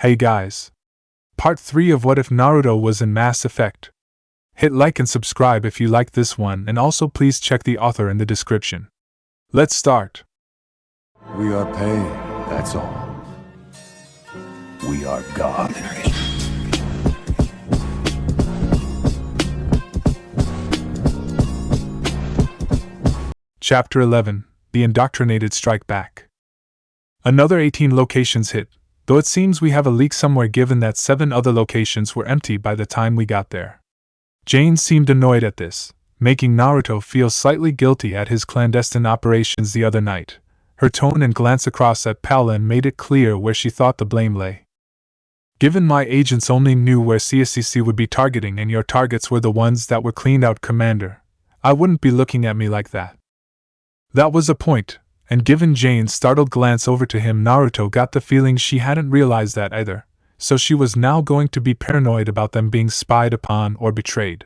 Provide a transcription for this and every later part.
Hey guys! Part 3 of What If Naruto was in Mass Effect. Hit like and subscribe if you like this one, and also please check the author in the description. Let's start. We are pain, that's all. We are God. Chapter 11, The Indoctrinated Strike Back. Another 18 locations hit, though it seems we have a leak somewhere given that 7 other locations were empty by the time we got there. Jane seemed annoyed at this, making Naruto feel slightly guilty at his clandestine operations the other night. Her tone and glance across at Palin made it clear where she thought the blame lay. Given my agents only knew where CSCC would be targeting and your targets were the ones that were cleaned out, Commander, I wouldn't be looking at me like that. That was a point, and given Jane's startled glance over to him, Naruto got the feeling she hadn't realized that either, so she was now going to be paranoid about them being spied upon or betrayed.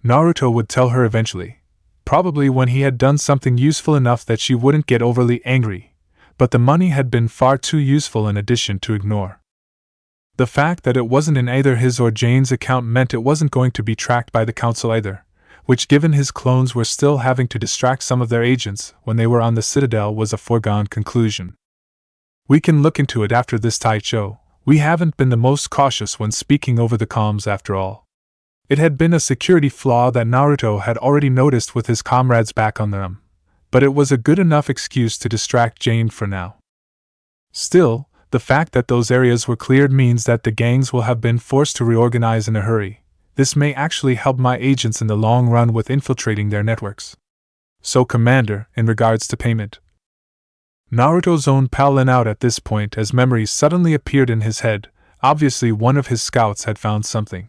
Naruto would tell her eventually, probably when he had done something useful enough that she wouldn't get overly angry, but the money had been far too useful in addition to ignore. The fact that it wasn't in either his or Jane's account meant it wasn't going to be tracked by the Council either, which, given his clones were still having to distract some of their agents when they were on the Citadel, was a foregone conclusion. We can look into it after this Taicho. We haven't been the most cautious when speaking over the comms after all. It had been a security flaw that Naruto had already noticed with his comrades back on them, but it was a good enough excuse to distract Jane for now. Still, the fact that those areas were cleared means that the gangs will have been forced to reorganize in a hurry. This may actually help my agents in the long run with infiltrating their networks. So, Commander, in regards to payment. Naruto zoned Palin out at this point as memories suddenly appeared in his head. Obviously one of his scouts had found something.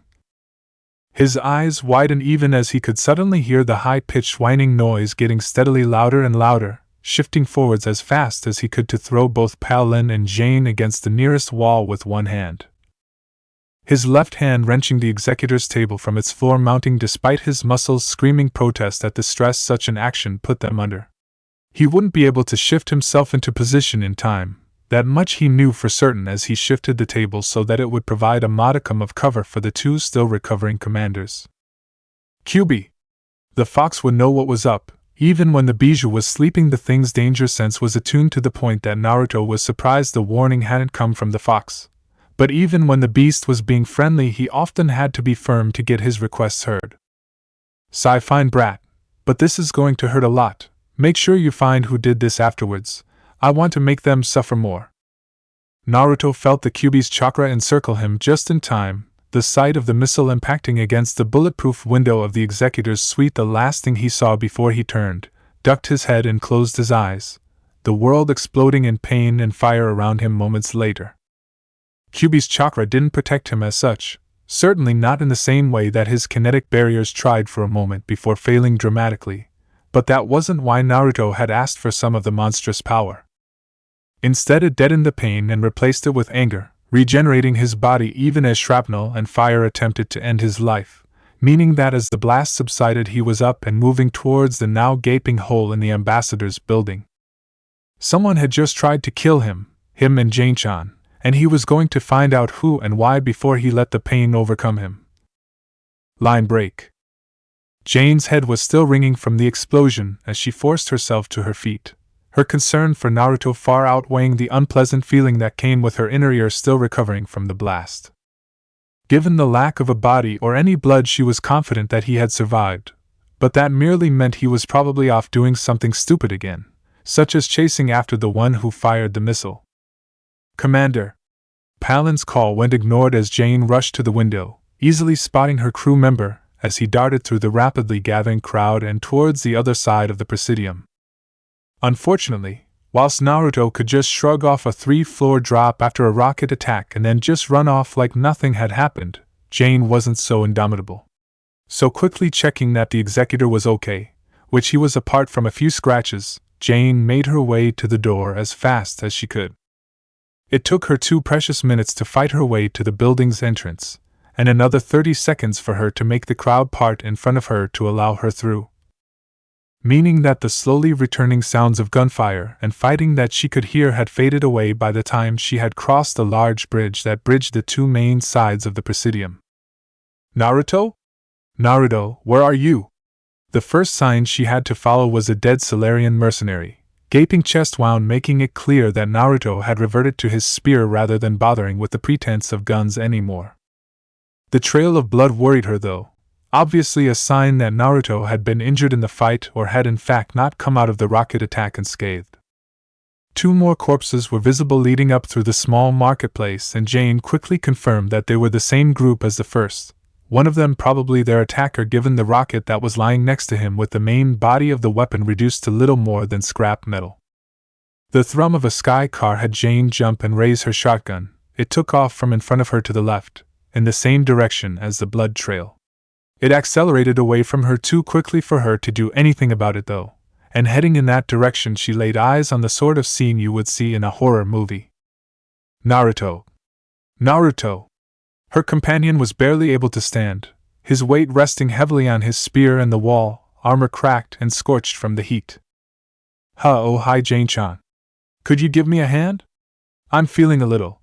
His eyes widened even as he could suddenly hear the high-pitched whining noise getting steadily louder and louder, shifting forwards as fast as he could to throw both Palin and Jane against the nearest wall with one hand. His left hand wrenching the executor's table from its floor, mounting despite his muscles screaming protest at the stress such an action put them under. He wouldn't be able to shift himself into position in time, that much he knew for certain, as he shifted the table so that it would provide a modicum of cover for the 2 still recovering commanders. QB. The fox would know what was up, even when the bijou was sleeping. The thing's danger sense was attuned to the point that Naruto was surprised the warning hadn't come from the fox. But even when the beast was being friendly, he often had to be firm to get his requests heard. Sigh, fine brat, but this is going to hurt a lot. Make sure you find who did this afterwards. I want to make them suffer more. Naruto felt the QB's chakra encircle him just in time. The sight of the missile impacting against the bulletproof window of the executor's suite, the last thing he saw before he turned, ducked his head and closed his eyes, the world exploding in pain and fire around him moments later. QB's chakra didn't protect him as such, certainly not in the same way that his kinetic barriers tried for a moment before failing dramatically, but that wasn't why Naruto had asked for some of the monstrous power. Instead, it deadened the pain and replaced it with anger, regenerating his body even as shrapnel and fire attempted to end his life, meaning that as the blast subsided he was up and moving towards the now gaping hole in the ambassador's building. Someone had just tried to kill him and Jane-chan, and he was going to find out who and why before he let the pain overcome him. Line break. Jane's head was still ringing from the explosion as she forced herself to her feet, her concern for Naruto far outweighing the unpleasant feeling that came with her inner ear still recovering from the blast. Given the lack of a body or any blood, she was confident that he had survived, but that merely meant he was probably off doing something stupid again, such as chasing after the one who fired the missile. Commander. Palin's call went ignored as Jane rushed to the window, easily spotting her crew member as he darted through the rapidly gathering crowd and towards the other side of the Presidium. Unfortunately, whilst Naruto could just shrug off a 3-floor drop after a rocket attack and then just run off like nothing had happened, Jane wasn't so indomitable. So quickly checking that the executor was okay, which he was apart from a few scratches, Jane made her way to the door as fast as she could. It took her 2 precious minutes to fight her way to the building's entrance, and another 30 seconds for her to make the crowd part in front of her to allow her through. meaning that the slowly returning sounds of gunfire and fighting that she could hear had faded away by the time she had crossed the large bridge that bridged the two main sides of the Presidium. Naruto? Naruto, where are you? The first sign she had to follow was a dead Solarian mercenary, gaping chest wound, making it clear that Naruto had reverted to his spear rather than bothering with the pretense of guns anymore. The trail of blood worried her though, obviously a sign that Naruto had been injured in the fight or had in fact not come out of the rocket attack unscathed. Two more corpses were visible leading up through the small marketplace, and Jane quickly confirmed that they were the same group as the first, one of them probably their attacker given the rocket that was lying next to him with the main body of the weapon reduced to little more than scrap metal. The thrum of a sky car had Jane jump and raise her shotgun. It took off from in front of her to the left, in the same direction as the blood trail. It accelerated away from her too quickly for her to do anything about it though, and heading in that direction she laid eyes on the sort of scene you would see in a horror movie. Naruto! Naruto! Her companion was barely able to stand, his weight resting heavily on his spear and the wall, armor cracked and scorched from the heat. Oh hi Jane-chan. Could you give me a hand? I'm feeling a little.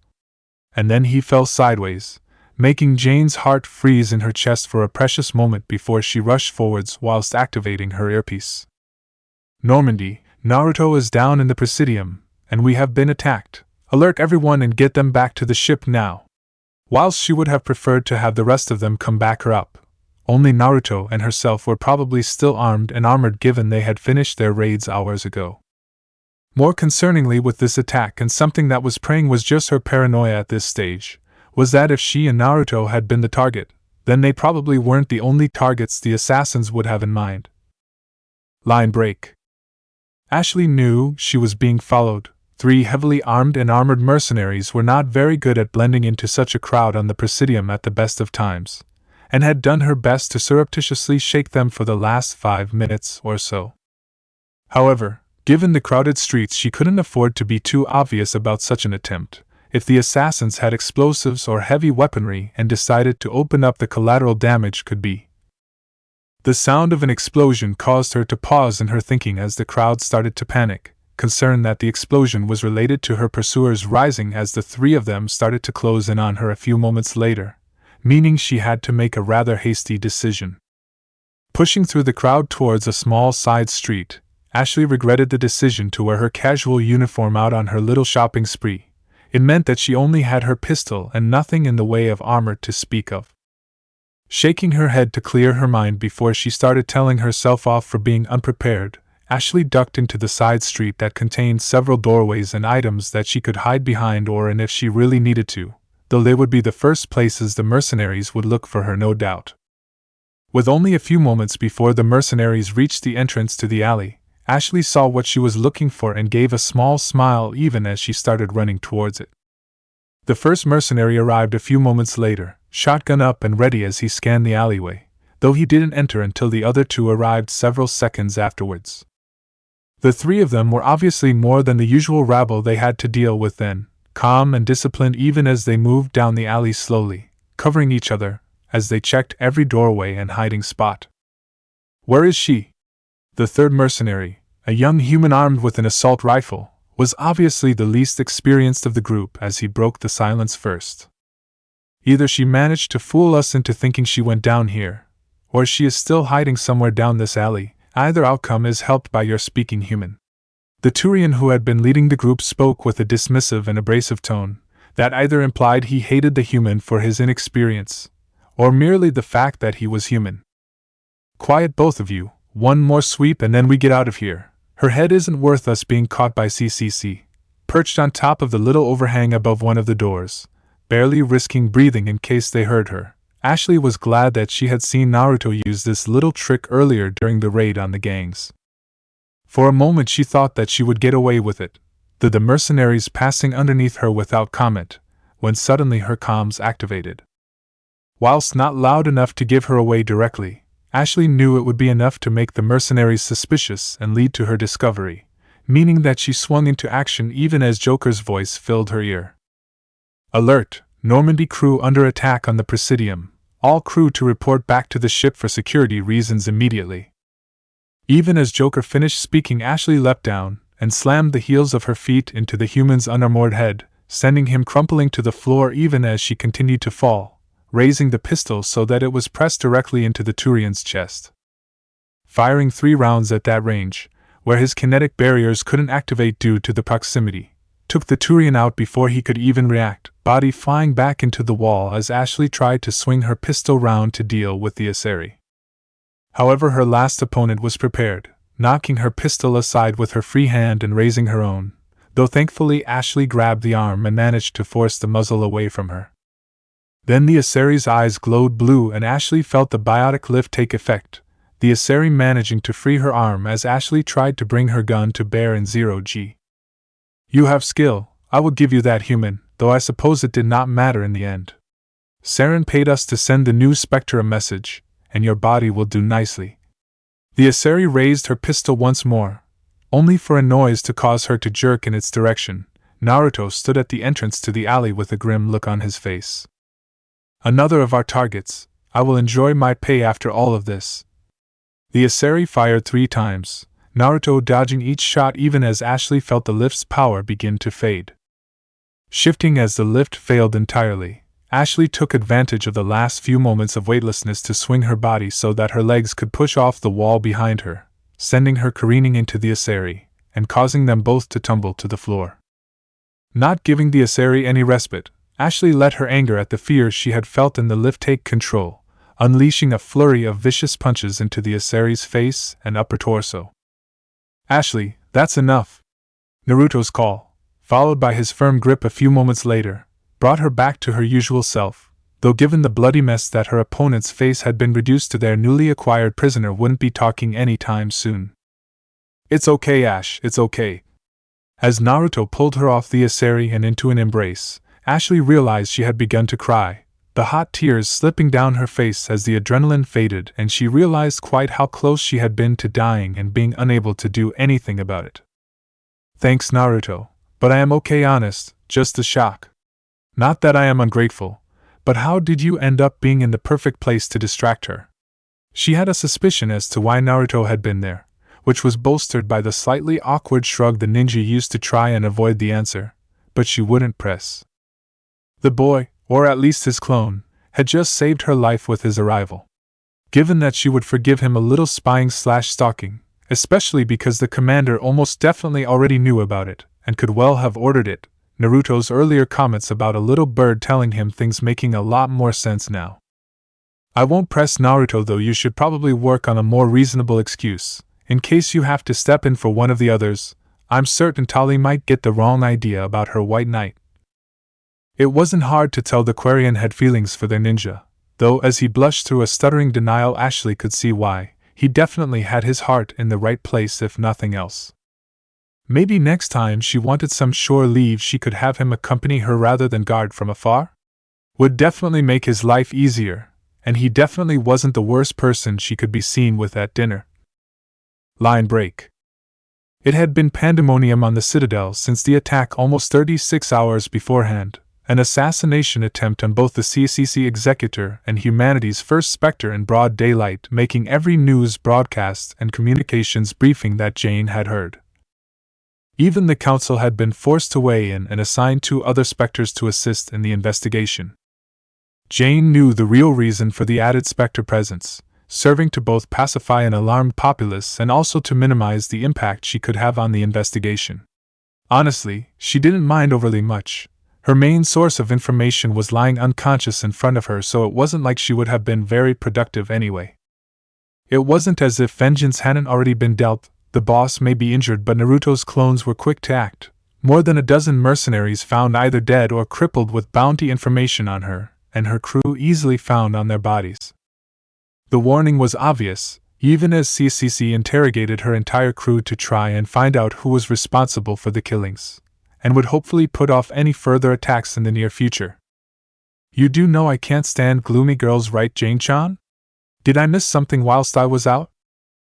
And then he fell sideways, making Jane's heart freeze in her chest for a precious moment before she rushed forwards whilst activating her earpiece. Normandy, Naruto is down in the Presidium, and we have been attacked. Alert everyone and get them back to the ship now. Whilst she would have preferred to have the rest of them come back her up, only Naruto and herself were probably still armed and armored given they had finished their raids hours ago. More concerningly with this attack, and something that was preying was just her paranoia at this stage, was that if she and Naruto had been the target, then they probably weren't the only targets the assassins would have in mind. Line break. Ashley knew she was being followed. 3 heavily armed and armored mercenaries were not very good at blending into such a crowd on the Presidium at the best of times, and had done her best to surreptitiously shake them for the last 5 minutes or so. However, given the crowded streets, she couldn't afford to be too obvious about such an attempt. If the assassins had explosives or heavy weaponry and decided to open up, the collateral damage could be. The sound of an explosion caused her to pause in her thinking as the crowd started to panic, concerned that the explosion was related to her pursuers rising as the 3 of them started to close in on her a few moments later, meaning she had to make a rather hasty decision. Pushing through the crowd towards a small side street, Ashley regretted the decision to wear her casual uniform out on her little shopping spree. It meant that she only had her pistol and nothing in the way of armor to speak of. Shaking her head to clear her mind before she started telling herself off for being unprepared, Ashley ducked into the side street that contained several doorways and items that she could hide behind, or and if she really needed to, though they would be the first places the mercenaries would look for her, no doubt. With only a few moments before the mercenaries reached the entrance to the alley, Ashley saw what she was looking for and gave a small smile even as she started running towards it. The first mercenary arrived a few moments later, shotgun up and ready as he scanned the alleyway, though he didn't enter until the other 2 arrived several seconds afterwards. The 3 of them were obviously more than the usual rabble they had to deal with then, calm and disciplined even as they moved down the alley slowly, covering each other, as they checked every doorway and hiding spot. Where is she? The third mercenary, a young human armed with an assault rifle, was obviously the least experienced of the group as he broke the silence first. Either she managed to fool us into thinking she went down here, or she is still hiding somewhere down this alley. Either outcome is helped by your speaking human. The Thorian who had been leading the group spoke with a dismissive and abrasive tone that either implied he hated the human for his inexperience, or merely the fact that he was human. Quiet both of you, one more sweep and then we get out of here. Her head isn't worth us being caught by CCC. Perched on top of the little overhang above one of the doors, barely risking breathing in case they heard her, Ashley was glad that she had seen Naruto use this little trick earlier during the raid on the gangs. For a moment she thought that she would get away with it, the mercenaries passing underneath her without comment, when suddenly her comms activated. Whilst not loud enough to give her away directly, Ashley knew it would be enough to make the mercenaries suspicious and lead to her discovery, meaning that she swung into action even as Joker's voice filled her ear. Alert! Normandy crew under attack on the Presidium. All crew to report back to the ship for security reasons immediately. Even as Joker finished speaking, Ashley leapt down and slammed the heels of her feet into the human's unarmored head, sending him crumpling to the floor even as she continued to fall, raising the pistol so that it was pressed directly into the Thorian's chest. Firing 3 rounds at that range, where his kinetic barriers couldn't activate due to the proximity, took the Thorian out before he could even react, body flying back into the wall as Ashley tried to swing her pistol round to deal with the Asari. However, her last opponent was prepared, knocking her pistol aside with her free hand and raising her own, though thankfully Ashley grabbed the arm and managed to force the muzzle away from her. Then the Asari's eyes glowed blue and Ashley felt the biotic lift take effect, the Asari managing to free her arm as Ashley tried to bring her gun to bear in 0G. You have skill, I will give you that, human, though I suppose it did not matter in the end. Saren paid us to send the new Spectre a message, and your body will do nicely. The Asari raised her pistol once more, only for a noise to cause her to jerk in its direction. Naruto stood at the entrance to the alley with a grim look on his face. Another of our targets, I will enjoy my pay after all of this. The Asari fired 3 times, Naruto dodging each shot even as Ashley felt the lift's power begin to fade. Shifting as the lift failed entirely, Ashley took advantage of the last few moments of weightlessness to swing her body so that her legs could push off the wall behind her, sending her careening into the Asari, and causing them both to tumble to the floor. Not giving the Asari any respite, Ashley let her anger at the fear she had felt in the lift take control, unleashing a flurry of vicious punches into the Asari's face and upper torso. Ashley, that's enough. Naruto's call, followed by his firm grip a few moments later, brought her back to her usual self, though given the bloody mess that her opponent's face had been reduced to, their newly acquired prisoner wouldn't be talking any time soon. It's okay, Ash, it's okay. As Naruto pulled her off the Asari and into an embrace, Ashley realized she had begun to cry, the hot tears slipping down her face as the adrenaline faded, and she realized quite how close she had been to dying and being unable to do anything about it. Thanks, Naruto, but I am okay, honest, just the shock. Not that I am ungrateful, but how did you end up being in the perfect place to distract her? She had a suspicion as to why Naruto had been there, which was bolstered by the slightly awkward shrug the ninja used to try and avoid the answer, but she wouldn't press. The boy, or at least his clone, had just saved her life with his arrival. Given that she would forgive him a little spying/stalking, especially because the commander almost definitely already knew about it, and could well have ordered it, Naruto's earlier comments about a little bird telling him things making a lot more sense now. I won't press Naruto, though you should probably work on a more reasonable excuse, in case you have to step in for one of the others. I'm certain Tali might get the wrong idea about her white knight. It wasn't hard to tell the Quarian had feelings for their ninja, though as he blushed through a stuttering denial Ashley could see why. He definitely had his heart in the right place if nothing else. Maybe next time she wanted some shore leave she could have him accompany her rather than guard from afar? Would definitely make his life easier, and he definitely wasn't the worst person she could be seen with at dinner. Line break. It had been pandemonium on the Citadel since the attack almost 36 hours beforehand, an assassination attempt on both the CCC executor and humanity's first Spectre in broad daylight, making every news broadcast and communications briefing that Jane had heard. Even the council had been forced to weigh in and assign 2 other Spectres to assist in the investigation. Jane knew the real reason for the added Spectre presence, serving to both pacify an alarmed populace and also to minimize the impact she could have on the investigation. Honestly, she didn't mind overly much. Her main source of information was lying unconscious in front of her, so it wasn't like she would have been very productive anyway. It wasn't as if vengeance hadn't already been dealt. The boss may be injured, but Naruto's clones were quick to act. More than a dozen mercenaries found either dead or crippled with bounty information on her, and her crew easily found on their bodies. The warning was obvious, even as CCC interrogated her entire crew to try and find out who was responsible for the killings, and would hopefully put off any further attacks in the near future. You do know I can't stand gloomy girls, right, Jane-chan? Did I miss something whilst I was out?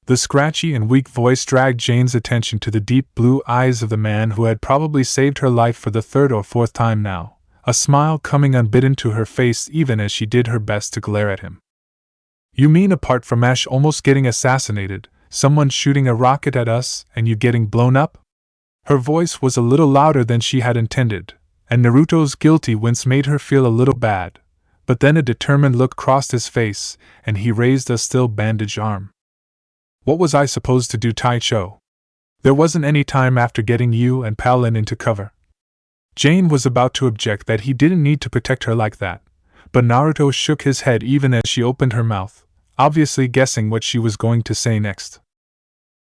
The scratchy and weak voice dragged Jane's attention to the deep blue eyes of the man who had probably saved her life for the 3rd or 4th time now, a smile coming unbidden to her face even as she did her best to glare at him. You mean apart from Ash almost getting assassinated, Someone shooting a rocket at us and you getting blown up? Her voice was a little louder than she had intended, and Naruto's guilty wince made her feel a little bad, but then a determined look crossed his face, and he raised a still bandaged arm. What was I supposed to do, Taicho? There wasn't any time after getting you and Palin into cover. Jane was about to object that he didn't need to protect her like that, but Naruto shook his head even as she opened her mouth, obviously guessing what she was going to say next.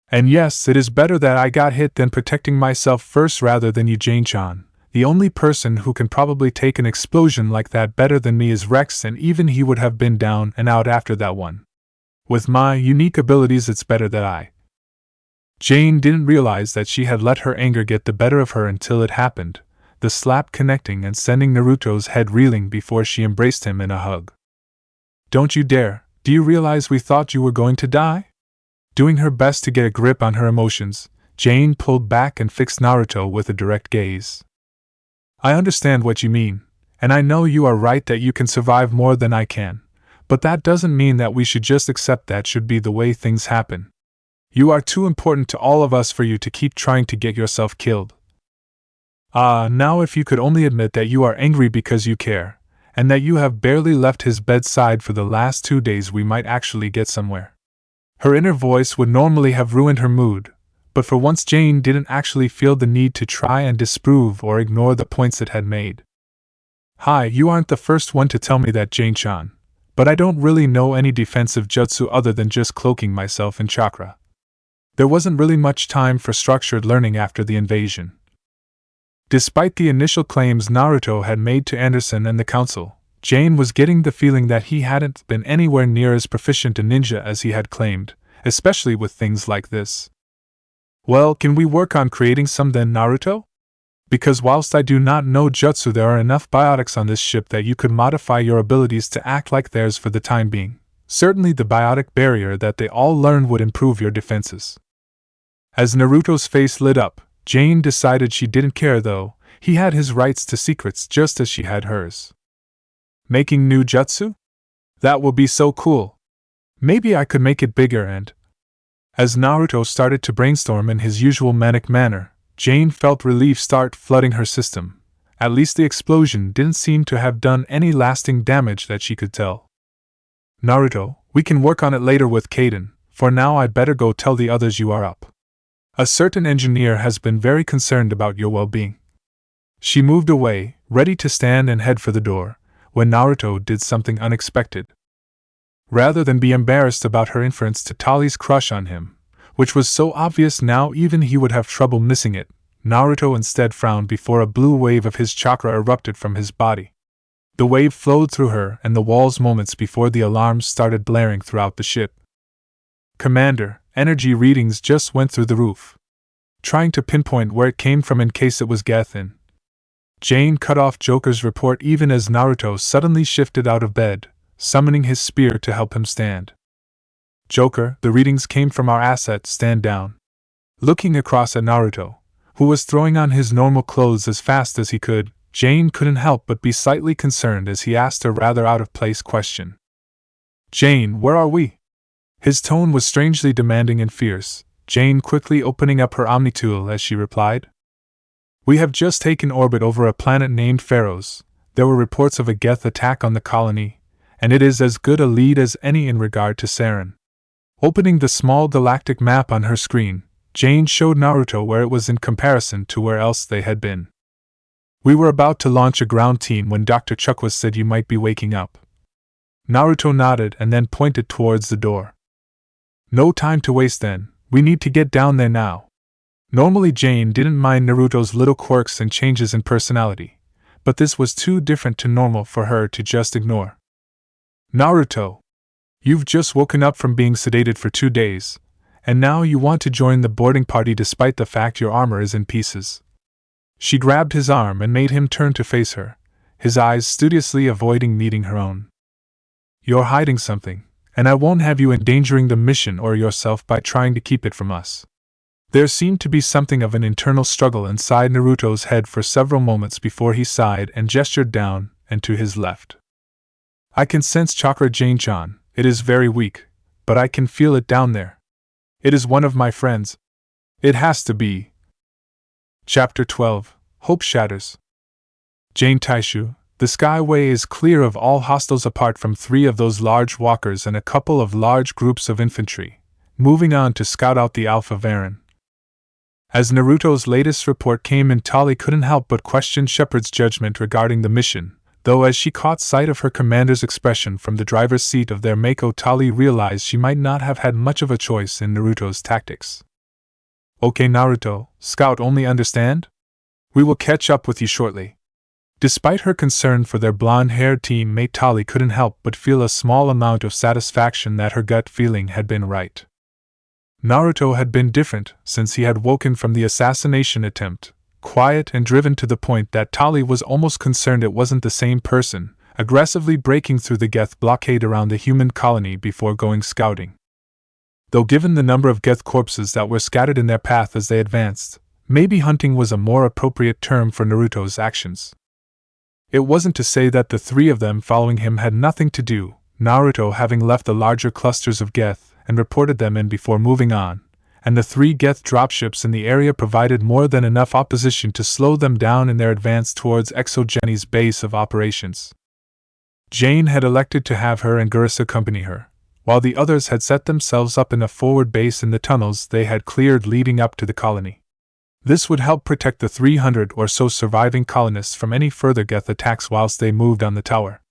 And yes, it is better that I got hit than protecting myself first rather than you, Jane-chan. The only person who can probably take an explosion like that better than me is Rex, and even he would have been down and out after that one. With my unique abilities, it's better that I. Jane didn't realize that she had let her anger get the better of her until it happened, the slap connecting and sending Naruto's head reeling before she embraced him in a hug. Don't you dare, do you realize we thought you were going to die? Doing her best to get a grip on her emotions, Jane pulled back and fixed Naruto with a direct gaze. I understand what you mean, and I know you are right that you can survive more than I can, but that doesn't mean that we should just accept that should be the way things happen. You are too important to all of us for you to keep trying to get yourself killed. Now if you could only admit that you are angry because you care, and that you have barely left his bedside for the last 2 days, we might actually get somewhere. Her inner voice would normally have ruined her mood, but for once Jane didn't actually feel the need to try and disprove or ignore the points it had made. Hi, you aren't the first one to tell me that, Jane-chan, but I don't really know any defensive jutsu other than just cloaking myself in chakra. There wasn't really much time for structured learning after the invasion. Despite the initial claims Naruto had made to Anderson and the council, Jane was getting the feeling that he hadn't been anywhere near as proficient a ninja as he had claimed, especially with things like this. Well, can we work on creating some then, Naruto? Because whilst I do not know jutsu, there are enough biotics on this ship that you could modify your abilities to act like theirs for the time being. Certainly the biotic barrier that they all learned would improve your defenses. As Naruto's face lit up, Jane decided she didn't care though. He had his rights to secrets just as she had hers. Making new jutsu? That will be so cool. Maybe I could make it bigger and... As Naruto started to brainstorm in his usual manic manner, Jane felt relief start flooding her system. At least the explosion didn't seem to have done any lasting damage that she could tell. Naruto, we can work on it later with Kaden. For now I'd better go tell the others you are up. A certain engineer has been very concerned about your well-being. She moved away, ready to stand and head for the door, when Naruto did something unexpected. Rather than be embarrassed about her inference to Tali's crush on him, which was so obvious now even he would have trouble missing it, Naruto instead frowned before a blue wave of his chakra erupted from his body. The wave flowed through her and the walls moments before the alarms started blaring throughout the ship. Commander, energy readings just went through the roof. Trying to pinpoint where it came from in case it was Gethin. Jane cut off Joker's report even as Naruto suddenly shifted out of bed, summoning his spear to help him stand. Joker, the readings came from our asset, stand down. Looking across at Naruto, who was throwing on his normal clothes as fast as he could, Jane couldn't help but be slightly concerned as he asked a rather out-of-place question. Jane, where are we? His tone was strangely demanding and fierce, Jane quickly opening up her Omnitool as she replied. We have just taken orbit over a planet named Feros. There were reports of a Geth attack on the colony, and it is as good a lead as any in regard to Saren. Opening the small galactic map on her screen, Jane showed Naruto where it was in comparison to where else they had been. We were about to launch a ground team when Dr. Chukwas said you might be waking up. Naruto nodded and then pointed towards the door. No time to waste then, we need to get down there now. Normally Jane didn't mind Naruto's little quirks and changes in personality, but this was too different to normal for her to just ignore. Naruto, you've just woken up from being sedated for 2 days, and now you want to join the boarding party despite the fact your armor is in pieces. She grabbed his arm and made him turn to face her, his eyes studiously avoiding meeting her own. You're hiding something, and I won't have you endangering the mission or yourself by trying to keep it from us. There seemed to be something of an internal struggle inside Naruto's head for several moments before he sighed and gestured down and to his left. I can sense chakra, Jane-chan. It is very weak, but I can feel it down there. It is one of my friends. It has to be. Chapter 12. Hope Shatters. Jane Taishu, the Skyway is clear of all hostiles apart from 3 of those large walkers and a couple of large groups of infantry, moving on to scout out the Alpha Varren. As Naruto's latest report came in, Tali couldn't help but question Shepard's judgment regarding the mission, though as she caught sight of her commander's expression from the driver's seat of their Mako, Tali realized she might not have had much of a choice in Naruto's tactics. Okay Naruto, scout only, understand? We will catch up with you shortly. Despite her concern for their blonde-haired teammate, Tali couldn't help but feel a small amount of satisfaction that her gut feeling had been right. Naruto had been different since he had woken from the assassination attempt, quiet and driven to the point that Tali was almost concerned it wasn't the same person, aggressively breaking through the Geth blockade around the human colony before going scouting. Though given the number of Geth corpses that were scattered in their path as they advanced, maybe hunting was a more appropriate term for Naruto's actions. It wasn't to say that the 3 of them following him had nothing to do, Naruto having left the larger clusters of Geth and reported them in before moving on, and the 3 Geth dropships in the area provided more than enough opposition to slow them down in their advance towards Exogeni's base of operations. Jane had elected to have her and Gurus accompany her, while the others had set themselves up in a forward base in the tunnels they had cleared leading up to the colony. This would help protect the 300 or so surviving colonists from any further Geth attacks whilst they moved on the tower.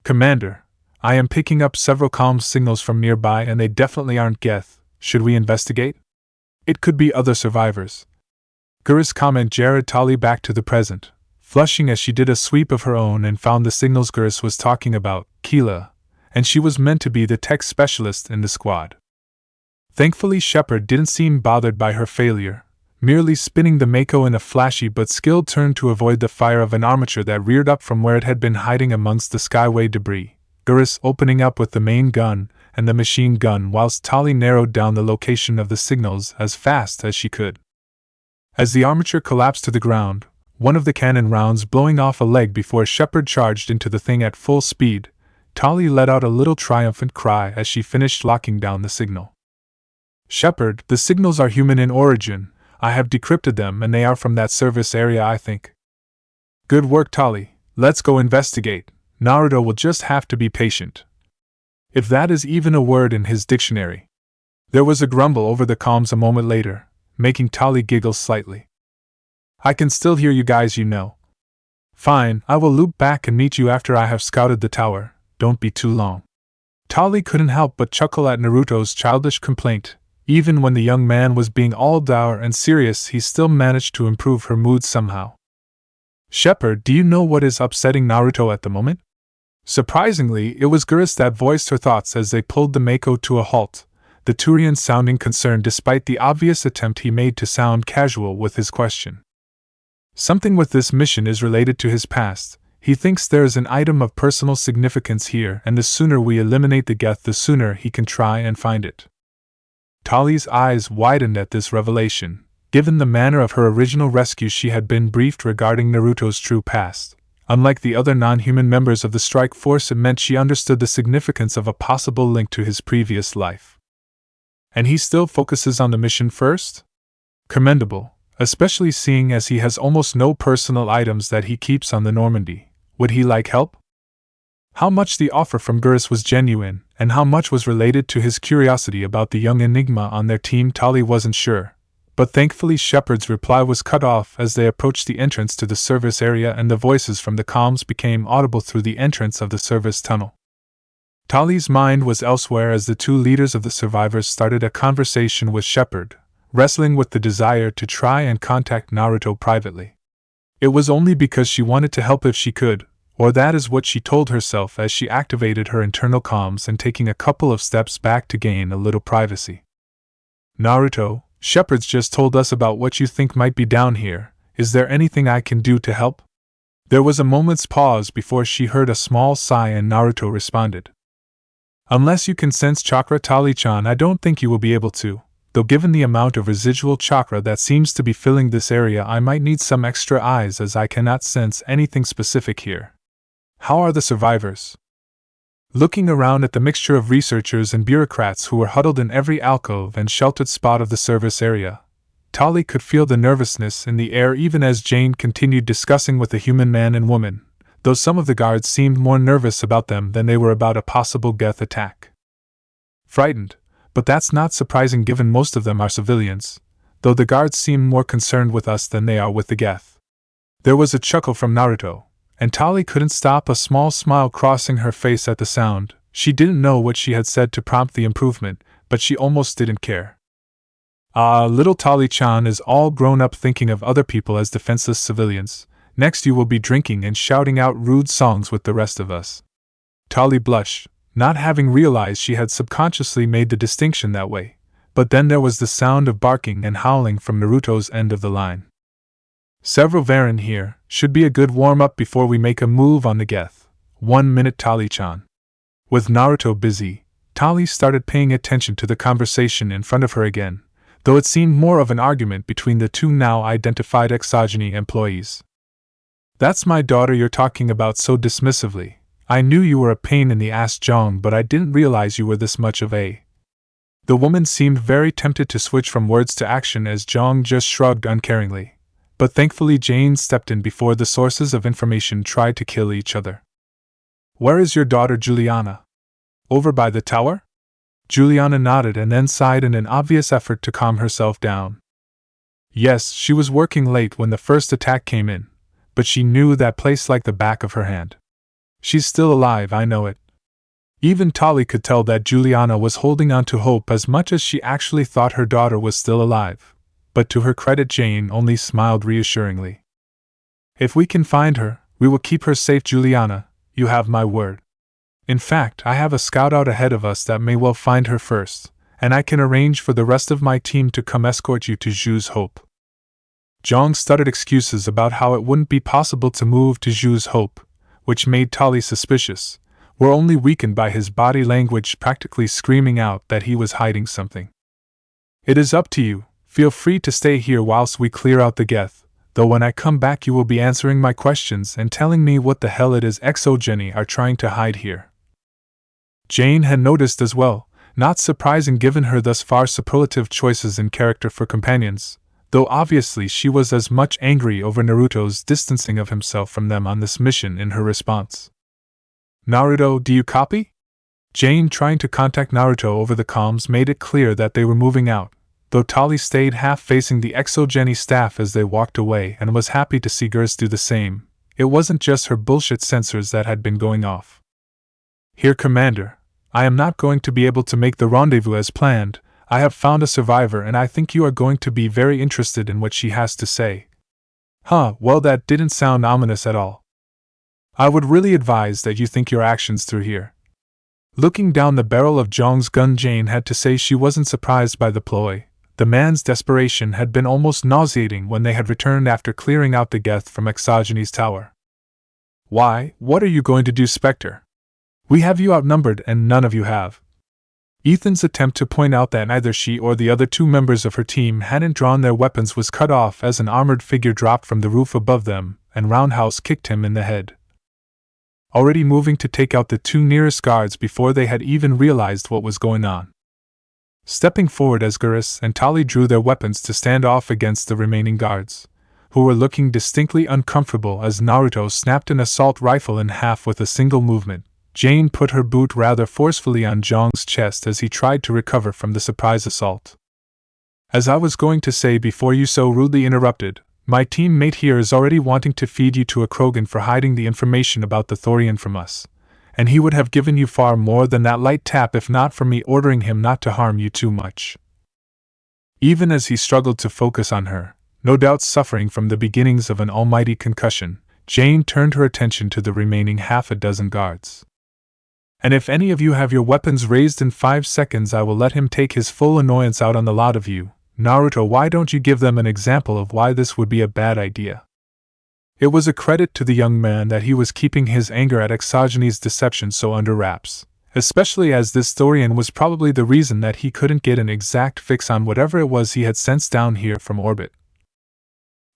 Commander, I am picking up several comms signals from nearby and they definitely aren't Geth. Should we investigate? It could be other survivors. Gurus comment jarred Tali back to the present, flushing as she did a sweep of her own and found the signals Gurus was talking about, Keela, and she was meant to be the tech specialist in the squad. Thankfully Shepard didn't seem bothered by her failure, merely spinning the Mako in a flashy but skilled turn to avoid the fire of an armature that reared up from where it had been hiding amongst the Skyway debris. Gurus opening up with the main gun and the machine gun whilst Tali narrowed down the location of the signals as fast as she could. As the armature collapsed to the ground, one of the cannon rounds blowing off a leg before Shepard charged into the thing at full speed, Tali let out a little triumphant cry as she finished locking down the signal. Shepard, the signals are human in origin. I have decrypted them and they are from that service area, I think. Good work, Tali. Let's go investigate. Naruto will just have to be patient. If that is even a word in his dictionary. There was a grumble over the comms a moment later, making Tali giggle slightly. I can still hear you guys, you know. Fine, I will loop back and meet you after I have scouted the tower. Don't be too long. Tali couldn't help but chuckle at Naruto's childish complaint. Even when the young man was being all dour and serious, he still managed to improve her mood somehow. Shepard, do you know what is upsetting Naruto at the moment? Surprisingly, it was Gurus that voiced her thoughts as they pulled the Mako to a halt, the Thorian sounding concerned despite the obvious attempt he made to sound casual with his question. Something with this mission is related to his past. He thinks there is an item of personal significance here, and the sooner we eliminate the Geth, the sooner he can try and find it. Tali's eyes widened at this revelation. Given the manner of her original rescue, she had been briefed regarding Naruto's true past. Unlike the other non-human members of the strike force, it meant she understood the significance of a possible link to his previous life. And he still focuses on the mission first? Commendable, especially seeing as he has almost no personal items that he keeps on the Normandy. Would he like help? How much the offer from Gurus was genuine, and how much was related to his curiosity about the young enigma on their team, Tali wasn't sure. But thankfully Shepard's reply was cut off as they approached the entrance to the service area and the voices from the comms became audible through the entrance of the service tunnel. Tali's mind was elsewhere as the 2 leaders of the survivors started a conversation with Shepard, wrestling with the desire to try and contact Naruto privately. It was only because she wanted to help if she could, or that is what she told herself as she activated her internal comms and taking a couple of steps back to gain a little privacy. Naruto, Shepard's just told us about what you think might be down here. Is there anything I can do to help? There was a moment's pause before she heard a small sigh and Naruto responded. Unless you can sense chakra, Tali-chan, I don't think you will be able to, though given the amount of residual chakra that seems to be filling this area, I might need some extra eyes as I cannot sense anything specific here. How are the survivors? Looking around at the mixture of researchers and bureaucrats who were huddled in every alcove and sheltered spot of the service area, Tali could feel the nervousness in the air even as Jane continued discussing with the human man and woman, though some of the guards seemed more nervous about them than they were about a possible Geth attack. Frightened, but that's not surprising given most of them are civilians, though the guards seem more concerned with us than they are with the Geth. There was a chuckle from Naruto, and Tali couldn't stop a small smile crossing her face at the sound. She didn't know what she had said to prompt the improvement, but she almost didn't care. Ah, little Tali-chan is all grown up thinking of other people as defenseless civilians. Next you will be drinking and shouting out rude songs with the rest of us. Tali blushed, not having realized she had subconsciously made the distinction that way, but then there was the sound of barking and howling from Naruto's end of the line. Several Varen here should be a good warm-up before we make a move on the Geth. 1 minute Tali-chan. With Naruto busy, Tali started paying attention to the conversation in front of her again, though it seemed more of an argument between the two now identified Exogeni employees. That's my daughter you're talking about so dismissively. I knew you were a pain in the ass, Jong, but I didn't realize you were this much of a... The woman seemed very tempted to switch from words to action as Jong just shrugged uncaringly, but thankfully Jane stepped in before the sources of information tried to kill each other. Where is your daughter Juliana? Over by the tower? Juliana nodded and then sighed in an obvious effort to calm herself down. Yes, she was working late when the first attack came in, but she knew that place like the back of her hand. She's still alive, I know it. Even Tali could tell that Juliana was holding on to hope as much as she actually thought her daughter was still alive, but to her credit Jane only smiled reassuringly. If we can find her, we will keep her safe, Juliana, you have my word. In fact, I have a scout out ahead of us that may well find her first, and I can arrange for the rest of my team to come escort you to Zhu's Hope. Zhang stuttered excuses about how it wouldn't be possible to move to Zhu's Hope, which made Tali suspicious, were only weakened by his body language practically screaming out that he was hiding something. It is up to you, feel free to stay here whilst we clear out the Geth, though when I come back you will be answering my questions and telling me what the hell it is Exogeni are trying to hide here. Jane had noticed as well, not surprising given her thus far superlative choices in character for companions, though obviously she was as much angry over Naruto's distancing of himself from them on this mission in her response. Naruto, do you copy? Jane trying to contact Naruto over the comms made it clear that they were moving out, though Tali stayed half facing the Exogeni staff as they walked away and was happy to see Gers do the same. It wasn't just her bullshit sensors that had been going off. Here, Commander, I am not going to be able to make the rendezvous as planned. I have found a survivor and I think you are going to be very interested in what she has to say. Huh, well that didn't sound ominous at all. I would really advise that you think your actions through here. Looking down the barrel of Zhang's gun, Jane had to say she wasn't surprised by the ploy. The man's desperation had been almost nauseating when they had returned after clearing out the Geth from Exogeni's tower. Why, what are you going to do, Spectre? We have you outnumbered and none of you have. Ethan's attempt to point out that neither she or the other two members of her team hadn't drawn their weapons was cut off as an armored figure dropped from the roof above them, and Roundhouse kicked him in the head. Already moving to take out the two nearest guards before they had even realized what was going on. Stepping forward as Gurus and Tali drew their weapons to stand off against the remaining guards, who were looking distinctly uncomfortable as Naruto snapped an assault rifle in half with a single movement. Jane put her boot rather forcefully on Zhang's chest as he tried to recover from the surprise assault. As I was going to say before you so rudely interrupted, my teammate here is already wanting to feed you to a Krogan for hiding the information about the Thorian from us, and he would have given you far more than that light tap if not for me ordering him not to harm you too much. Even as he struggled to focus on her, no doubt suffering from the beginnings of an almighty concussion, Jane turned her attention to the remaining half a dozen guards. And if any of you have your weapons raised in 5 seconds, I will let him take his full annoyance out on the lot of you. Naruto, why don't you give them an example of why this would be a bad idea? It was a credit to the young man that he was keeping his anger at Exogeni's deception so under wraps, especially as this Thorian was probably the reason that he couldn't get an exact fix on whatever it was he had sensed down here from orbit.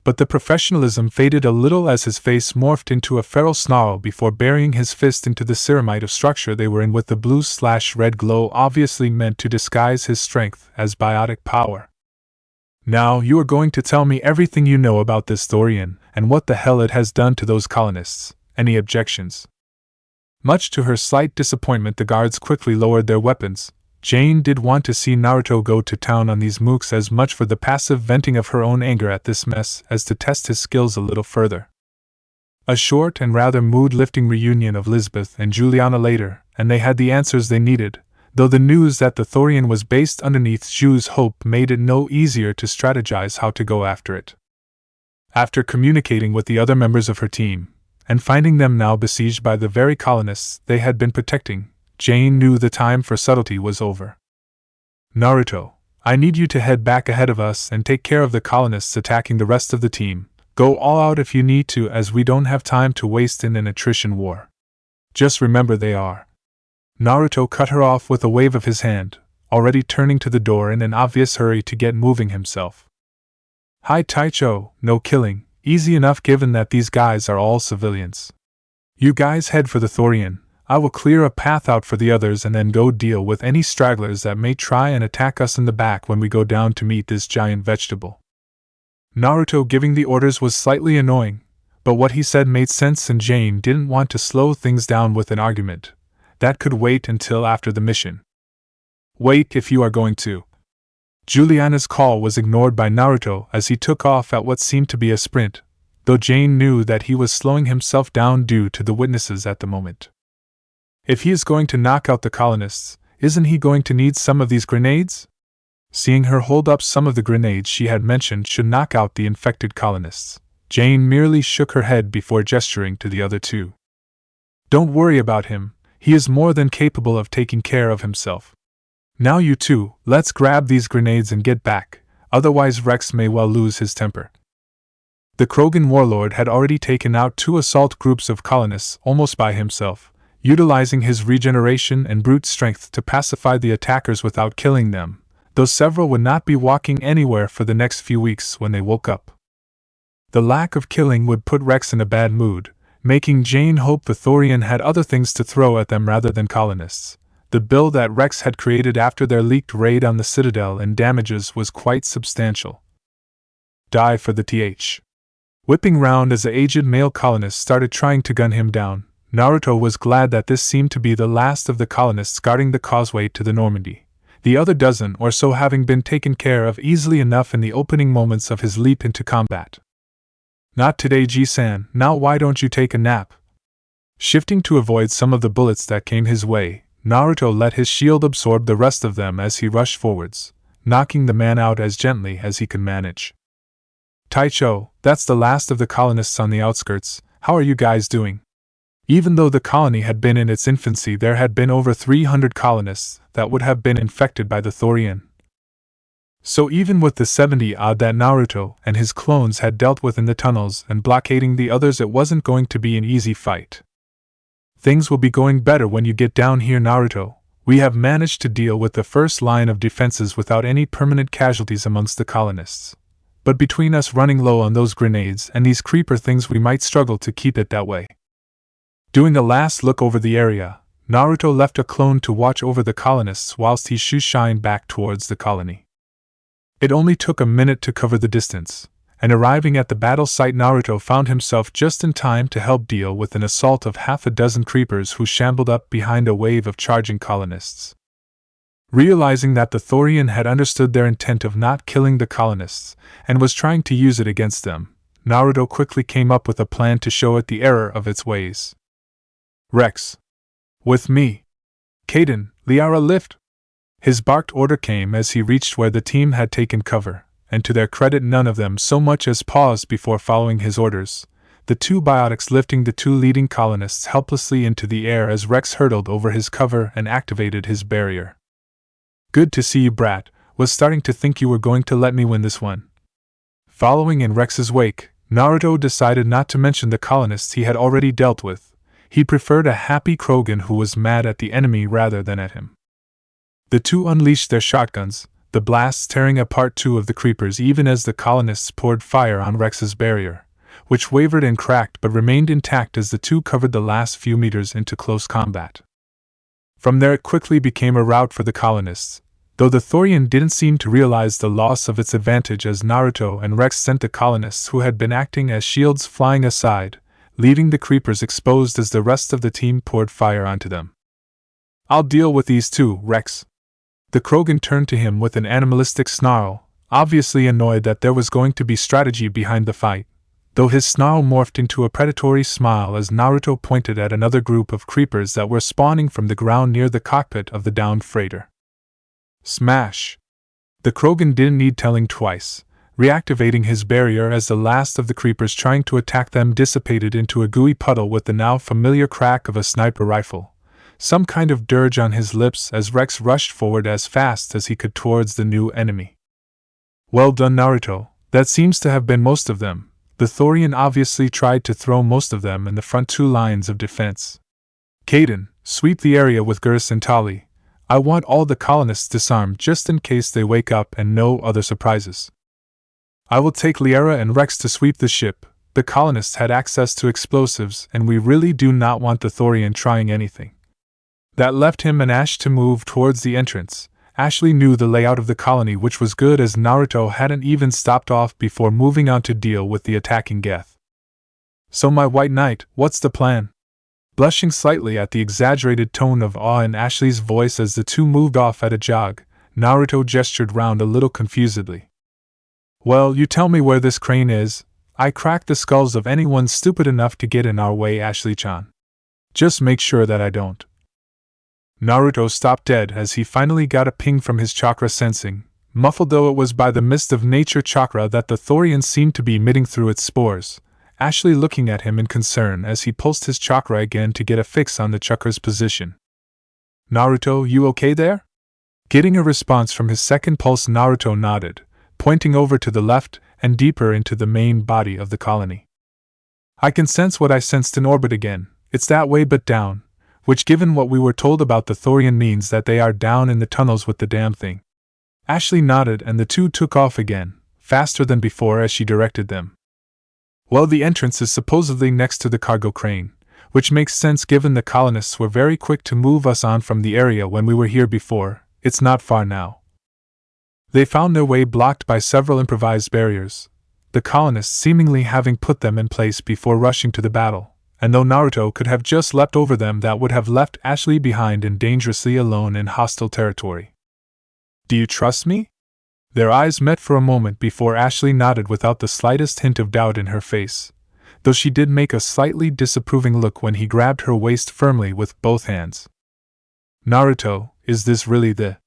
But the professionalism faded a little as his face morphed into a feral snarl before burying his fist into the ceramite of structure they were in with the blue/red glow obviously meant to disguise his strength as biotic power. Now you are going to tell me everything you know about this Thorian, and what the hell it has done to those colonists. Any objections? Much to her slight disappointment, the guards quickly lowered their weapons. Jane did want to see Naruto go to town on these mooks as much for the passive venting of her own anger at this mess as to test his skills a little further. A short and rather mood-lifting reunion of Lisbeth and Juliana later, and they had the answers they needed, though the news that the Thorian was based underneath Zhu's hope made it no easier to strategize how to go after it. After communicating with the other members of her team, and finding them now besieged by the very colonists they had been protecting, Jane knew the time for subtlety was over. Naruto, I need you to head back ahead of us and take care of the colonists attacking the rest of the team. Go all out if you need to, as we don't have time to waste in an attrition war. Just remember they are. Naruto cut her off with a wave of his hand, already turning to the door in an obvious hurry to get moving himself. Hi Taicho, no killing, easy enough given that these guys are all civilians. You guys head for the Thorian. I will clear a path out for the others and then go deal with any stragglers that may try and attack us in the back when we go down to meet this giant vegetable. Naruto giving the orders was slightly annoying, but what he said made sense and Jane didn't want to slow things down with an argument. That could wait until after the mission. Wait if you are going to. Juliana's call was ignored by Naruto as he took off at what seemed to be a sprint, though Jane knew that he was slowing himself down due to the witnesses at the moment. If he is going to knock out the colonists, isn't he going to need some of these grenades? Seeing her hold up some of the grenades she had mentioned should knock out the infected colonists, Jane merely shook her head before gesturing to the other two. Don't worry about him, he is more than capable of taking care of himself. Now you two, let's grab these grenades and get back, otherwise Rex may well lose his temper. The Krogan warlord had already taken out 2 assault groups of colonists almost by himself, utilizing his regeneration and brute strength to pacify the attackers without killing them, though several would not be walking anywhere for the next few weeks when they woke up. The lack of killing would put Rex in a bad mood, making Jane hope the Thorian had other things to throw at them rather than colonists. The bill that Rex had created after their leaked raid on the Citadel and damages was quite substantial. Die for the TH. Whipping round as the aged male colonist started trying to gun him down, Naruto was glad that this seemed to be the last of the colonists guarding the causeway to the Normandy, the other dozen or so having been taken care of easily enough in the opening moments of his leap into combat. Not today, Ji-san, now why don't you take a nap? Shifting to avoid some of the bullets that came his way, Naruto let his shield absorb the rest of them as he rushed forwards, knocking the man out as gently as he could manage. Taicho, that's the last of the colonists on the outskirts, how are you guys doing? Even though the colony had been in its infancy, there had been over 300 colonists that would have been infected by the Thorian. So even with the 70-odd that Naruto and his clones had dealt with in the tunnels and blockading the others, it wasn't going to be an easy fight. Things will be going better when you get down here, Naruto. We have managed to deal with the first line of defenses without any permanent casualties amongst the colonists. But between us running low on those grenades and these creeper things, we might struggle to keep it that way. Doing a last look over the area, Naruto left a clone to watch over the colonists whilst he shoo-shined back towards the colony. It only took a minute to cover the distance, and arriving at the battle site, Naruto found himself just in time to help deal with an assault of half a dozen creepers who shambled up behind a wave of charging colonists. Realizing that the Thorian had understood their intent of not killing the colonists and was trying to use it against them, Naruto quickly came up with a plan to show it the error of its ways. Rex. With me. Kaden, Liara lift. His barked order came as he reached where the team had taken cover, and to their credit none of them so much as paused before following his orders, the 2 biotics lifting the 2 leading colonists helplessly into the air as Rex hurtled over his cover and activated his barrier. Good to see you, brat. Was starting to think you were going to let me win this one. Following in Rex's wake, Naruto decided not to mention the colonists he had already dealt with. He preferred a happy Krogan who was mad at the enemy rather than at him. The 2 unleashed their shotguns, the blasts tearing apart two of the creepers even as the colonists poured fire on Rex's barrier, which wavered and cracked but remained intact as the two covered the last few meters into close combat. From there it quickly became a rout for the colonists, though the Thorian didn't seem to realize the loss of its advantage as Naruto and Rex sent the colonists who had been acting as shields flying aside, leaving the creepers exposed as the rest of the team poured fire onto them. "I'll deal with these two, Rex." The Krogan turned to him with an animalistic snarl, obviously annoyed that there was going to be strategy behind the fight, though his snarl morphed into a predatory smile as Naruto pointed at another group of creepers that were spawning from the ground near the cockpit of the downed freighter. Smash! The Krogan didn't need telling twice, reactivating his barrier as the last of the creepers trying to attack them dissipated into a gooey puddle with the now familiar crack of a sniper rifle, some kind of dirge on his lips as Rex rushed forward as fast as he could towards the new enemy. "Well done, Naruto, that seems to have been most of them." The Thorian obviously tried to throw most of them in the front two lines of defense. "Kaden, sweep the area with Gurus and Tali. I want all the colonists disarmed just in case they wake up and no other surprises. I will take Liara and Rex to sweep the ship. The colonists had access to explosives and we really do not want the Thorian trying anything." That left him and Ash to move towards the entrance. Ashley knew the layout of the colony, which was good as Naruto hadn't even stopped off before moving on to deal with the attacking Geth. "So my white knight, what's the plan?" Blushing slightly at the exaggerated tone of awe in Ashley's voice as the two moved off at a jog, Naruto gestured round a little confusedly. "Well, you tell me where this crane is. I crack the skulls of anyone stupid enough to get in our way, Ashley-chan. Just make sure that I don't." Naruto stopped dead as he finally got a ping from his chakra sensing, muffled though it was by the mist of nature chakra that the Thorian seemed to be emitting through its spores, Ashley looking at him in concern as he pulsed his chakra again to get a fix on the chakra's position. "Naruto, you okay there?" Getting a response from his second pulse, Naruto nodded, pointing over to the left and deeper into the main body of the colony. "I can sense what I sensed in orbit again. It's that way but down, which given what we were told about the Thorian means that they are down in the tunnels with the damn thing." Ashley nodded and the two took off again, faster than before as she directed them. "Well, the entrance is supposedly next to the cargo crane, which makes sense given the colonists were very quick to move us on from the area when we were here before. It's not far now." They found their way blocked by several improvised barriers, the colonists seemingly having put them in place before rushing to the battle. And though Naruto could have just leapt over them, that would have left Ashley behind and dangerously alone in hostile territory. "Do you trust me?" Their eyes met for a moment before Ashley nodded without the slightest hint of doubt in her face, though she did make a slightly disapproving look when he grabbed her waist firmly with both hands. "Naruto, is this really the—"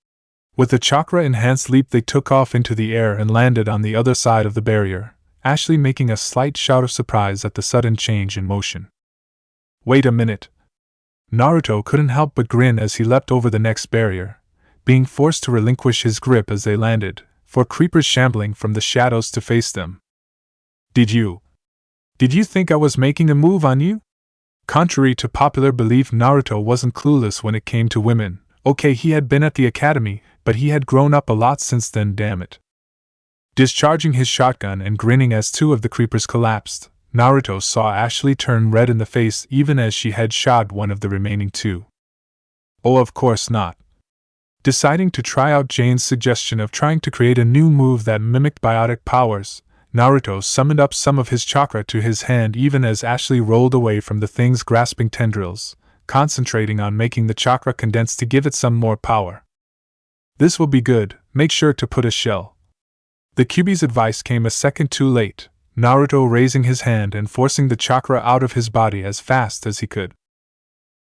With a chakra-enhanced leap they took off into the air and landed on the other side of the barrier, Ashley making a slight shout of surprise at the sudden change in motion. "Wait a minute." Naruto couldn't help but grin as he leapt over the next barrier, being forced to relinquish his grip as they landed, for creepers shambling from the shadows to face them. Did you think I was making a move on you?" Contrary to popular belief, Naruto wasn't clueless when it came to women. Okay, he had been at the academy, but he had grown up a lot since then, damn it. Discharging his shotgun and grinning as two of the creepers collapsed, Naruto saw Ashley turn red in the face even as she had shot one of the remaining two. "Oh, of course not." Deciding to try out Jane's suggestion of trying to create a new move that mimicked biotic powers, Naruto summoned up some of his chakra to his hand even as Ashley rolled away from the thing's grasping tendrils, concentrating on making the chakra condense to give it some more power. "This will be good, make sure to put a shell." The Kyuubi's advice came a second too late, Naruto raising his hand and forcing the chakra out of his body as fast as he could.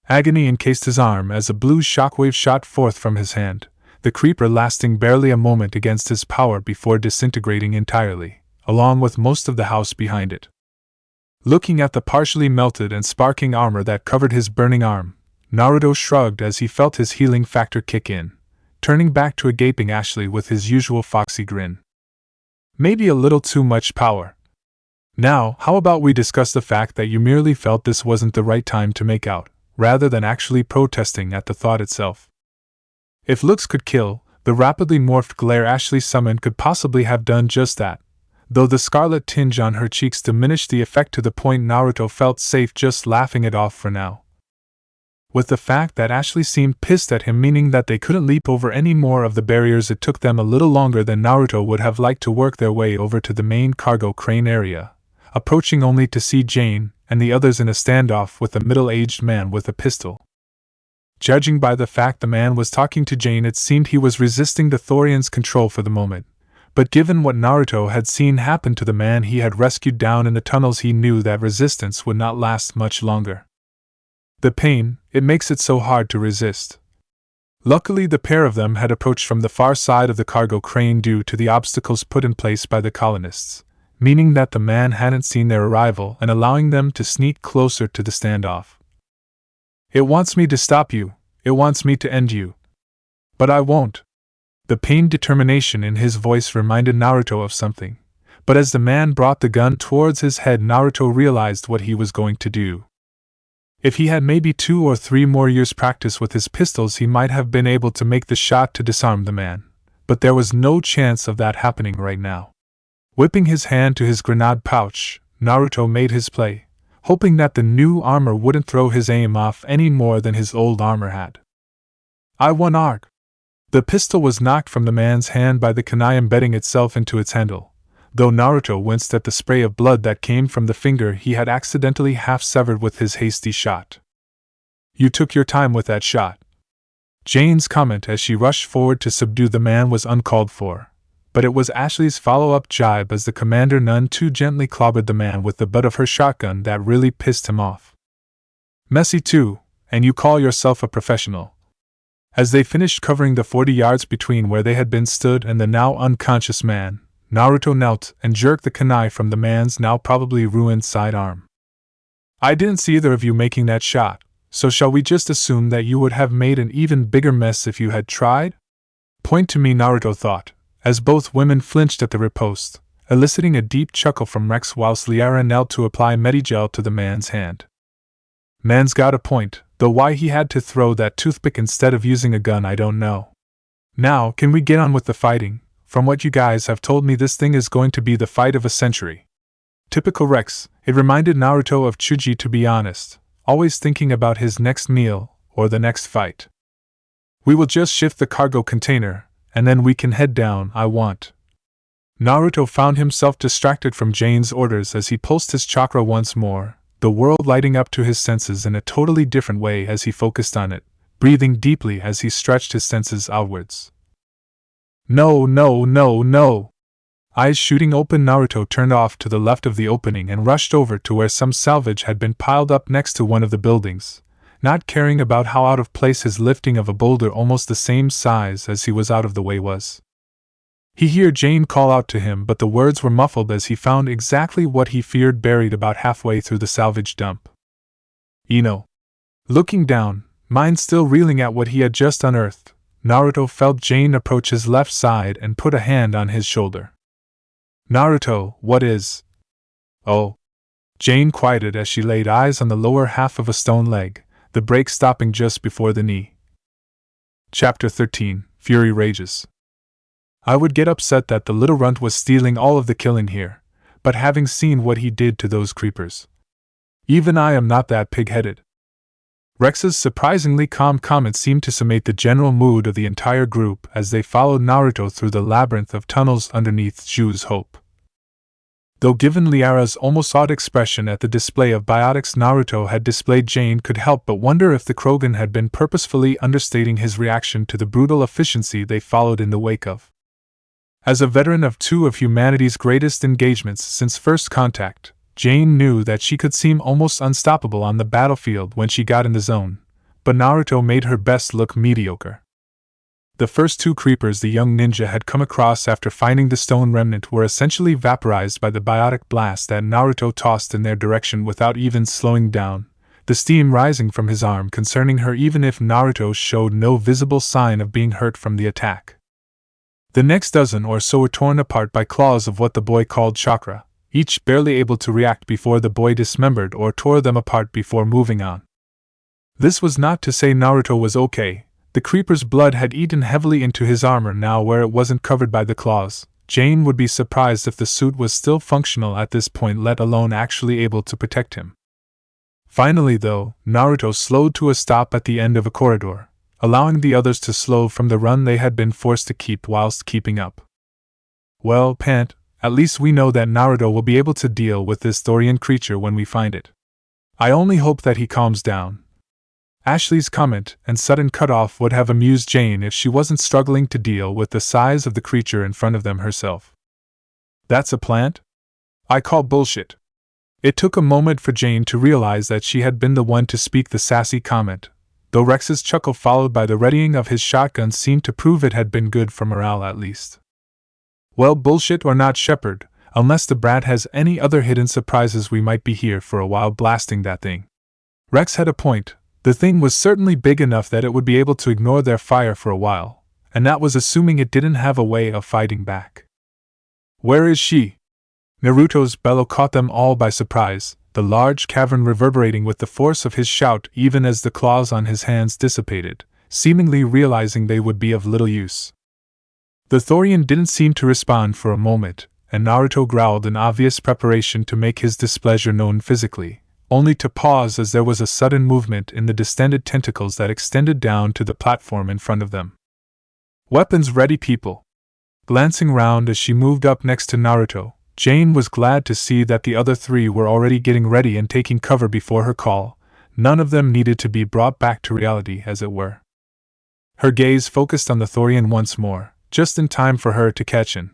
Agony encased his arm as a blue shockwave shot forth from his hand, the creeper lasting barely a moment against his power before disintegrating entirely, along with most of the house behind it. Looking at the partially melted and sparking armor that covered his burning arm, Naruto shrugged as he felt his healing factor kick in, turning back to a gaping Ashley with his usual foxy grin. "Maybe a little too much power. Now, how about we discuss the fact that you merely felt this wasn't the right time to make out, rather than actually protesting at the thought itself? If looks could kill, the The rapidly morphed glare Ashley summoned could possibly have done just that, though the scarlet tinge on her cheeks diminished the effect to the point Naruto felt safe just laughing it off for now. With the fact that Ashley seemed pissed at him meaning that they couldn't leap over any more of the barriers, it took them a little longer than Naruto would have liked to work their way over to the main cargo crane area, approaching only to see Jane and the others in a standoff with a middle-aged man with a pistol. Judging by the fact the man was talking to Jane, it seemed he was resisting the Thorian's control for the moment, but given what Naruto had seen happen to the man he had rescued down in the tunnels, he knew that resistance would not last much longer. The pain, it makes it so hard to resist. Luckily, the pair of them had approached from the far side of the cargo crane due to the obstacles put in place by the colonists, meaning that the man hadn't seen their arrival and allowing them to sneak closer to the standoff. It wants me to stop you, it wants me to end you. But I won't. The pained determination in his voice reminded Naruto of something, but as the man brought the gun towards his head, Naruto realized what he was going to do. If he had maybe 2 or 3 more years' practice with his pistols, he might have been able to make the shot to disarm the man, but there was no chance of that happening right now. Whipping his hand to his grenade pouch, Naruto made his play, hoping that the new armor wouldn't throw his aim off any more than his old armor had. I won arg. The pistol was knocked from the man's hand by the kunai embedding itself into its handle, though Naruto winced at the spray of blood that came from the finger he had accidentally half-severed with his hasty shot. You took your time with that shot. Jane's comment as she rushed forward to subdue the man was uncalled for, but it was Ashley's follow-up jibe as the commander none too gently clobbered the man with the butt of her shotgun that really pissed him off. Messy too, and you call yourself a professional. As they finished covering the 40 yards between where they had been stood and the now unconscious man, Naruto knelt and jerked the kunai from the man's now probably ruined sidearm. I didn't see either of you making that shot, so shall we just assume that you would have made an even bigger mess if you had tried? Point to me, Naruto thought, as both women flinched at the riposte, eliciting a deep chuckle from Rex whilst Liara knelt to apply Medigel to the man's hand. Man's got a point, though why he had to throw that toothpick instead of using a gun I don't know. Now, can we get on with the fighting? From what you guys have told me, this thing is going to be the fight of a century. Typical Rex, it reminded Naruto of Chuji, to be honest, always thinking about his next meal or the next fight. We will just shift the cargo container, and then we can head down. I want. Naruto found himself distracted from Jane's orders as he pulsed his chakra once more, the world lighting up to his senses in a totally different way as he focused on it, breathing deeply as he stretched his senses outwards. No, no, no, no! Eyes shooting open, Naruto turned off to the left of the opening and rushed over to where some salvage had been piled up next to one of the buildings, not caring about how out of place his lifting of a boulder almost the same size as he was out of the way was. He heard Jane call out to him, but the words were muffled as he found exactly what he feared buried about halfway through the salvage dump. Ino. Looking down, mind still reeling at what he had just unearthed, Naruto felt Jane approach his left side and put a hand on his shoulder. Naruto, what is? Oh. Jane quieted as she laid eyes on the lower half of a stone leg, the break stopping just before the knee. Chapter 13, Fury Rages. I would get upset that the little runt was stealing all of the killing here, but having seen what he did to those creepers, even I am not that pig-headed. Rex's surprisingly calm comment seemed to summate the general mood of the entire group as they followed Naruto through the labyrinth of tunnels underneath Ju's Hope. Though given Liara's almost odd expression at the display of biotics Naruto had displayed, Jane could help but wonder if the Krogan had been purposefully understating his reaction to the brutal efficiency they followed in the wake of. As a veteran of 2 of humanity's greatest engagements since first contact, Jane knew that she could seem almost unstoppable on the battlefield when she got in the zone, but Naruto made her best look mediocre. The first 2 creepers the young ninja had come across after finding the stone remnant were essentially vaporized by the biotic blast that Naruto tossed in their direction without even slowing down, the steam rising from his arm concerning her even if Naruto showed no visible sign of being hurt from the attack. The next dozen or so were torn apart by claws of what the boy called chakra, each barely able to react before the boy dismembered or tore them apart before moving on. This was not to say Naruto was okay, The creeper's blood had eaten heavily into his armor now where it wasn't covered by the claws. Jane would be surprised if the suit was still functional at this point, let alone actually able to protect him. Finally, though, Naruto slowed to a stop at the end of a corridor, allowing the others to slow from the run they had been forced to keep whilst keeping up. Well, Pant, at least we know that Naruto will be able to deal with this Thorian creature when we find it. I only hope that he calms down. Ashley's comment and sudden cutoff would have amused Jane if she wasn't struggling to deal with the size of the creature in front of them herself. That's a plant? I call bullshit. It took a moment for Jane to realize that she had been the one to speak the sassy comment, though Rex's chuckle followed by the readying of his shotgun seemed to prove it had been good for morale at least. Well, bullshit or not, Shepard, unless the brat has any other hidden surprises, we might be here for a while blasting that thing. Rex had a point. The thing was certainly big enough that it would be able to ignore their fire for a while, and that was assuming it didn't have a way of fighting back. Where is she? Naruto's bellow caught them all by surprise, the large cavern reverberating with the force of his shout even as the claws on his hands dissipated, seemingly realizing they would be of little use. The Thorian didn't seem to respond for a moment, and Naruto growled in obvious preparation to make his displeasure known physically, only to pause as there was a sudden movement in the distended tentacles that extended down to the platform in front of them. Weapons ready, people. Glancing round as she moved up next to Naruto, Jane was glad to see that the other three were already getting ready and taking cover before her call. None of them needed to be brought back to reality, as it were. Her gaze focused on the Thorian once more, just in time for her to catch an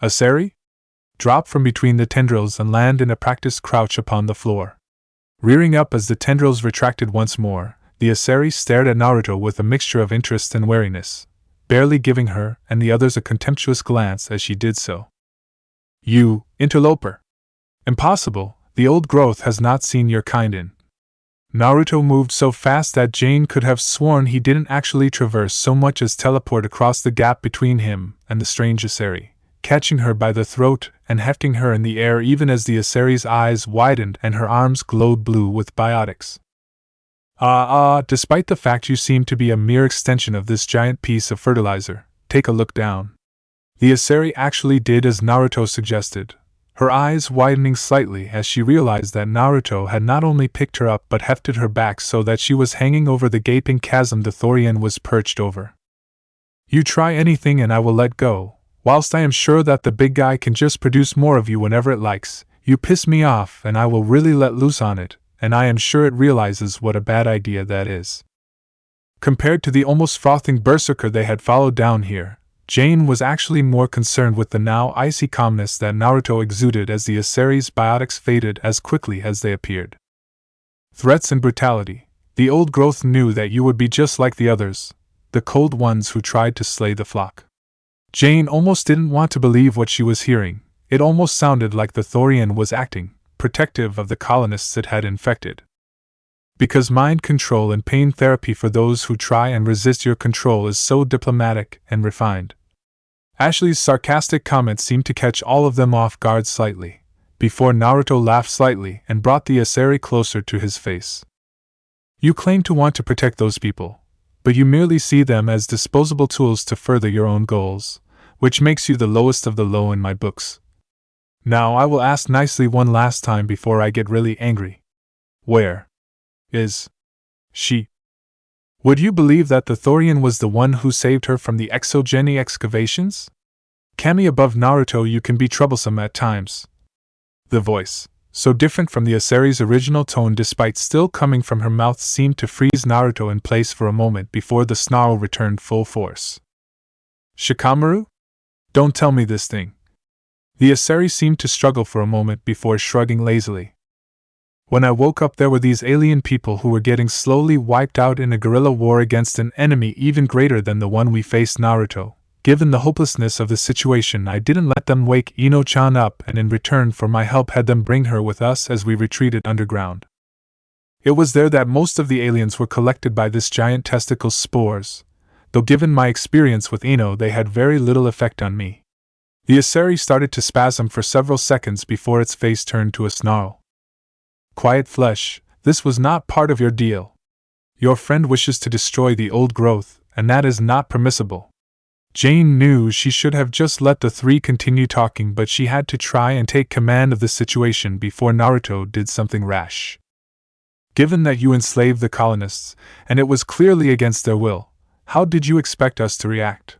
Asari drop from between the tendrils and land in a practiced crouch upon the floor. Rearing up as the tendrils retracted once more, the Asari stared at Naruto with a mixture of interest and wariness, barely giving her and the others a contemptuous glance as she did so. You, interloper! Impossible, the old growth has not seen your kind in. Naruto moved so fast that Jane could have sworn he didn't actually traverse so much as teleport across the gap between him and the strange Asari, catching her by the throat and hefting her in the air even as the Asari's eyes widened and her arms glowed blue with biotics. Despite the fact you seem to be a mere extension of this giant piece of fertilizer, take a look down. The Asari actually did as Naruto suggested, her eyes widening slightly as she realized that Naruto had not only picked her up but hefted her back so that she was hanging over the gaping chasm the Thorian was perched over. You try anything and I will let go. Whilst I am sure that the big guy can just produce more of you whenever it likes, you piss me off and I will really let loose on it, and I am sure it realizes what a bad idea that is. Compared to the almost frothing berserker they had followed down here, Jane was actually more concerned with the now icy calmness that Naruto exuded as the Asari's biotics faded as quickly as they appeared. Threats and brutality. The old growth knew that you would be just like the others, the cold ones who tried to slay the flock. Jane almost didn't want to believe what she was hearing. It almost sounded like the Thorian was acting, protective of the colonists it had infected. Because mind control and pain therapy for those who try and resist your control is so diplomatic and refined. Ashley's sarcastic comment seemed to catch all of them off guard slightly, before Naruto laughed slightly and brought the Asari closer to his face. You claim to want to protect those people, but you merely see them as disposable tools to further your own goals, which makes you the lowest of the low in my books. Now I will ask nicely one last time before I get really angry. Where is she? Would you believe that the Thorian was the one who saved her from the Exogeni excavations? Kami, above Naruto, you can be troublesome at times. The voice, so different from the Asari's original tone despite still coming from her mouth, seemed to freeze Naruto in place for a moment before the snarl returned full force. Shikamaru? Don't tell me this thing. The Asari seemed to struggle for a moment before shrugging lazily. When I woke up there were these alien people who were getting slowly wiped out in a guerrilla war against an enemy even greater than the one we faced, Naruto. Given the hopelessness of the situation, I didn't let them wake Ino-chan up and in return for my help had them bring her with us as we retreated underground. It was there that most of the aliens were collected by this giant testicle spores, though given my experience with Ino they had very little effect on me. The Asari started to spasm for several seconds before its face turned to a snarl. Quiet flesh, this was not part of your deal. Your friend wishes to destroy the old growth, and that is not permissible. Jane knew she should have just let the three continue talking, but she had to try and take command of the situation before Naruto did something rash. Given that you enslaved the colonists, and it was clearly against their will, how did you expect us to react?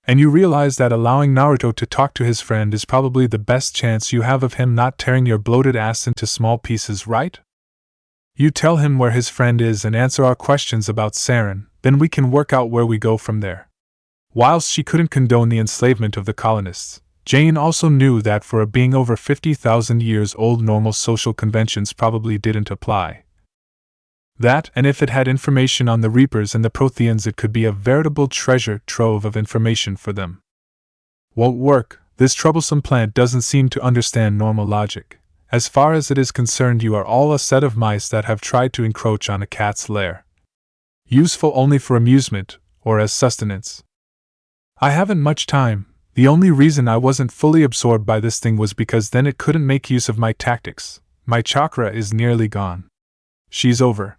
And you realize that allowing Naruto to talk to his friend is probably the best chance you have of him not tearing your bloated ass into small pieces, right? You tell him where his friend is and answer our questions about Saren, then we can work out where we go from there. Whilst she couldn't condone the enslavement of the colonists, Jane also knew that for a being over 50,000 years old, normal social conventions probably didn't apply. That, and if it had information on the Reapers and the Protheans, it could be a veritable treasure trove of information for them. Won't work. This troublesome plant doesn't seem to understand normal logic. As far as it is concerned, you are all a set of mice that have tried to encroach on a cat's lair. Useful only for amusement, or as sustenance. I haven't much time. The only reason I wasn't fully absorbed by this thing was because then it couldn't make use of my tactics. My chakra is nearly gone. She's over.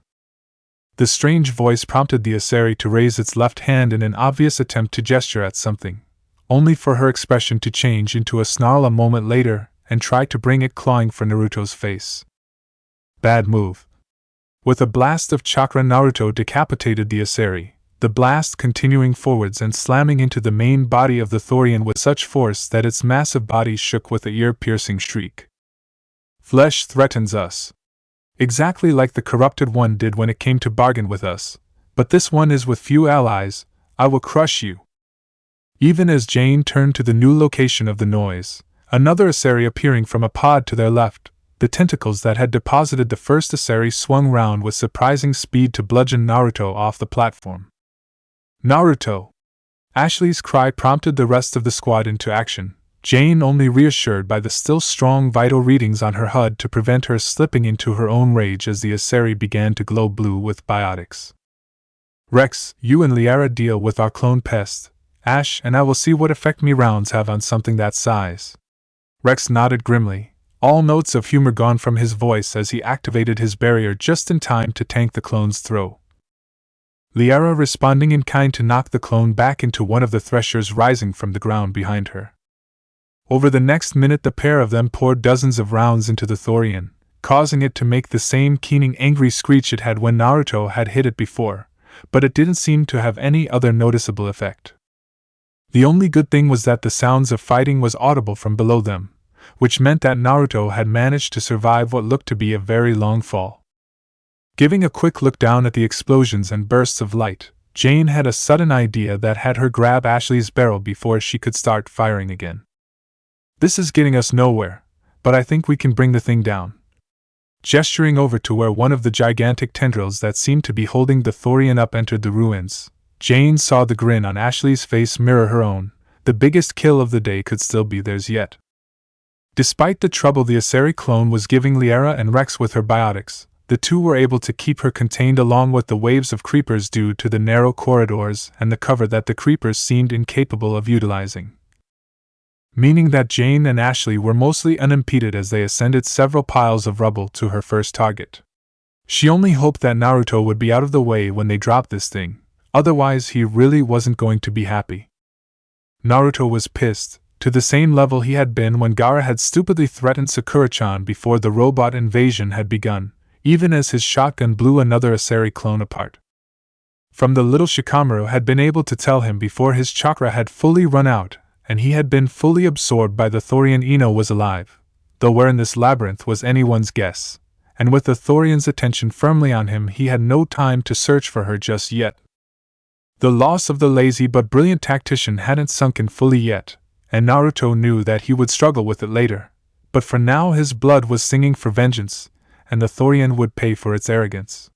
The strange voice prompted the Asari to raise its left hand in an obvious attempt to gesture at something, only for her expression to change into a snarl a moment later and try to bring it clawing for Naruto's face. Bad move. With a blast of chakra, Naruto decapitated the Asari, the blast continuing forwards and slamming into the main body of the Thorian with such force that its massive body shook with a ear-piercing shriek. Flesh threatens us. Exactly like the corrupted one did when it came to bargain with us, but this one is with few allies. I will crush you. Even as Jane turned to the new location of the noise, another Asari appearing from a pod to their left, the tentacles that had deposited the first Asari swung round with surprising speed to bludgeon Naruto off the platform. Naruto! Ashley's cry prompted the rest of the squad into action, Jane only reassured by the still strong vital readings on her HUD to prevent her slipping into her own rage as the Asari began to glow blue with biotics. Rex, you and Liara deal with our clone pest, Ash, and I will see what effect me rounds have on something that size. Rex nodded grimly, all notes of humor gone from his voice as he activated his barrier just in time to tank the clone's throw. Liara responding in kind to knock the clone back into one of the threshers rising from the ground behind her. Over the next minute the pair of them poured dozens of rounds into the Thorian, causing it to make the same keening angry screech it had when Naruto had hit it before, but it didn't seem to have any other noticeable effect. The only good thing was that the sounds of fighting was audible from below them, which meant that Naruto had managed to survive what looked to be a very long fall. Giving a quick look down at the explosions and bursts of light, Jane had a sudden idea that had her grab Ashley's barrel before she could start firing again. This is getting us nowhere, but I think we can bring the thing down. Gesturing over to where one of the gigantic tendrils that seemed to be holding the Thorian up entered the ruins, Jane saw the grin on Ashley's face mirror her own. The biggest kill of the day could still be theirs yet. Despite the trouble the Asari clone was giving Liara and Rex with her biotics, the two were able to keep her contained along with the waves of creepers due to the narrow corridors and the cover that the creepers seemed incapable of utilizing. Meaning that Jane and Ashley were mostly unimpeded as they ascended several piles of rubble to her first target. She only hoped that Naruto would be out of the way when they dropped this thing, otherwise he really wasn't going to be happy. Naruto was pissed, to the same level he had been when Gaara had stupidly threatened Sakura-chan before the robot invasion had begun, even as his shotgun blew another Asari clone apart. From the little Shikamaru had been able to tell him before his chakra had fully run out, and he had been fully absorbed by the Thorian Ino was alive, though where in this labyrinth was anyone's guess, and with the Thorian's attention firmly on him he had no time to search for her just yet. The loss of the lazy but brilliant tactician hadn't sunk in fully yet, and Naruto knew that he would struggle with it later, but for now his blood was singing for vengeance, and the Thorian would pay for its arrogance.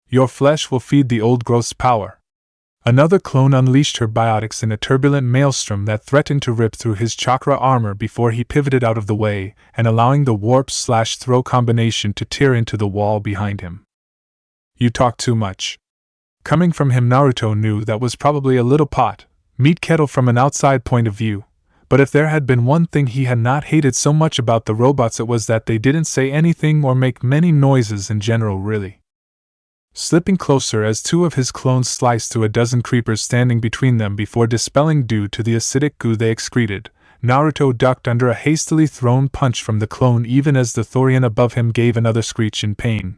Your flesh will feed the old growth's power. Another clone unleashed her biotics in a turbulent maelstrom that threatened to rip through his chakra armor before he pivoted out of the way and allowing the warp/throw combination to tear into the wall behind him. You talk too much. Coming from him, Naruto knew that was probably a little pot, meat kettle from an outside point of view, but if there had been one thing he had not hated so much about the robots it was that they didn't say anything or make many noises in general really. slipping closer as two of his clones sliced through a dozen creepers standing between them before dispelling due to the acidic goo they excreted. Naruto ducked under a hastily thrown punch from the clone even as the Thorian above him gave another screech in pain.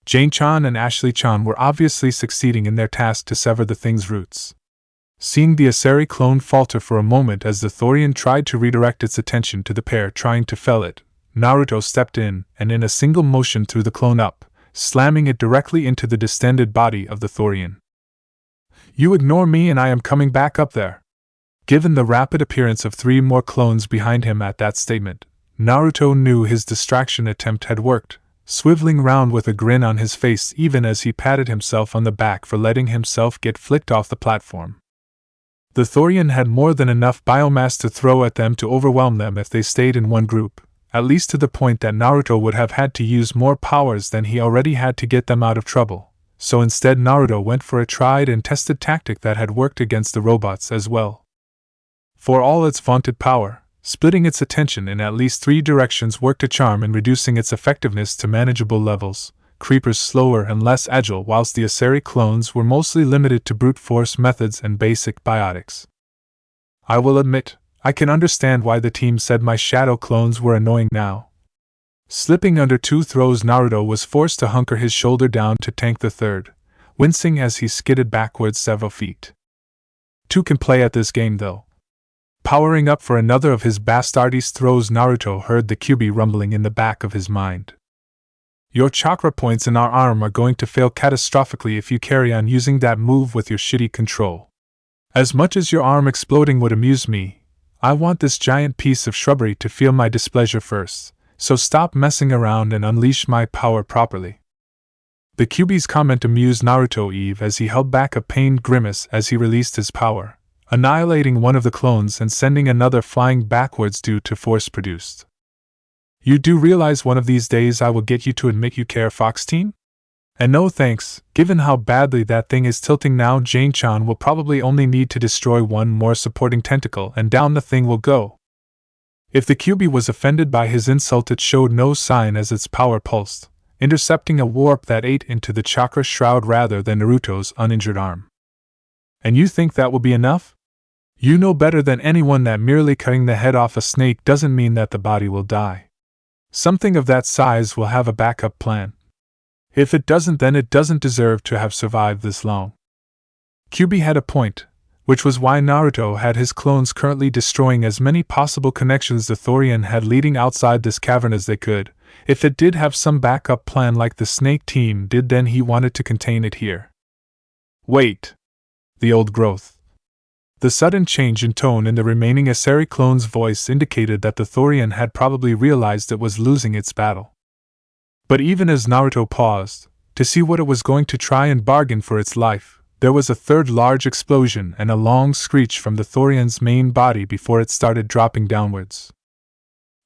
Jane-chan and Ashley-chan were obviously succeeding in their task to sever the thing's roots. Seeing the Asari clone falter for a moment as the Thorian tried to redirect its attention to the pair trying to fell it, Naruto stepped in and in a single motion threw the clone up, slamming it directly into the distended body of the Thorian. "You ignore me and I am coming back up there." Given the rapid appearance of 3 more clones behind him at that statement, Naruto knew his distraction attempt had worked, swiveling round with a grin on his face even as he patted himself on the back for letting himself get flicked off the platform. The Thorian had more than enough biomass to throw at them to overwhelm them if they stayed in one group, at least to the point that Naruto would have had to use more powers than he already had to get them out of trouble, so instead Naruto went for a tried and tested tactic that had worked against the robots as well. For all its vaunted power, splitting its attention in at least 3 directions worked a charm in reducing its effectiveness to manageable levels, creepers slower and less agile whilst the Asari clones were mostly limited to brute force methods and basic biotics. I will admit, I can understand why the team said my shadow clones were annoying now. Slipping under 2 throws, Naruto was forced to hunker his shoulder down to tank the third, wincing as he skidded backwards several feet. 2 can play at this game though. Powering up for another of his bastardies throws, Naruto heard the QB rumbling in the back of his mind. Your chakra points in our arm are going to fail catastrophically if you carry on using that move with your shitty control. As much as your arm exploding would amuse me, I want this giant piece of shrubbery to feel my displeasure first, so stop messing around and unleash my power properly. The QB's comment amused Naruto Eve as he held back a pained grimace as he released his power, annihilating one of the clones and sending another flying backwards due to force produced. You do realize one of these days I will get you to admit you care, Fox Team? And no thanks, given how badly that thing is tilting now. Jane-chan will probably only need to destroy one more supporting tentacle and down the thing will go. If the QB was offended by his insult, it showed no sign as its power pulsed, intercepting a warp that ate into the chakra shroud rather than Naruto's uninjured arm. And you think that will be enough? You know better than anyone that merely cutting the head off a snake doesn't mean that the body will die. Something of that size will have a backup plan. If it doesn't, then it doesn't deserve to have survived this long. QB had a point, which was why Naruto had his clones currently destroying as many possible connections the Thorian had leading outside this cavern as they could. If it did have some backup plan like the snake team did, then he wanted to contain it here. Wait. The old growth. The sudden change in tone in the remaining Asari clone's voice indicated that the Thorian had probably realized it was losing its battle. But even as Naruto paused, to see what it was going to try and bargain for its life, there was a third large explosion and a long screech from the Thorian's main body before it started dropping downwards.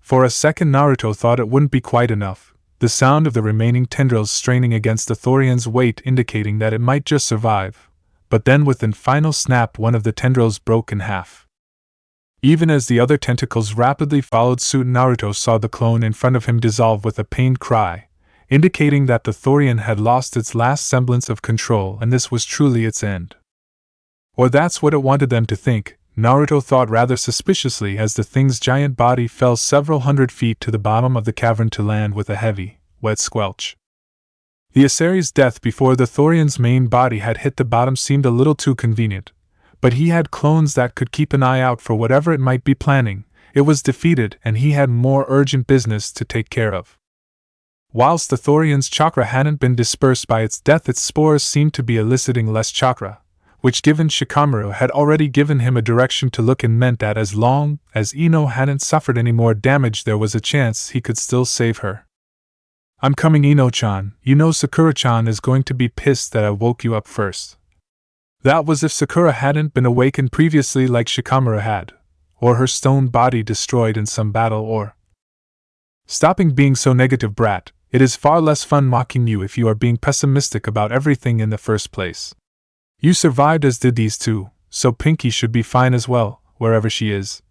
For a second Naruto thought it wouldn't be quite enough, the sound of the remaining tendrils straining against the Thorian's weight indicating that it might just survive. But then with a final snap one of the tendrils broke in half. Even as the other tentacles rapidly followed suit, Naruto saw the clone in front of him dissolve with a pained cry, indicating that the Thorian had lost its last semblance of control and this was truly its end. Or that's what it wanted them to think, Naruto thought rather suspiciously as the thing's giant body fell several hundred feet to the bottom of the cavern to land with a heavy, wet squelch. The Asari's death before the Thorian's main body had hit the bottom seemed a little too convenient, but he had clones that could keep an eye out for whatever it might be planning. It was defeated and he had more urgent business to take care of. Whilst the Thorian's chakra hadn't been dispersed by its death, its spores seemed to be eliciting less chakra, which given Shikamaru had already given him a direction to look in meant that as long as Ino hadn't suffered any more damage there was a chance he could still save her. I'm coming, Ino-chan. You know Sakura-chan is going to be pissed that I woke you up first. That was if Sakura hadn't been awakened previously like Shikamaru had, or her stone body destroyed in some battle or... Stopping being so negative, brat. It is far less fun mocking you if you are being pessimistic about everything in the first place. You survived as did these two, so Pinky should be fine as well, wherever she is.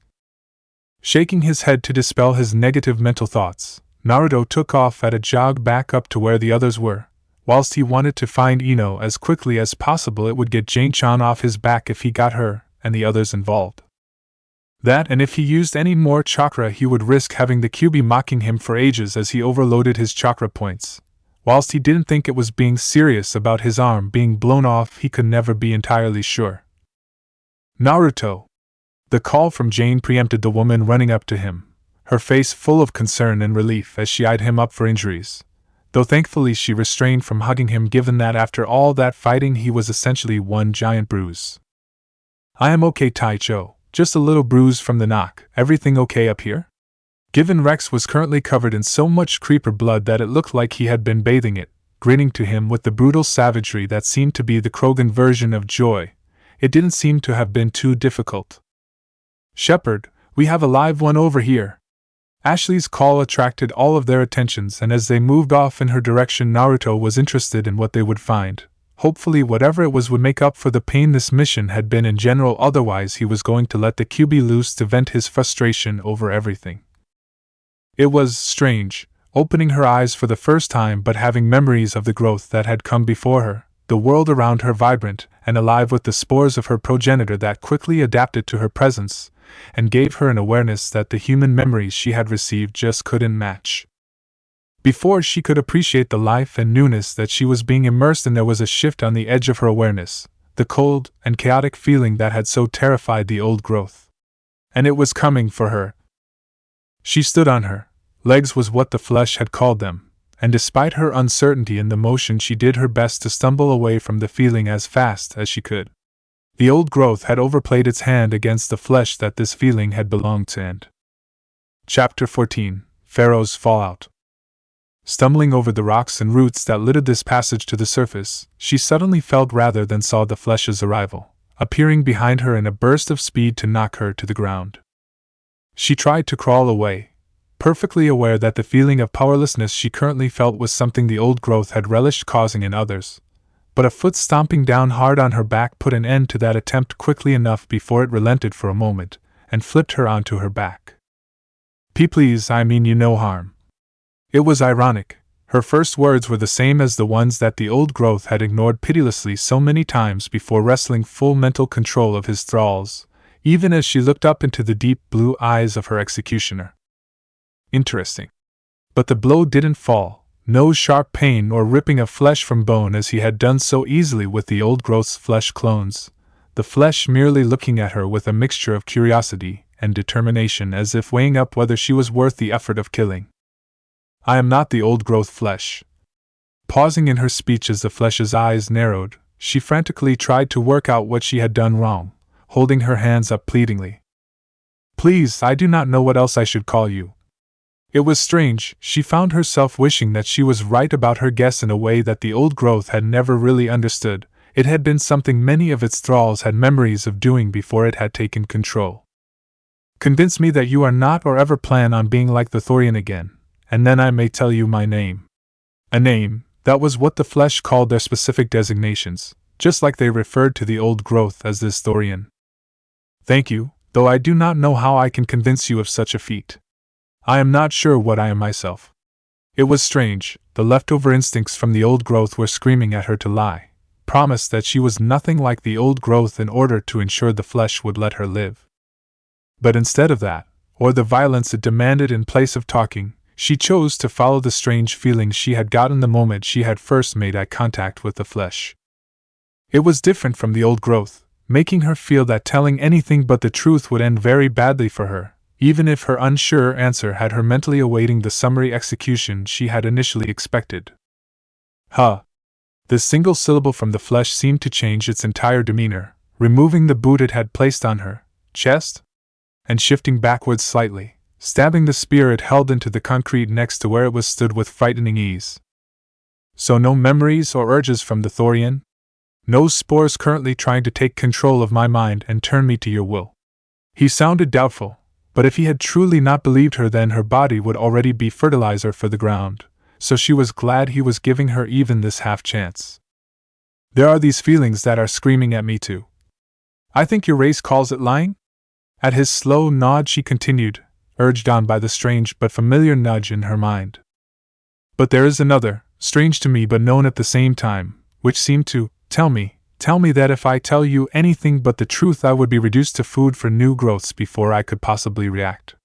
Shaking his head to dispel his negative mental thoughts, Naruto took off at a jog back up to where the others were, Whilst he wanted to find Ino as quickly as possible, it would get Jane-chan off his back if he got her and the others involved. That, and if he used any more chakra, he would risk having the QB mocking him for ages as he overloaded his chakra points. Whilst he didn't think it was being serious about his arm being blown off, he could never be entirely sure. Naruto. The call from Jane preempted the woman running up to him, her face full of concern and relief as she eyed him up for injuries, though thankfully she restrained from hugging him given that after all that fighting he was essentially one giant bruise. I am okay, Taicho. Just a little bruise from the knock. Everything okay up here? Given Rex was currently covered in so much creeper blood that it looked like he had been bathing it, grinning to him with the brutal savagery that seemed to be the Krogan version of joy, it didn't seem to have been too difficult. Shepard, we have a live one over here. Ashley's call attracted all of their attentions, and as they moved off in her direction, Naruto was interested in what they would find. Hopefully whatever it was would make up for the pain this mission had been in general, otherwise he was going to let the QB loose to vent his frustration over everything. It was strange, opening her eyes for the first time but having memories of the growth that had come before her, the world around her vibrant and alive with the spores of her progenitor that quickly adapted to her presence, and gave her an awareness that the human memories she had received just couldn't match. Before she could appreciate the life and newness that she was being immersed in, there was a shift on the edge of her awareness, the cold and chaotic feeling that had so terrified the old growth. And it was coming for her. She stood on her legs, was what the flesh had called them, and despite her uncertainty in the motion, she did her best to stumble away from the feeling as fast as she could. The old growth had overplayed its hand against the flesh that this feeling had belonged to. End. Chapter 14. Feros Fallout. Stumbling over the rocks and roots that littered this passage to the surface, she suddenly felt rather than saw the flesh's arrival, appearing behind her in a burst of speed to knock her to the ground. She tried to crawl away, perfectly aware that the feeling of powerlessness she currently felt was something the old growth had relished causing in others, but a foot stomping down hard on her back put an end to that attempt quickly enough before it relented for a moment and flipped her onto her back. Please, I mean you no harm. It was ironic. Her first words were the same as the ones that the old growth had ignored pitilessly so many times before wresting full mental control of his thralls, even as she looked up into the deep blue eyes of her executioner. Interesting. But the blow didn't fall, no sharp pain or ripping of flesh from bone as he had done so easily with the old growth's flesh clones, the flesh merely looking at her with a mixture of curiosity and determination as if weighing up whether she was worth the effort of killing. I am not the old growth flesh. Pausing in her speech as the flesh's eyes narrowed, she frantically tried to work out what she had done wrong, holding her hands up pleadingly. Please, I do not know what else I should call you. It was strange, she found herself wishing that she was right about her guess in a way that the old growth had never really understood. It had been something many of its thralls had memories of doing before it had taken control. Convince me that you are not or ever plan on being like the Thorian again, and then I may tell you my name. A name, that was what the flesh called their specific designations, just like they referred to the old growth as this Thorian. Thank you, though I do not know how I can convince you of such a feat. I am not sure what I am myself. It was strange, the leftover instincts from the old growth were screaming at her to lie, promise that she was nothing like the old growth in order to ensure the flesh would let her live. But instead of that, or the violence it demanded in place of talking, she chose to follow the strange feelings she had gotten the moment she had first made eye contact with the flesh. It was different from the old growth, making her feel that telling anything but the truth would end very badly for her, even if her unsure answer had her mentally awaiting the summary execution she had initially expected. Huh. This single syllable from the flesh seemed to change its entire demeanor, removing the boot it had placed on her chest, and shifting backwards slightly, stabbing the spear it held into the concrete next to where it was stood with frightening ease. So no memories or urges from the Thorian? No spores currently trying to take control of my mind and turn me to your will. He sounded doubtful, but if he had truly not believed her, then her body would already be fertilizer for the ground, so she was glad he was giving her even this half chance. There are these feelings that are screaming at me too. I think your race calls it lying? At his slow nod she continued, urged on by the strange but familiar nudge in her mind. But there is another, strange to me but known at the same time, which seemed to tell me that if I tell you anything but the truth I would be reduced to food for new growths before I could possibly react.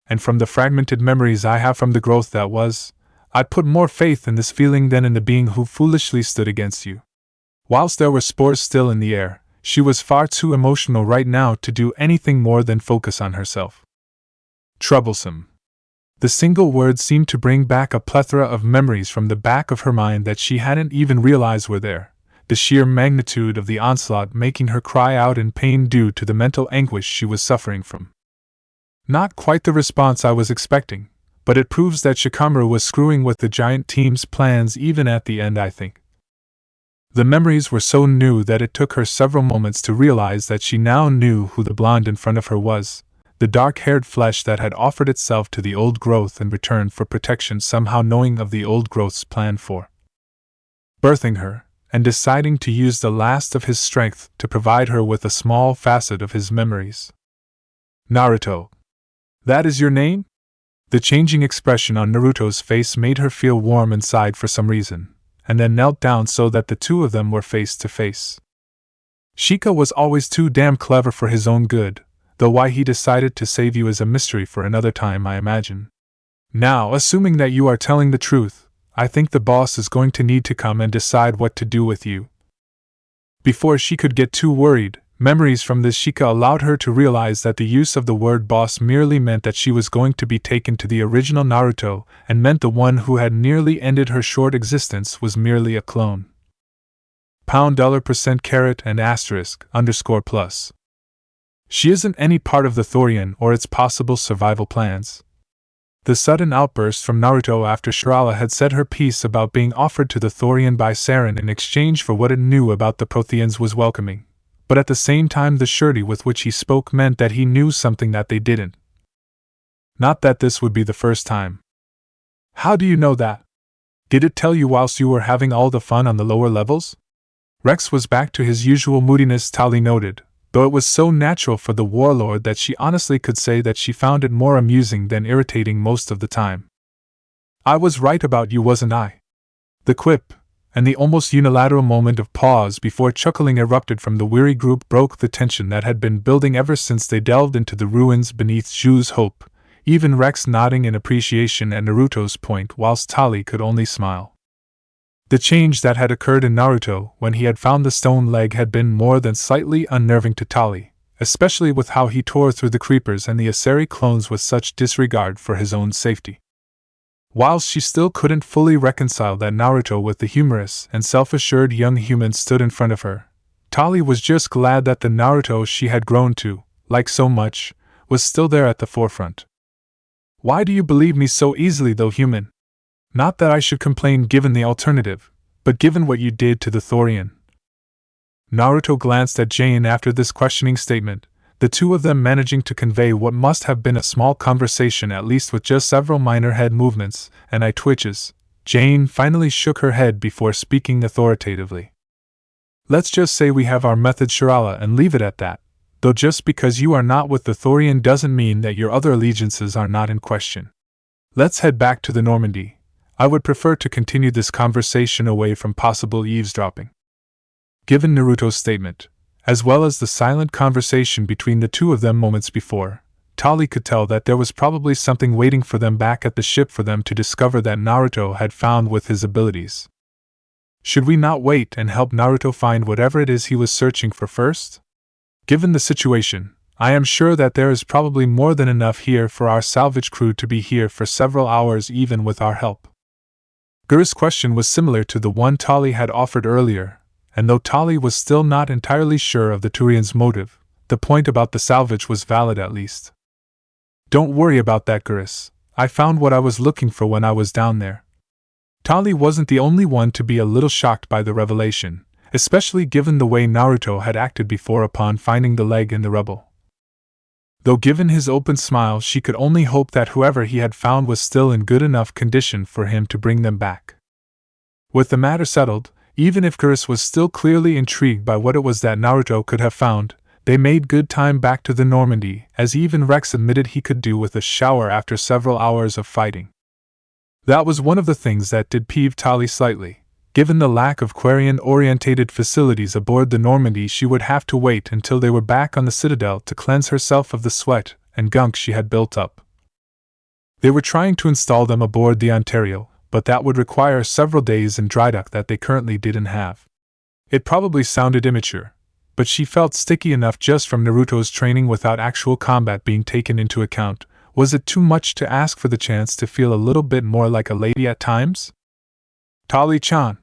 And from the fragmented memories I have from the growth that was, I'd put more faith in this feeling than in the being who foolishly stood against you. Whilst there were spores still in the air, she was far too emotional right now to do anything more than focus on herself. Troublesome. The single word seemed to bring back a plethora of memories from the back of her mind that she hadn't even realized were there, the sheer magnitude of the onslaught making her cry out in pain due to the mental anguish she was suffering from. Not quite the response I was expecting, but it proves that Shikamaru was screwing with the giant team's plans even at the end, I think. The memories were so new that it took her several moments to realize that she now knew who the blonde in front of her was, the dark-haired flesh that had offered itself to the old growth in return for protection, somehow knowing of the old growth's plan for birthing her, and deciding to use the last of his strength to provide her with a small facet of his memories. Naruto. That is your name? The changing expression on Naruto's face made her feel warm inside for some reason, and then knelt down so that the two of them were face to face. Shika was always too damn clever for his own good, though why he decided to save you is a mystery for another time, I imagine. Now, assuming that you are telling the truth, I think the boss is going to need to come and decide what to do with you. Before she could get too worried, memories from this Shika allowed her to realize that the use of the word boss merely meant that she was going to be taken to the original Naruto, and meant the one who had nearly ended her short existence was merely a clone. $% and *_+. She isn't any part of the Thorian or its possible survival plans. The sudden outburst from Naruto after Shirala had said her piece about being offered to the Thorian by Saren in exchange for what it knew about the Protheans was welcoming, but at the same time the surety with which he spoke meant that he knew something that they didn't. Not that this would be the first time. How do you know that? Did it tell you whilst you were having all the fun on the lower levels? Rex was back to his usual moodiness, Tali noted, though it was so natural for the warlord that she honestly could say that she found it more amusing than irritating most of the time. I was right about you, wasn't I? The quip, and the almost unilateral moment of pause before chuckling erupted from the weary group broke the tension that had been building ever since they delved into the ruins beneath Zhu's hope, even Rex nodding in appreciation at Naruto's point whilst Tali could only smile. The change that had occurred in Naruto when he had found the stone leg had been more than slightly unnerving to Tali, especially with how he tore through the creepers and the Asari clones with such disregard for his own safety. Whilst she still couldn't fully reconcile that Naruto with the humorous and self-assured young human stood in front of her, Tali was just glad that the Naruto she had grown to, like so much, was still there at the forefront. Why do you believe me so easily, though, human? Not that I should complain given the alternative, but given what you did to the Thorian. Naruto glanced at Jane after this questioning statement, the two of them managing to convey what must have been a small conversation, at least with just several minor head movements and eye twitches. Jane finally shook her head before speaking authoritatively. Let's just say we have our method, Shirala, and leave it at that, though just because you are not with the Thorian doesn't mean that your other allegiances are not in question. Let's head back to the Normandy. I would prefer to continue this conversation away from possible eavesdropping. Given Naruto's statement, as well as the silent conversation between the two of them moments before, Tali could tell that there was probably something waiting for them back at the ship for them to discover that Naruto had found with his abilities. Should we not wait and help Naruto find whatever it is he was searching for first? Given the situation, I am sure that there is probably more than enough here for our salvage crew to be here for several hours even with our help. Gura's question was similar to the one Tali had offered earlier, and though Tali was still not entirely sure of the Thorian's motive, the point about the salvage was valid at least. Don't worry about that, Gurus. I found what I was looking for when I was down there. Tali wasn't the only one to be a little shocked by the revelation, especially given the way Naruto had acted before upon finding the leg in the rubble. Though given his open smile, she could only hope that whoever he had found was still in good enough condition for him to bring them back. With the matter settled, even if Gurus was still clearly intrigued by what it was that Naruto could have found, they made good time back to the Normandy, as even Rex admitted he could do with a shower after several hours of fighting. That was one of the things that did peeve Tali slightly. Given the lack of Quarian-orientated facilities aboard the Normandy, she would have to wait until they were back on the Citadel to cleanse herself of the sweat and gunk she had built up. They were trying to install them aboard the Ontario, but that would require several days in drydock that they currently didn't have. It probably sounded immature, but she felt sticky enough just from Naruto's training without actual combat being taken into account. Was it too much to ask for the chance to feel a little bit more like a lady at times? Tali-chan.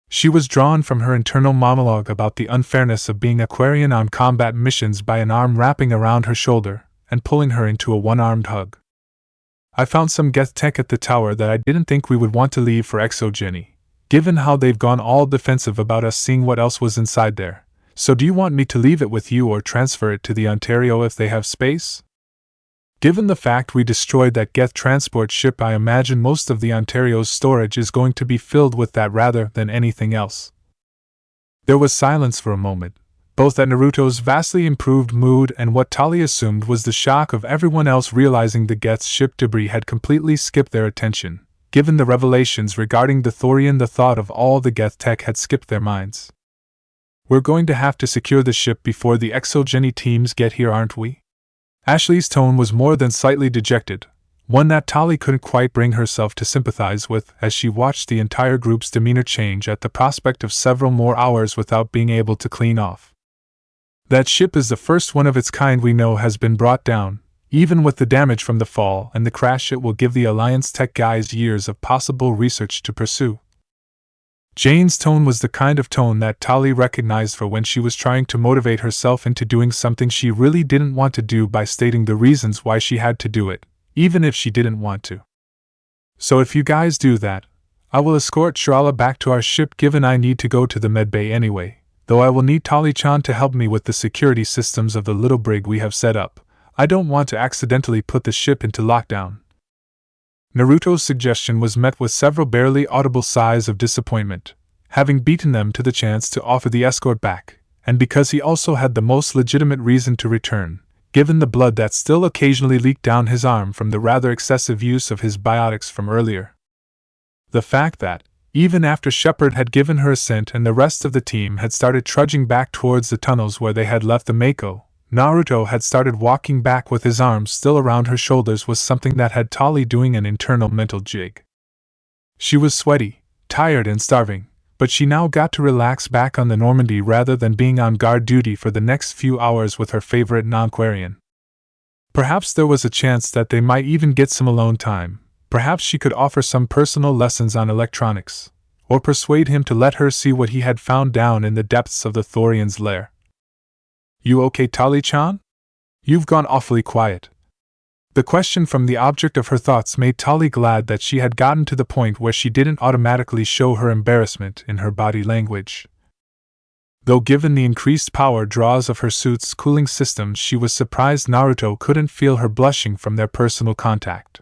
She was drawn from her internal monologue about the unfairness of being Aquarian on combat missions by an arm wrapping around her shoulder and pulling her into a one-armed hug. I found some geth tech at the tower that I didn't think we would want to leave for Exogeni, given how they've gone all defensive about us seeing what else was inside there. So do you want me to leave it with you or transfer it to the Ontario if they have space? Given the fact we destroyed that geth transport ship, I imagine most of the Ontario's storage is going to be filled with that rather than anything else. There was silence for a moment, both at Naruto's vastly improved mood and what Tali assumed was the shock of everyone else realizing the geth's ship debris had completely skipped their attention. Given the revelations regarding the Thorian, the thought of all the geth tech had skipped their minds. We're going to have to secure the ship before the Exogeni teams get here, aren't we? Ashley's tone was more than slightly dejected, one that Tali couldn't quite bring herself to sympathize with as she watched the entire group's demeanor change at the prospect of several more hours without being able to clean off. That ship is the first one of its kind we know has been brought down. Even with the damage from the fall and the crash, it will give the Alliance tech guys years of possible research to pursue. Jane's tone was the kind of tone that Tali recognized for when she was trying to motivate herself into doing something she really didn't want to do by stating the reasons why she had to do it, even if she didn't want to. So if you guys do that, I will escort Shirala back to our ship, given I need to go to the medbay anyway, though I will need Tali-chan to help me with the security systems of the little brig we have set up. I don't want to accidentally put the ship into lockdown. Naruto's suggestion was met with several barely audible sighs of disappointment, having beaten them to the chance to offer the escort back, and because he also had the most legitimate reason to return, given the blood that still occasionally leaked down his arm from the rather excessive use of his biotics from earlier. The fact that, even after Shepard had given her assent and the rest of the team had started trudging back towards the tunnels where they had left the Mako, Naruto had started walking back with his arms still around her shoulders was something that had Tali doing an internal mental jig. She was sweaty, tired and starving, but she now got to relax back on the Normandy rather than being on guard duty for the next few hours with her favorite non-Quarian. Perhaps there was a chance that they might even get some alone time. Perhaps she could offer some personal lessons on electronics, or persuade him to let her see what he had found down in the depths of the Thorian's lair. You okay, Tali-chan? You've gone awfully quiet. The question from the object of her thoughts made Tali glad that she had gotten to the point where she didn't automatically show her embarrassment in her body language. Though given the increased power draws of her suit's cooling systems, she was surprised Naruto couldn't feel her blushing from their personal contact.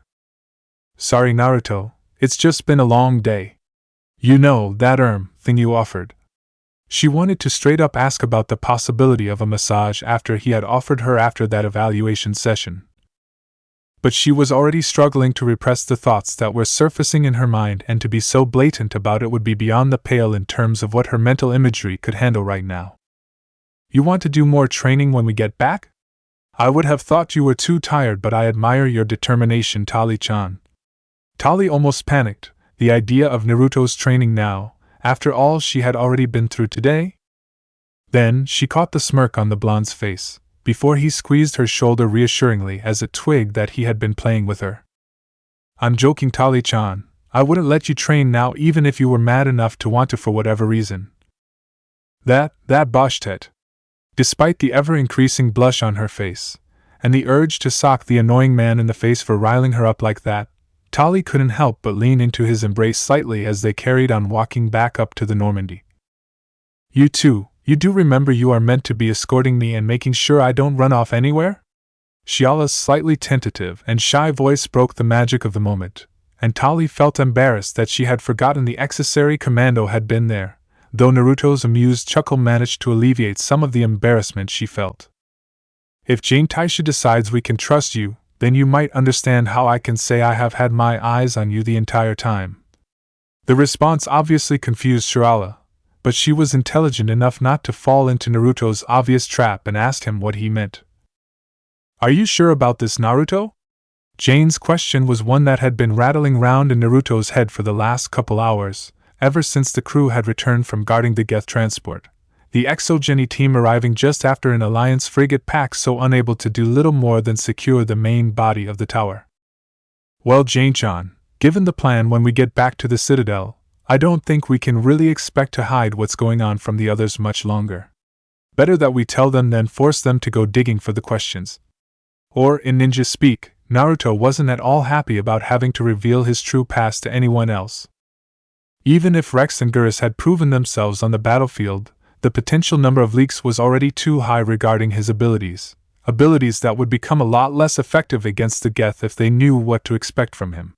Sorry, Naruto, it's just been a long day. You know, that thing you offered. She wanted to straight up ask about the possibility of a massage after he had offered her after that evaluation session. But she was already struggling to repress the thoughts that were surfacing in her mind, and to be so blatant about it would be beyond the pale in terms of what her mental imagery could handle right now. You want to do more training when we get back? I would have thought you were too tired, but I admire your determination, Tali-chan. Tali almost panicked, the idea of Naruto's training now, after all she had already been through today? Then she caught the smirk on the blonde's face, before he squeezed her shoulder reassuringly as it twigged that he had been playing with her. I'm joking, Tali-chan. I wouldn't let you train now even if you were mad enough to want to for whatever reason. That Boshtet. Despite the ever-increasing blush on her face, and the urge to sock the annoying man in the face for riling her up like that, Tali couldn't help but lean into his embrace slightly as they carried on walking back up to the Normandy. You too, you do remember you are meant to be escorting me and making sure I don't run off anywhere? Shiala's slightly tentative and shy voice broke the magic of the moment, and Tali felt embarrassed that she had forgotten the Exogeni commando had been there, though Naruto's amused chuckle managed to alleviate some of the embarrassment she felt. If Jane Taisha decides we can trust you, then you might understand how I can say I have had my eyes on you the entire time." The response obviously confused Shirala, but she was intelligent enough not to fall into Naruto's obvious trap and asked him what he meant. "Are you sure about this, Naruto?" Jane's question was one that had been rattling round in Naruto's head for the last couple hours, ever since the crew had returned from guarding the Geth transport, the Exogeni team arriving just after an Alliance frigate pack so unable to do little more than secure the main body of the tower. "Well, Jane-chan, given the plan when we get back to the Citadel, I don't think we can really expect to hide what's going on from the others much longer. Better that we tell them than force them to go digging for the questions." Or, in ninja speak, Naruto wasn't at all happy about having to reveal his true past to anyone else. Even if Rex and Gurus had proven themselves on the battlefield, the potential number of leaks was already too high regarding his abilities that would become a lot less effective against the Geth if they knew what to expect from him.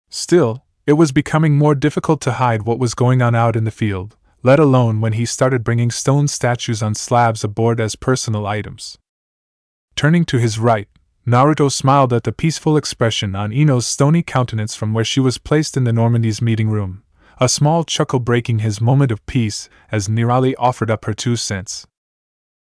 Still, it was becoming more difficult to hide what was going on out in the field, let alone when he started bringing stone statues on slabs aboard as personal items. Turning to his right, Naruto smiled at the peaceful expression on Ino's stony countenance from where she was placed in the Normandy's meeting room, a small chuckle breaking his moment of peace as Nirali offered up her 2 cents.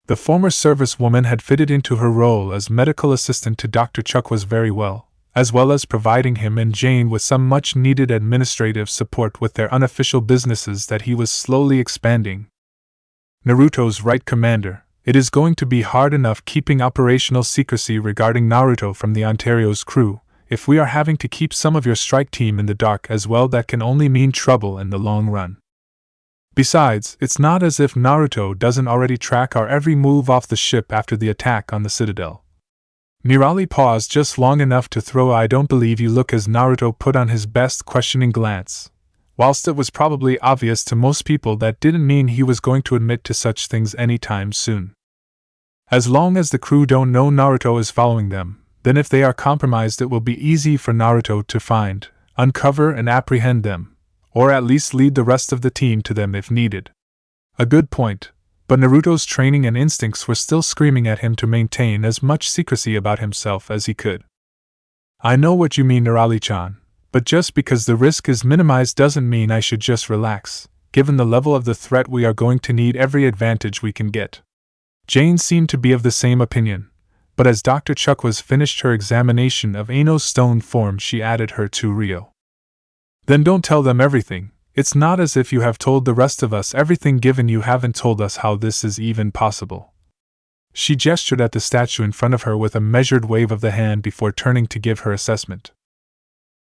The former service woman had fitted into her role as medical assistant to Dr. Chakwas very well as providing him and Jane with some much-needed administrative support with their unofficial businesses that he was slowly expanding. Naruto's right, Commander. It is going to be hard enough keeping operational secrecy regarding Naruto from the Ontario's crew. If we are having to keep some of your strike team in the dark as well, that can only mean trouble in the long run. Besides, it's not as if Naruto doesn't already track our every move off the ship after the attack on the Citadel. Nirali paused just long enough to throw "I don't believe you" look as Naruto put on his best questioning glance. Whilst it was probably obvious to most people, that didn't mean he was going to admit to such things anytime soon. As long as the crew don't know Naruto is following them, then if they are compromised it will be easy for Naruto to find, uncover and apprehend them, or at least lead the rest of the team to them if needed. A good point, but Naruto's training and instincts were still screaming at him to maintain as much secrecy about himself as he could. "I know what you mean, Nirali-chan. But just because the risk is minimized doesn't mean I should just relax. Given the level of the threat, we are going to need every advantage we can get." Jane seemed to be of the same opinion, but as Dr. Chakwas finished her examination of Ino's stone form, she added her to Rio. "Then don't tell them everything. It's not as if you have told the rest of us everything, given you haven't told us how this is even possible." She gestured at the statue in front of her with a measured wave of the hand before turning to give her assessment.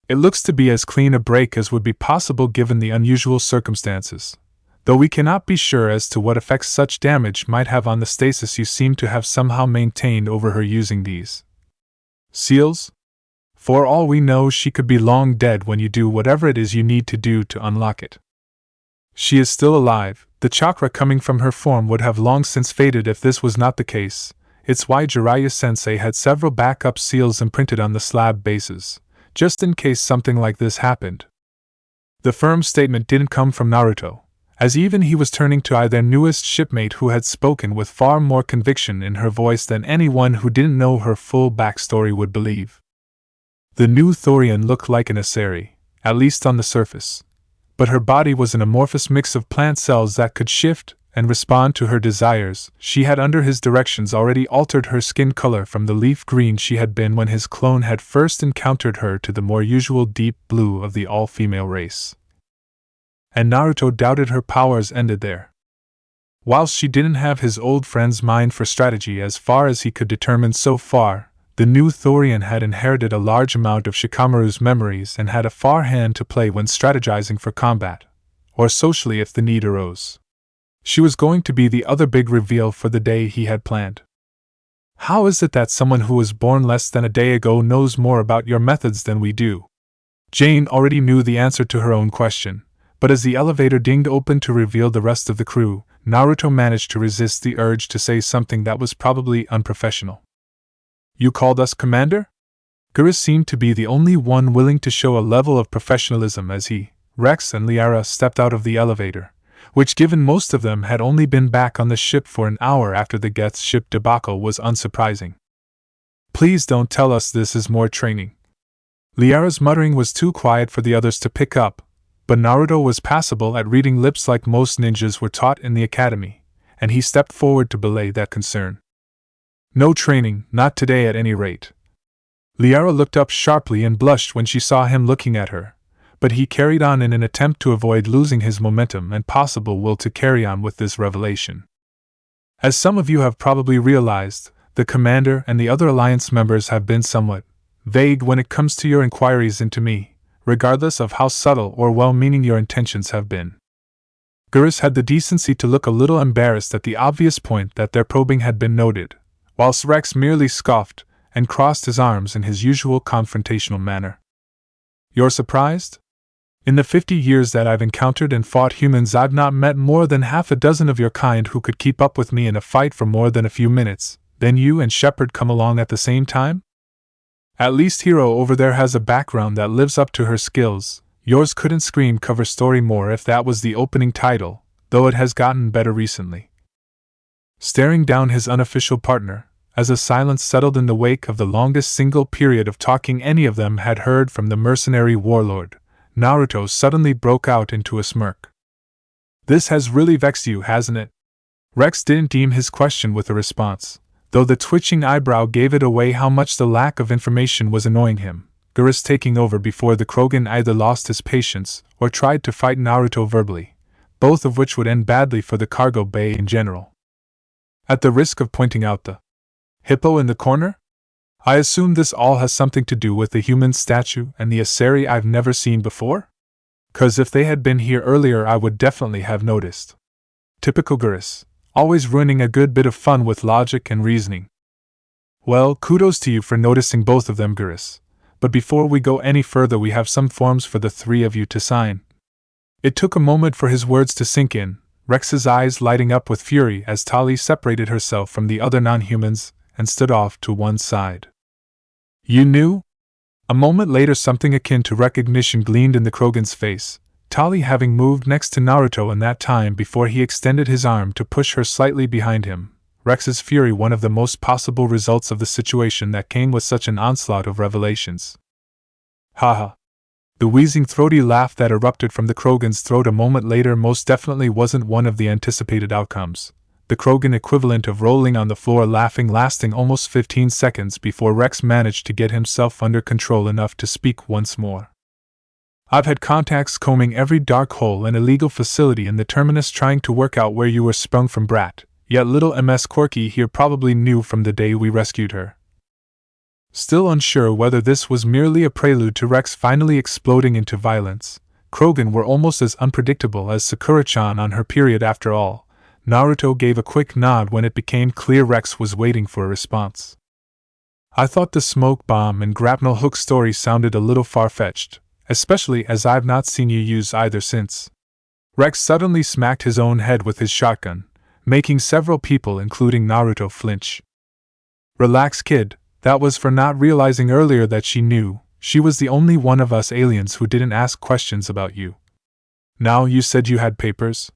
"It looks to be as clean a break as would be possible given the unusual circumstances, though we cannot be sure as to what effects such damage might have on the stasis you seem to have somehow maintained over her using these seals. For all we know, she could be long dead when you do whatever it is you need to do to unlock it. She is still alive. The chakra coming from her form would have long since faded if this was not the case. It's why Jiraiya-sensei had several backup seals imprinted on the slab bases, just in case something like this happened." The firm statement didn't come from Naruto, as even he was turning to their newest shipmate, who had spoken with far more conviction in her voice than anyone who didn't know her full backstory would believe. The new Thorian looked like an Asari, at least on the surface, but her body was an amorphous mix of plant cells that could shift and respond to her desires. She had, under his directions, already altered her skin color from the leaf green she had been when his clone had first encountered her to the more usual deep blue of the all-female race. And Naruto doubted her powers ended there. Whilst she didn't have his old friend's mind for strategy as far as he could determine so far, the new Thorian had inherited a large amount of Shikamaru's memories and had a far hand to play when strategizing for combat, or socially if the need arose. She was going to be the other big reveal for the day he had planned. "How is it that someone who was born less than a day ago knows more about your methods than we do?" Jane already knew the answer to her own question, but as the elevator dinged open to reveal the rest of the crew, Naruto managed to resist the urge to say something that was probably unprofessional. "You called us Commander?" Gurus seemed to be the only one willing to show a level of professionalism as he, Rex and Liara stepped out of the elevator, which, given most of them had only been back on the ship for an hour after the Geth ship debacle, was unsurprising. Please don't tell us this is more training. Liara's muttering was too quiet for the others to pick up, but Naruto was passable at reading lips like most ninjas were taught in the academy, and he stepped forward to belay that concern. No training, not today at any rate. Liara looked up sharply and blushed when she saw him looking at her, but he carried on in an attempt to avoid losing his momentum and possible will to carry on with this revelation. As some of you have probably realized, the commander and the other alliance members have been somewhat vague when it comes to your inquiries into me, regardless of how subtle or well-meaning your intentions have been. Gurus had the decency to look a little embarrassed at the obvious point that their probing had been noted, whilst Rex merely scoffed and crossed his arms in his usual confrontational manner. You're surprised? In the 50 years that I've encountered and fought humans, I've not met more than half a dozen of your kind who could keep up with me in a fight for more than a few minutes. Then you and Shepard come along at the same time? At least Hero over there has a background that lives up to her skills. Yours couldn't scream cover story more if that was the opening title, though it has gotten better recently. Staring down his unofficial partner, as a silence settled in the wake of the longest single period of talking any of them had heard from the mercenary warlord, Naruto suddenly broke out into a smirk. This has really vexed you, hasn't it? Rex didn't deem his question with a response, though the twitching eyebrow gave it away how much the lack of information was annoying him, Gurus taking over before the Krogan either lost his patience or tried to fight Naruto verbally, both of which would end badly for the cargo bay in general. At the risk of pointing out the hippo in the corner? I assume this all has something to do with the human statue and the Asari I've never seen before? 'Cause if they had been here earlier I would definitely have noticed. Typical Gurus, always ruining a good bit of fun with logic and reasoning. Well, kudos to you for noticing both of them, Gurus, but before we go any further we have some forms for the three of you to sign. It took a moment for his words to sink in, Rex's eyes lighting up with fury as Tali separated herself from the other non-humans and stood off to one side. You knew? A moment later something akin to recognition gleamed in the Krogan's face, Tali having moved next to Naruto in that time before he extended his arm to push her slightly behind him, Rex's fury one of the most possible results of the situation that came with such an onslaught of revelations. Haha. The wheezing throaty laugh that erupted from the Krogan's throat a moment later most definitely wasn't one of the anticipated outcomes, the Krogan equivalent of rolling on the floor laughing lasting almost 15 seconds before Rex managed to get himself under control enough to speak once more. I've had contacts combing every dark hole and illegal facility in the Terminus trying to work out where you were sprung from, brat, yet little Ms. Corky here probably knew from the day we rescued her. Still unsure whether this was merely a prelude to Rex finally exploding into violence, Krogan were almost as unpredictable as Sakura-chan on her period after all. Naruto gave a quick nod when it became clear Rex was waiting for a response. I thought the smoke bomb and grapnel hook story sounded a little far-fetched, especially as I've not seen you use either since. Rex suddenly smacked his own head with his shotgun, making several people including Naruto flinch. Relax, kid, that was for not realizing earlier that she knew she was the only one of us aliens who didn't ask questions about you. Now you said you had papers?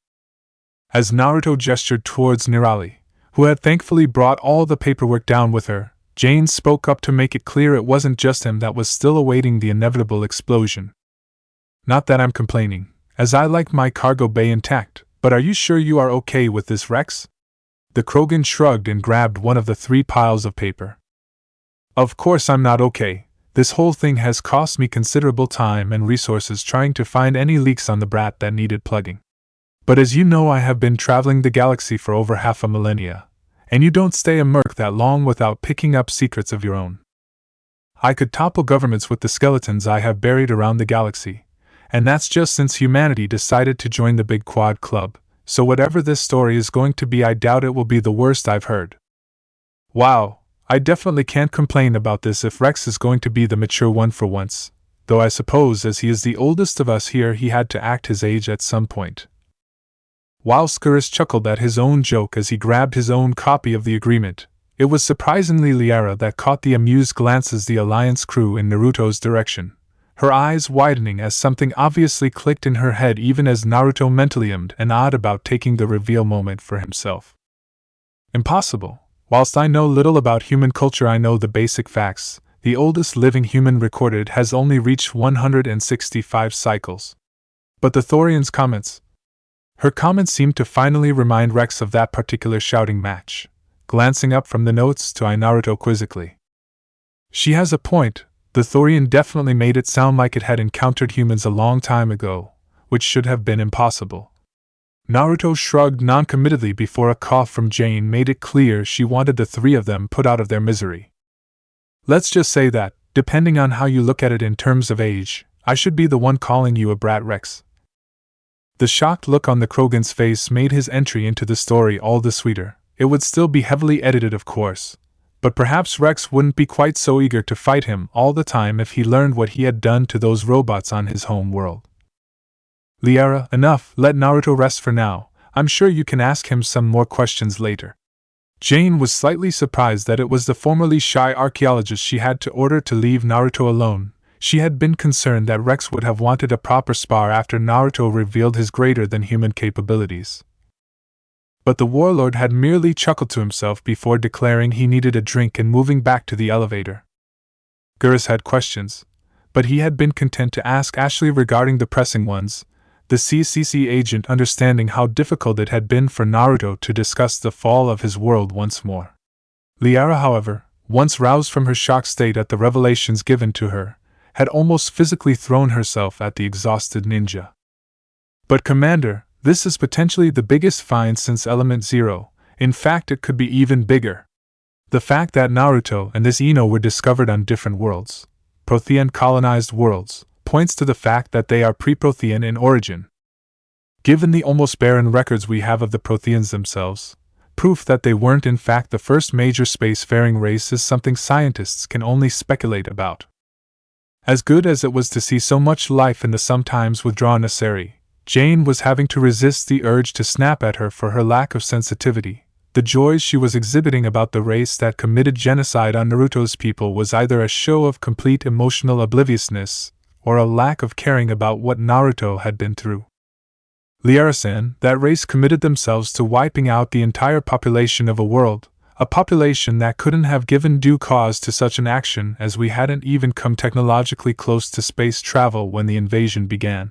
As Naruto gestured towards Nirali, who had thankfully brought all the paperwork down with her, Jane spoke up to make it clear it wasn't just him that was still awaiting the inevitable explosion. Not that I'm complaining, as I like my cargo bay intact, but are you sure you are okay with this, Rex? The Krogan shrugged and grabbed one of the 3 piles of paper. Of course I'm not okay. This whole thing has cost me considerable time and resources trying to find any leaks on the brat that needed plugging. But as you know, I have been traveling the galaxy for over half a millennia, and you don't stay a merc that long without picking up secrets of your own. I could topple governments with the skeletons I have buried around the galaxy, and that's just since humanity decided to join the Big Quad Club, so whatever this story is going to be, I doubt it will be the worst I've heard. Wow, I definitely can't complain about this if Rex is going to be the mature one for once, though I suppose as he is the oldest of us here he had to act his age at some point. While Cerberus chuckled at his own joke as he grabbed his own copy of the agreement, it was surprisingly Liara that caught the amused glances the Alliance crew in Naruto's direction, her eyes widening as something obviously clicked in her head even as Naruto mentally ummed and ahed about taking the reveal moment for himself. Impossible. Whilst I know little about human culture, I know the basic facts. The oldest living human recorded has only reached 165 cycles. But the Thorian's comments. Her comments seemed to finally remind Rex of that particular shouting match. Glancing up from the notes to Naruto quizzically. She has a point. The Thorian definitely made it sound like it had encountered humans a long time ago, which should have been impossible. Naruto shrugged noncommittedly before a cough from Jane made it clear she wanted the three of them put out of their misery. Let's just say that, depending on how you look at it in terms of age, I should be the one calling you a brat, Rex. The shocked look on the Krogan's face made his entry into the story all the sweeter. It would still be heavily edited, of course, but perhaps Rex wouldn't be quite so eager to fight him all the time if he learned what he had done to those robots on his home world. Liara, enough, let Naruto rest for now. I'm sure you can ask him some more questions later. Jane was slightly surprised that it was the formerly shy archaeologist she had to order to leave Naruto alone. She had been concerned that Rex would have wanted a proper spar after Naruto revealed his greater-than-human capabilities. But the warlord had merely chuckled to himself before declaring he needed a drink and moving back to the elevator. Gurus had questions, but he had been content to ask Ashley regarding the pressing ones, the CCC agent understanding how difficult it had been for Naruto to discuss the fall of his world once more. Liara, however, once roused from her shocked state at the revelations given to her, had almost physically thrown herself at the exhausted ninja. But Commander, this is potentially the biggest find since Element Zero. In fact, it could be even bigger. The fact that Naruto and this Ino were discovered on different worlds, Prothean colonized worlds, points to the fact that they are pre-Prothean in origin. Given the almost barren records we have of the Protheans themselves, proof that they weren't in fact the first major spacefaring race is something scientists can only speculate about. As good as it was to see so much life in the sometimes withdrawn Asari, Jane was having to resist the urge to snap at her for her lack of sensitivity. The joys she was exhibiting about the race that committed genocide on Naruto's people was either a show of complete emotional obliviousness, or a lack of caring about what Naruto had been through. Liara-san, that race committed themselves to wiping out the entire population of a world, a population that couldn't have given due cause to such an action as we hadn't even come technologically close to space travel when the invasion began.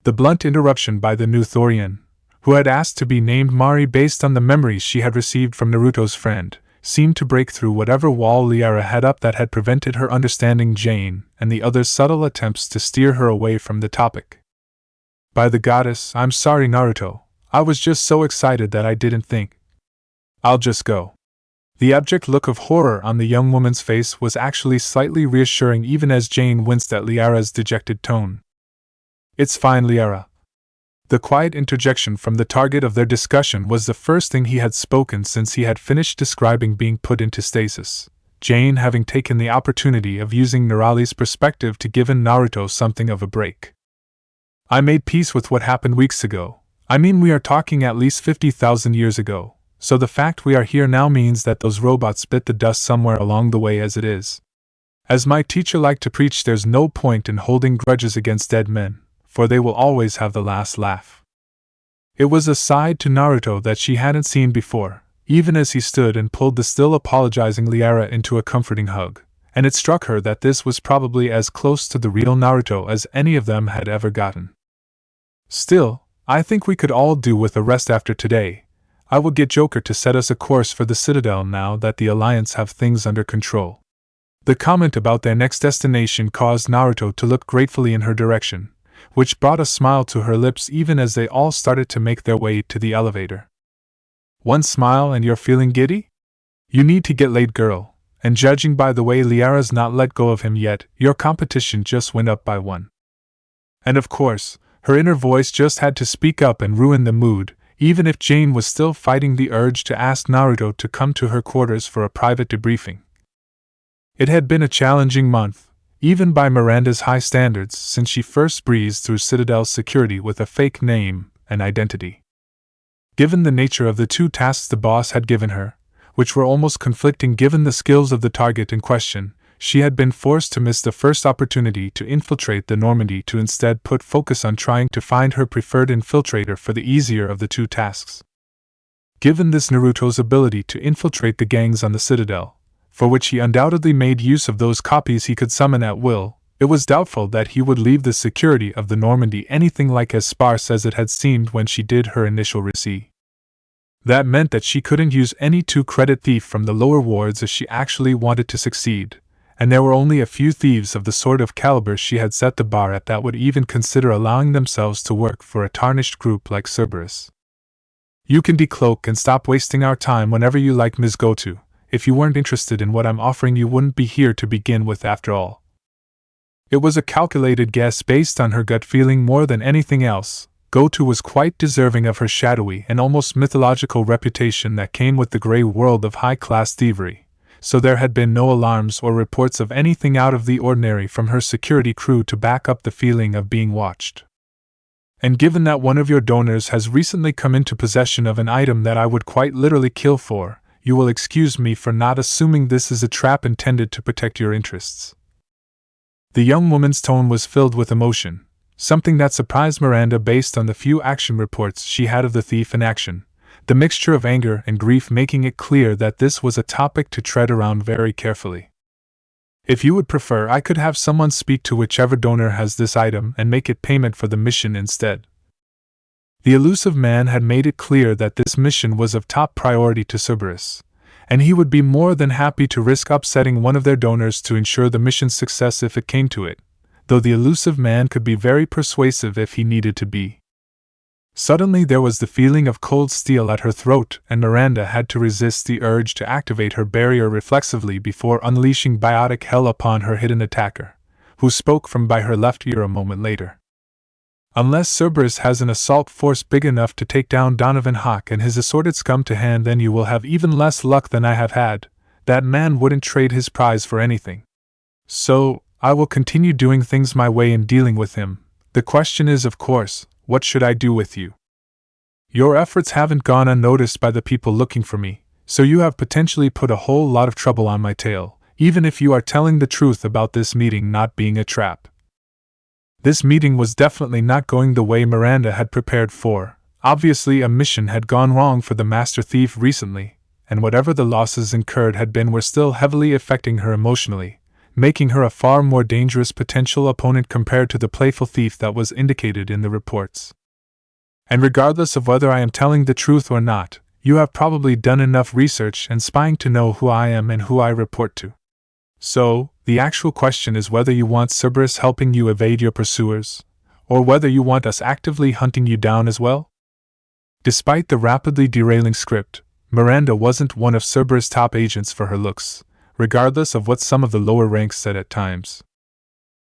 The blunt interruption by the new Thorian, who had asked to be named Mari based on the memories she had received from Naruto's friend, seemed to break through whatever wall Liara had up that had prevented her understanding Jane and the other's subtle attempts to steer her away from the topic. By the goddess, I'm sorry, Naruto. I was just so excited that I didn't think. I'll just go. The abject look of horror on the young woman's face was actually slightly reassuring even as Jane winced at Liara's dejected tone. It's fine, Liara. The quiet interjection from the target of their discussion was the first thing he had spoken since he had finished describing being put into stasis, Jane having taken the opportunity of using Nirali's perspective to give Naruto something of a break. I made peace with what happened weeks ago. I mean, we are talking at least 50,000 years ago, so the fact we are here now means that those robots bit the dust somewhere along the way as it is. As my teacher liked to preach, there's no point in holding grudges against dead men, for they will always have the last laugh. It was a side to Naruto that she hadn't seen before, even as he stood and pulled the still apologizing Liara into a comforting hug, and it struck her that this was probably as close to the real Naruto as any of them had ever gotten. Still, I think we could all do with a rest after today. I will get Joker to set us a course for the Citadel now that the Alliance have things under control. The comment about their next destination caused Naruto to look gratefully in her direction, which brought a smile to her lips even as they all started to make their way to the elevator. One smile and you're feeling giddy? You need to get laid, girl, and judging by the way Liara's not let go of him yet, your competition just went up by 1. And of course, her inner voice just had to speak up and ruin the mood, even if Jane was still fighting the urge to ask Naruto to come to her quarters for a private debriefing. It had been a challenging month, even by Miranda's high standards, since she first breezed through Citadel's security with a fake name and identity. Given the nature of the 2 tasks the boss had given her, which were almost conflicting given the skills of the target in question, she had been forced to miss the first opportunity to infiltrate the Normandy to instead put focus on trying to find her preferred infiltrator for the easier of the 2 tasks. Given this Naruto's ability to infiltrate the gangs on the Citadel, for which he undoubtedly made use of those copies he could summon at will, it was doubtful that he would leave the security of the Normandy anything like as sparse as it had seemed when she did her initial receipt. That meant that she couldn't use any 2-credit thief from the lower wards if she actually wanted to succeed, and there were only a few thieves of the sort of caliber she had set the bar at that would even consider allowing themselves to work for a tarnished group like Cerberus. You can decloak and stop wasting our time whenever you like, Ms. Goto. If you weren't interested in what I'm offering, you wouldn't be here to begin with after all. It was a calculated guess based on her gut feeling more than anything else. Goto was quite deserving of her shadowy and almost mythological reputation that came with the grey world of high-class thievery, so there had been no alarms or reports of anything out of the ordinary from her security crew to back up the feeling of being watched. And given that one of your donors has recently come into possession of an item that I would quite literally kill for, you will excuse me for not assuming this is a trap intended to protect your interests. The young woman's tone was filled with emotion, something that surprised Miranda based on the few action reports she had of the thief in action, the mixture of anger and grief making it clear that this was a topic to tread around very carefully. If you would prefer, I could have someone speak to whichever donor has this item and make it payment for the mission instead. The elusive man had made it clear that this mission was of top priority to Cerberus, and he would be more than happy to risk upsetting one of their donors to ensure the mission's success if it came to it, though the elusive man could be very persuasive if he needed to be. Suddenly there was the feeling of cold steel at her throat, and Miranda had to resist the urge to activate her barrier reflexively before unleashing biotic hell upon her hidden attacker, who spoke from by her left ear a moment later. Unless Cerberus has an assault force big enough to take down Donovan Hawk and his assorted scum to hand, then you will have even less luck than I have had. That man wouldn't trade his prize for anything. So, I will continue doing things my way in dealing with him. The question is, of course, what should I do with you? Your efforts haven't gone unnoticed by the people looking for me, so you have potentially put a whole lot of trouble on my tail, even if you are telling the truth about this meeting not being a trap. This meeting was definitely not going the way Miranda had prepared for. Obviously a mission had gone wrong for the master thief recently, and whatever the losses incurred had been were still heavily affecting her emotionally, making her a far more dangerous potential opponent compared to the playful thief that was indicated in the reports. And regardless of whether I am telling the truth or not, you have probably done enough research and spying to know who I am and who I report to. So, the actual question is whether you want Cerberus helping you evade your pursuers, or whether you want us actively hunting you down as well? Despite the rapidly derailing script, Miranda wasn't one of Cerberus' top agents for her looks, regardless of what some of the lower ranks said at times.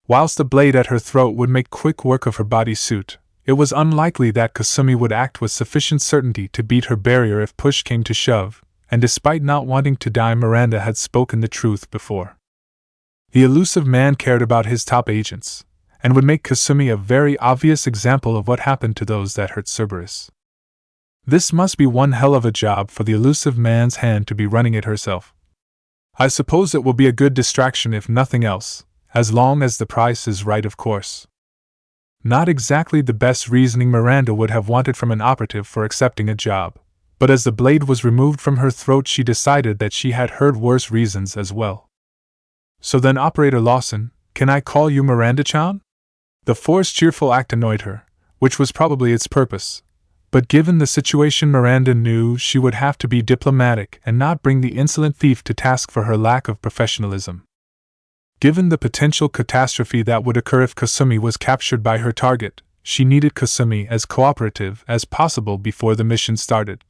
Whilst the blade at her throat would make quick work of her bodysuit, it was unlikely that Kasumi would act with sufficient certainty to beat her barrier if push came to shove, and despite not wanting to die, Miranda had spoken the truth before. The elusive man cared about his top agents, and would make Kasumi a very obvious example of what happened to those that hurt Cerberus. This must be one hell of a job for the elusive man's hand to be running it herself. I suppose it will be a good distraction if nothing else, as long as the price is right, of course. Not exactly the best reasoning Miranda would have wanted from an operative for accepting a job, but as the blade was removed from her throat she decided that she had heard worse reasons as well. So then, Operator Lawson, can I call you Miranda-chan? The forced cheerful act annoyed her, which was probably its purpose. But given the situation, Miranda knew she would have to be diplomatic and not bring the insolent thief to task for her lack of professionalism. Given the potential catastrophe that would occur if Kasumi was captured by her target, she needed Kasumi as cooperative as possible before the mission started.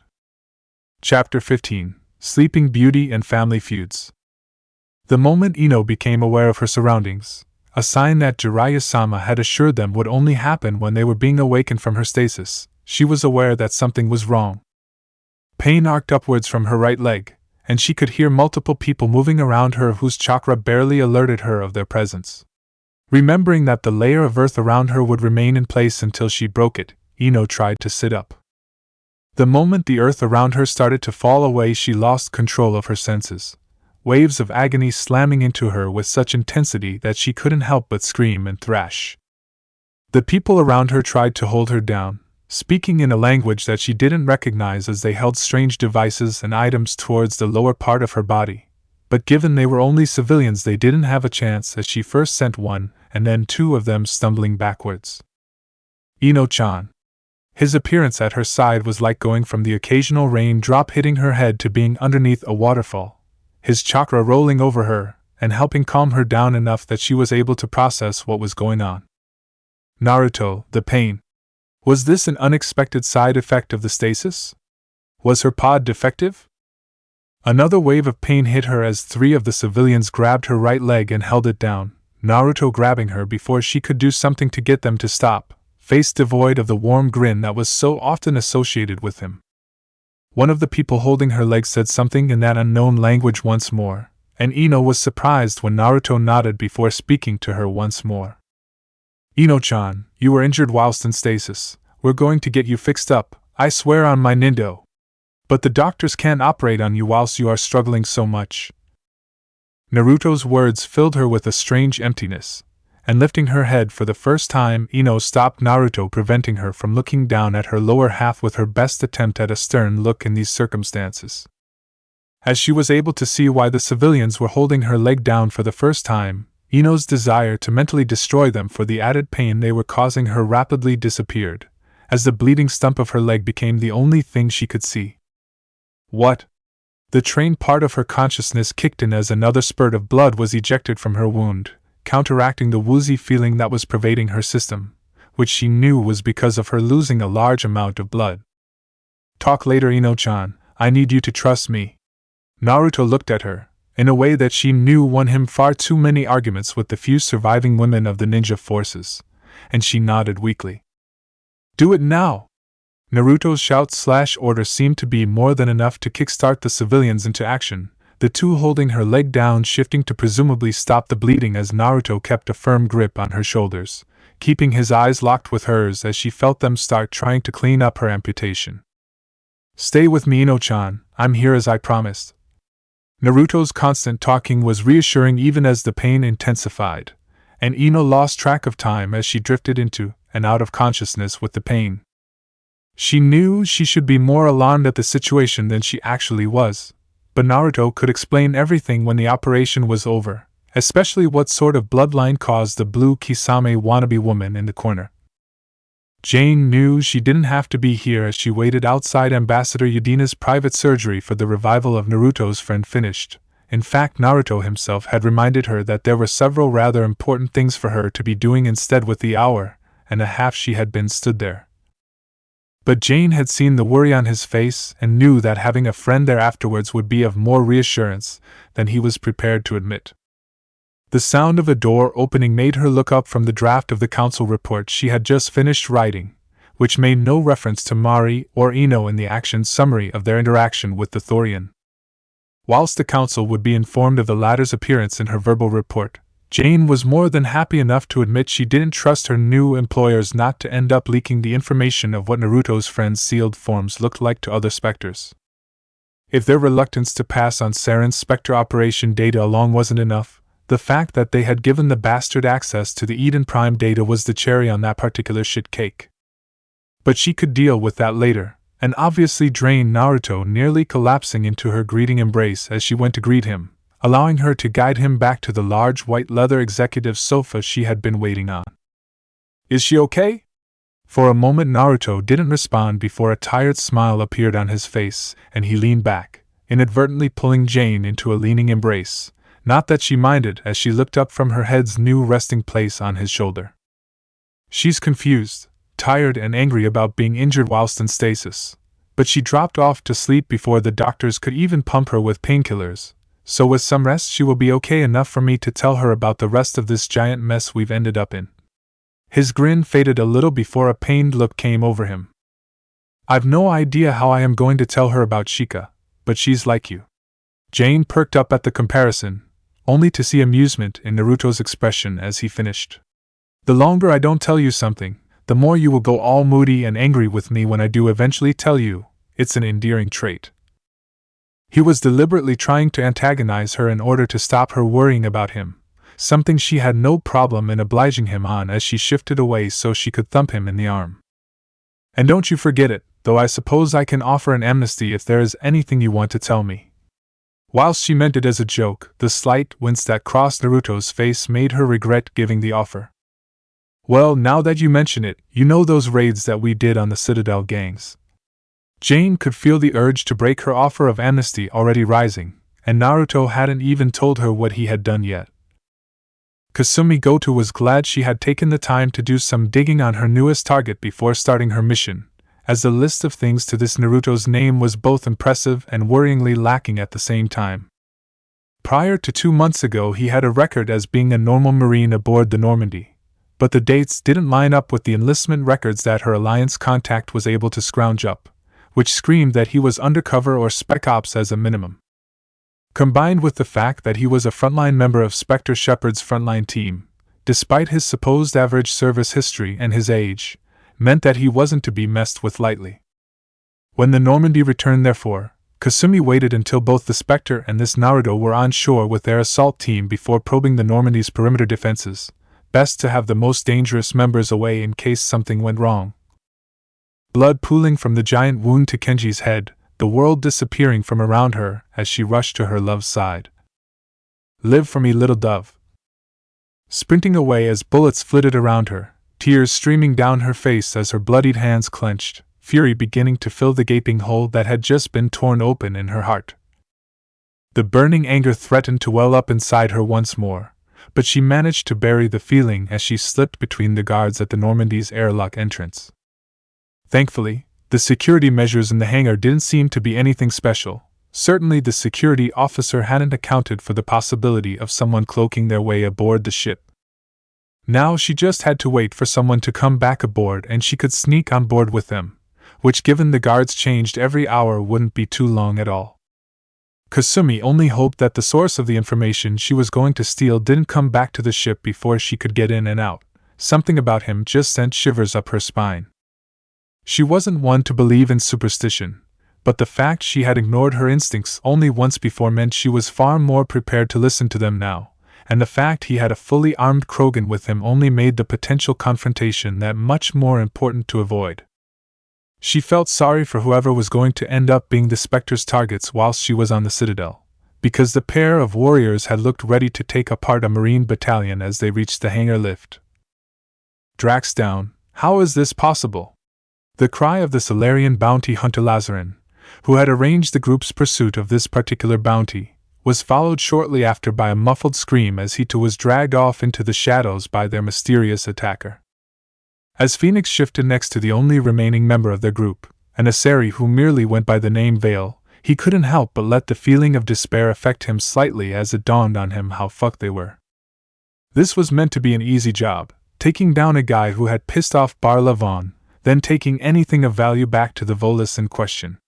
Chapter 15: Sleeping Beauty and Family Feuds. The moment Ino became aware of her surroundings, a sign that Jiraiya-sama had assured them would only happen when they were being awakened from her stasis, she was aware that something was wrong. Pain arced upwards from her right leg, and she could hear multiple people moving around her whose chakra barely alerted her of their presence. Remembering that the layer of earth around her would remain in place until she broke it, Ino tried to sit up. The moment the earth around her started to fall away, she lost control of her senses, waves of agony slamming into her with such intensity that she couldn't help but scream and thrash. The people around her tried to hold her down, speaking in a language that she didn't recognize as they held strange devices and items towards the lower part of her body. But given they were only civilians, they didn't have a chance, as she first sent one, and then two of them stumbling backwards. Ino-chan. His appearance at her side was like going from the occasional raindrop hitting her head to being underneath a waterfall, his chakra rolling over her and helping calm her down enough that she was able to process what was going on. Naruto, the pain. Was this an unexpected side effect of the stasis? Was her pod defective? Another wave of pain hit her as three of the civilians grabbed her right leg and held it down, Naruto grabbing her before she could do something to get them to stop, face devoid of the warm grin that was so often associated with him. One of the people holding her leg said something in that unknown language once more, and Ino was surprised when Naruto nodded before speaking to her once more. Ino-chan, you were injured whilst in stasis. We're going to get you fixed up, I swear on my Nindo. But the doctors can't operate on you whilst you are struggling so much. Naruto's words filled her with a strange emptiness, and lifting her head for the first time, Ino stopped Naruto, preventing her from looking down at her lower half with her best attempt at a stern look in these circumstances. As she was able to see why the civilians were holding her leg down for the first time, Ino's desire to mentally destroy them for the added pain they were causing her rapidly disappeared, as the bleeding stump of her leg became the only thing she could see. What? The trained part of her consciousness kicked in as another spurt of blood was ejected from her wound, counteracting the woozy feeling that was pervading her system, which she knew was because of her losing a large amount of blood. Talk later, Ino-chan, I need you to trust me. Naruto looked at her, in a way that she knew won him far too many arguments with the few surviving women of the ninja forces, and she nodded weakly. Do it now! Naruto's shout/order seemed to be more than enough to kickstart the civilians into action, the two holding her leg down shifting to presumably stop the bleeding as Naruto kept a firm grip on her shoulders, keeping his eyes locked with hers as she felt them start trying to clean up her amputation. Stay with me, Ino-chan, I'm here as I promised. Naruto's constant talking was reassuring even as the pain intensified, and Ino lost track of time as she drifted into and out of consciousness with the pain. She knew she should be more alarmed at the situation than she actually was, but Naruto could explain everything when the operation was over, especially what sort of bloodline caused the blue Kisame wannabe woman in the corner. Jane knew she didn't have to be here as she waited outside Ambassador Yudina's private surgery for the revival of Naruto's friend finished. In fact, Naruto himself had reminded her that there were several rather important things for her to be doing instead with the hour and a half she had been stood there. But Jane had seen the worry on his face and knew that having a friend there afterwards would be of more reassurance than he was prepared to admit. The sound of a door opening made her look up from the draft of the council report she had just finished writing, which made no reference to Mari or Ino in the action summary of their interaction with the Thorian. Whilst the council would be informed of the latter's appearance in her verbal report, Jane was more than happy enough to admit she didn't trust her new employers not to end up leaking the information of what Naruto's friend's sealed forms looked like to other specters. If their reluctance to pass on Saren's specter operation data along wasn't enough, the fact that they had given the bastard access to the Eden Prime data was the cherry on that particular shit cake. But she could deal with that later, and obviously drained Naruto, nearly collapsing into her greeting embrace as she went to greet him, allowing her to guide him back to the large white leather executive sofa she had been waiting on. Is she okay? For a moment Naruto didn't respond before a tired smile appeared on his face, and he leaned back, inadvertently pulling Jane into a leaning embrace. Not that she minded as she looked up from her head's new resting place on his shoulder. She's confused, tired and angry about being injured whilst in stasis, but she dropped off to sleep before the doctors could even pump her with painkillers, so with some rest she will be okay enough for me to tell her about the rest of this giant mess we've ended up in. His grin faded a little before a pained look came over him. I've no idea how I am going to tell her about Shika, but she's like you. Jane perked up at the comparison, only to see amusement in Naruto's expression as he finished. The longer I don't tell you something, the more you will go all moody and angry with me when I do eventually tell you. It's an endearing trait. He was deliberately trying to antagonize her in order to stop her worrying about him, something she had no problem in obliging him on as she shifted away so she could thump him in the arm. And don't you forget it, though I suppose I can offer an amnesty if there is anything you want to tell me. Whilst she meant it as a joke, the slight wince that crossed Naruto's face made her regret giving the offer. Well, now that you mention it, you know those raids that we did on the Citadel gangs. Jane could feel the urge to break her offer of amnesty already rising, and Naruto hadn't even told her what he had done yet. Kasumi Goto was glad she had taken the time to do some digging on her newest target before starting her mission, as the list of things to this Naruto's name was both impressive and worryingly lacking at the same time. Prior to 2 months ago he had a record as being a normal Marine aboard the Normandy, but the dates didn't line up with the enlistment records that her Alliance contact was able to scrounge up, which screamed that he was undercover or spec ops as a minimum. Combined with the fact that he was a frontline member of Spectre Shepard's frontline team, despite his supposed average service history and his age, meant that he wasn't to be messed with lightly. When the Normandy returned, therefore, Kasumi waited until both the Spectre and this Naruto were on shore with their assault team before probing the Normandy's perimeter defenses, best to have the most dangerous members away in case something went wrong. Blood pooling from the giant wound to Kenji's head, the world disappearing from around her as she rushed to her love's side. Live for me, little dove. Sprinting away as bullets flitted around her, tears streaming down her face as her bloodied hands clenched, fury beginning to fill the gaping hole that had just been torn open in her heart. The burning anger threatened to well up inside her once more, but she managed to bury the feeling as she slipped between the guards at the Normandy's airlock entrance. Thankfully, the security measures in the hangar didn't seem to be anything special. Certainly the security officer hadn't accounted for the possibility of someone cloaking their way aboard the ship. Now she just had to wait for someone to come back aboard and she could sneak on board with them, which given the guards changed every hour wouldn't be too long at all. Kasumi only hoped that the source of the information she was going to steal didn't come back to the ship before she could get in and out. Something about him just sent shivers up her spine. She wasn't one to believe in superstition, but the fact she had ignored her instincts only once before meant she was far more prepared to listen to them now, and the fact he had a fully armed Krogan with him only made the potential confrontation that much more important to avoid. She felt sorry for whoever was going to end up being the Spectre's targets whilst she was on the Citadel, because the pair of warriors had looked ready to take apart a Marine battalion as they reached the hangar lift. Drax down, how is this possible? The cry of the Solarian bounty hunter Lazarin, who had arranged the group's pursuit of this particular bounty, was followed shortly after by a muffled scream as he too was dragged off into the shadows by their mysterious attacker. As Phoenix shifted next to the only remaining member of their group, an Asari who merely went by the name Vale, he couldn't help but let the feeling of despair affect him slightly as it dawned on him how fucked they were. This was meant to be an easy job, taking down a guy who had pissed off Bar Lavon, then taking anything of value back to the Volus in question.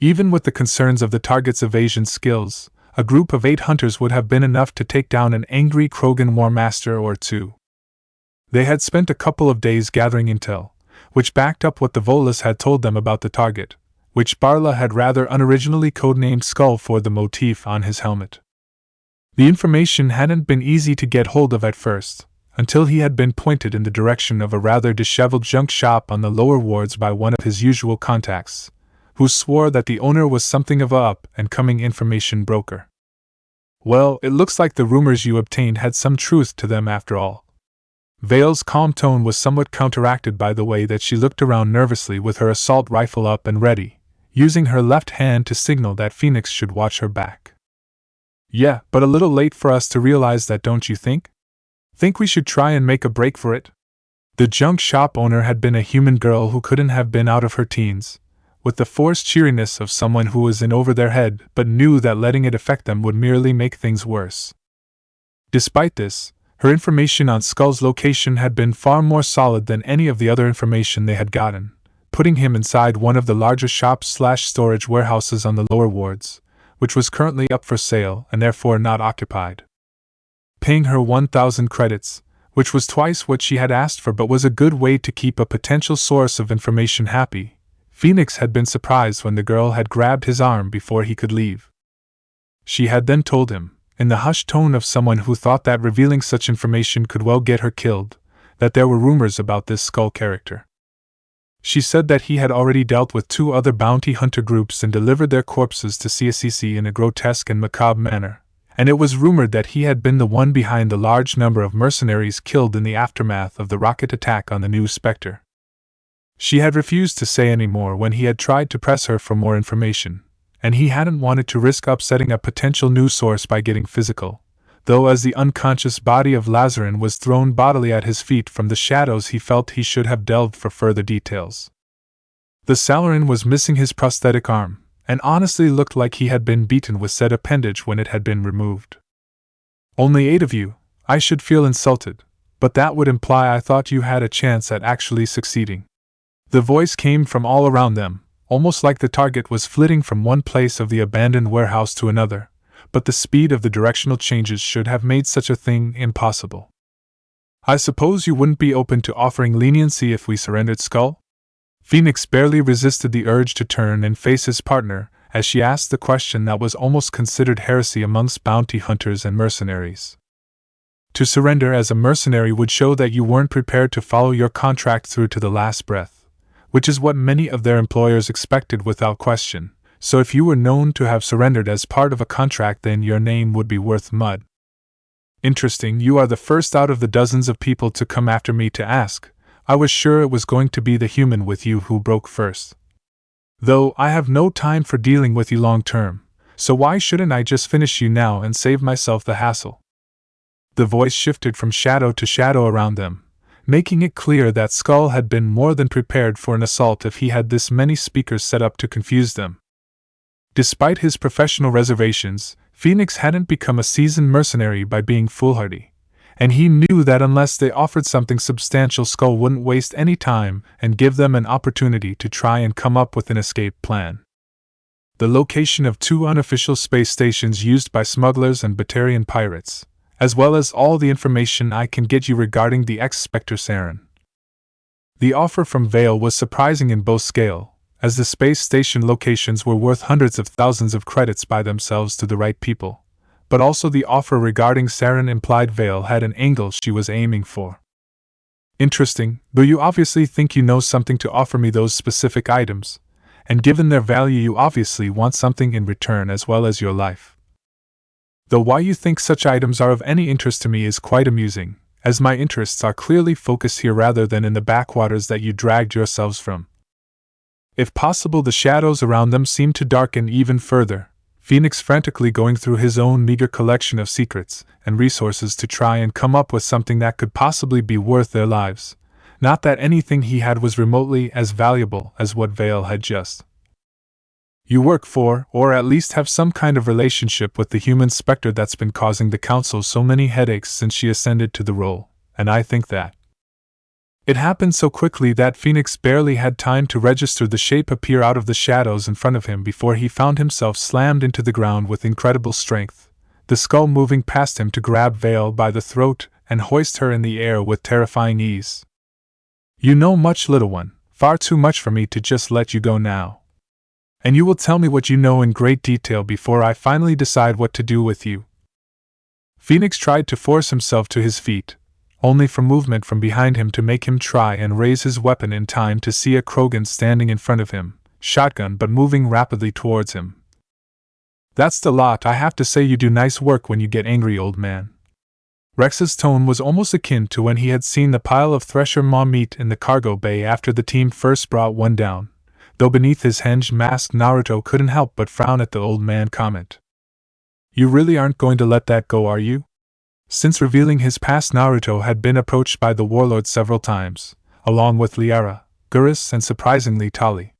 Even with the concerns of the target's evasion skills, a group of 8 hunters would have been enough to take down an angry Krogan War Master or two. They had spent a couple of days gathering intel, which backed up what the Volus had told them about the target, which Barla had rather unoriginally codenamed Skull for the motif on his helmet. The information hadn't been easy to get hold of at first, until he had been pointed in the direction of a rather disheveled junk shop on the lower wards by one of his usual contacts, who swore that the owner was something of a up-and-coming information broker. Well, it looks like the rumors you obtained had some truth to them after all. Vale's calm tone was somewhat counteracted by the way that she looked around nervously with her assault rifle up and ready, using her left hand to signal that Phoenix should watch her back. Yeah, but a little late for us to realize that, don't you think? Think we should try and make a break for it? The junk shop owner had been a human girl who couldn't have been out of her teens, with the forced cheeriness of someone who was in over their head but knew that letting it affect them would merely make things worse. Despite this, her information on Skull's location had been far more solid than any of the other information they had gotten, putting him inside one of the larger shops/storage warehouses on the lower wards, which was currently up for sale and therefore not occupied. Paying her 1,000 credits, which was twice what she had asked for but was a good way to keep a potential source of information happy, Phoenix had been surprised when the girl had grabbed his arm before he could leave. She had then told him, in the hushed tone of someone who thought that revealing such information could well get her killed, that there were rumors about this Skull character. She said that he had already dealt with 2 other bounty hunter groups and delivered their corpses to CSCC in a grotesque and macabre manner, and it was rumored that he had been the one behind the large number of mercenaries killed in the aftermath of the rocket attack on the new Spectre. She had refused to say any more when he had tried to press her for more information, and he hadn't wanted to risk upsetting a potential news source by getting physical, though as the unconscious body of Lazarin was thrown bodily at his feet from the shadows he felt he should have delved for further details. The Salarin was missing his prosthetic arm, and honestly looked like he had been beaten with said appendage when it had been removed. "Only 8 of you, I should feel insulted, but that would imply I thought you had a chance at actually succeeding." The voice came from all around them, almost like the target was flitting from one place of the abandoned warehouse to another, but the speed of the directional changes should have made such a thing impossible. "I suppose you wouldn't be open to offering leniency if we surrendered, Skull?" Phoenix barely resisted the urge to turn and face his partner as she asked the question that was almost considered heresy amongst bounty hunters and mercenaries. To surrender as a mercenary would show that you weren't prepared to follow your contract through to the last breath, which is what many of their employers expected without question. So if you were known to have surrendered as part of a contract, then your name would be worth mud. Interesting, you are the first out of the dozens of people to come after me to ask. I was sure it was going to be the human with you who broke first. Though I have no time for dealing with you long term, so why shouldn't I just finish you now and save myself the hassle? The voice shifted from shadow to shadow around them, making it clear that Skull had been more than prepared for an assault if he had this many speakers set up to confuse them. Despite his professional reservations, Phoenix hadn't become a seasoned mercenary by being foolhardy, and he knew that unless they offered something substantial, Skull wouldn't waste any time and give them an opportunity to try and come up with an escape plan. The location of 2 unofficial space stations used by smugglers and Batarian pirates, as well as all the information I can get you regarding the ex-Spectre Saren. The offer from Vale was surprising in both scale, as the space station locations were worth hundreds of thousands of credits by themselves to the right people, but also the offer regarding Saren implied Vale had an angle she was aiming for. Interesting, though you obviously think you know something to offer me those specific items, and given their value you obviously want something in return as well as your life. Though why you think such items are of any interest to me is quite amusing, as my interests are clearly focused here rather than in the backwaters that you dragged yourselves from. If possible, the shadows around them seemed to darken even further, Phoenix frantically going through his own meager collection of secrets and resources to try and come up with something that could possibly be worth their lives. Not that anything he had was remotely as valuable as what Vale had just. "You work for, or at least have some kind of relationship with the human spectre that's been causing the Council so many headaches since she ascended to the role, and I think that." It happened so quickly that Phoenix barely had time to register the shape appear out of the shadows in front of him before he found himself slammed into the ground with incredible strength, the skull moving past him to grab Vale by the throat and hoist her in the air with terrifying ease. "You know much, little one, far too much for me to just let you go now. And you will tell me what you know in great detail before I finally decide what to do with you." Phoenix tried to force himself to his feet, only for movement from behind him to make him try and raise his weapon in time to see a Krogan standing in front of him, shotgun but moving rapidly towards him. "That's the lot. I have to say you do nice work when you get angry, old man." Rex's tone was almost akin to when he had seen the pile of Thresher Maw meat in the cargo bay after the team first brought one down, though beneath his hinged mask Naruto couldn't help but frown at the old man comment. "You really aren't going to let that go, are you?" Since revealing his past, Naruto had been approached by the warlord several times, along with Liara, Gurus and surprisingly Tali.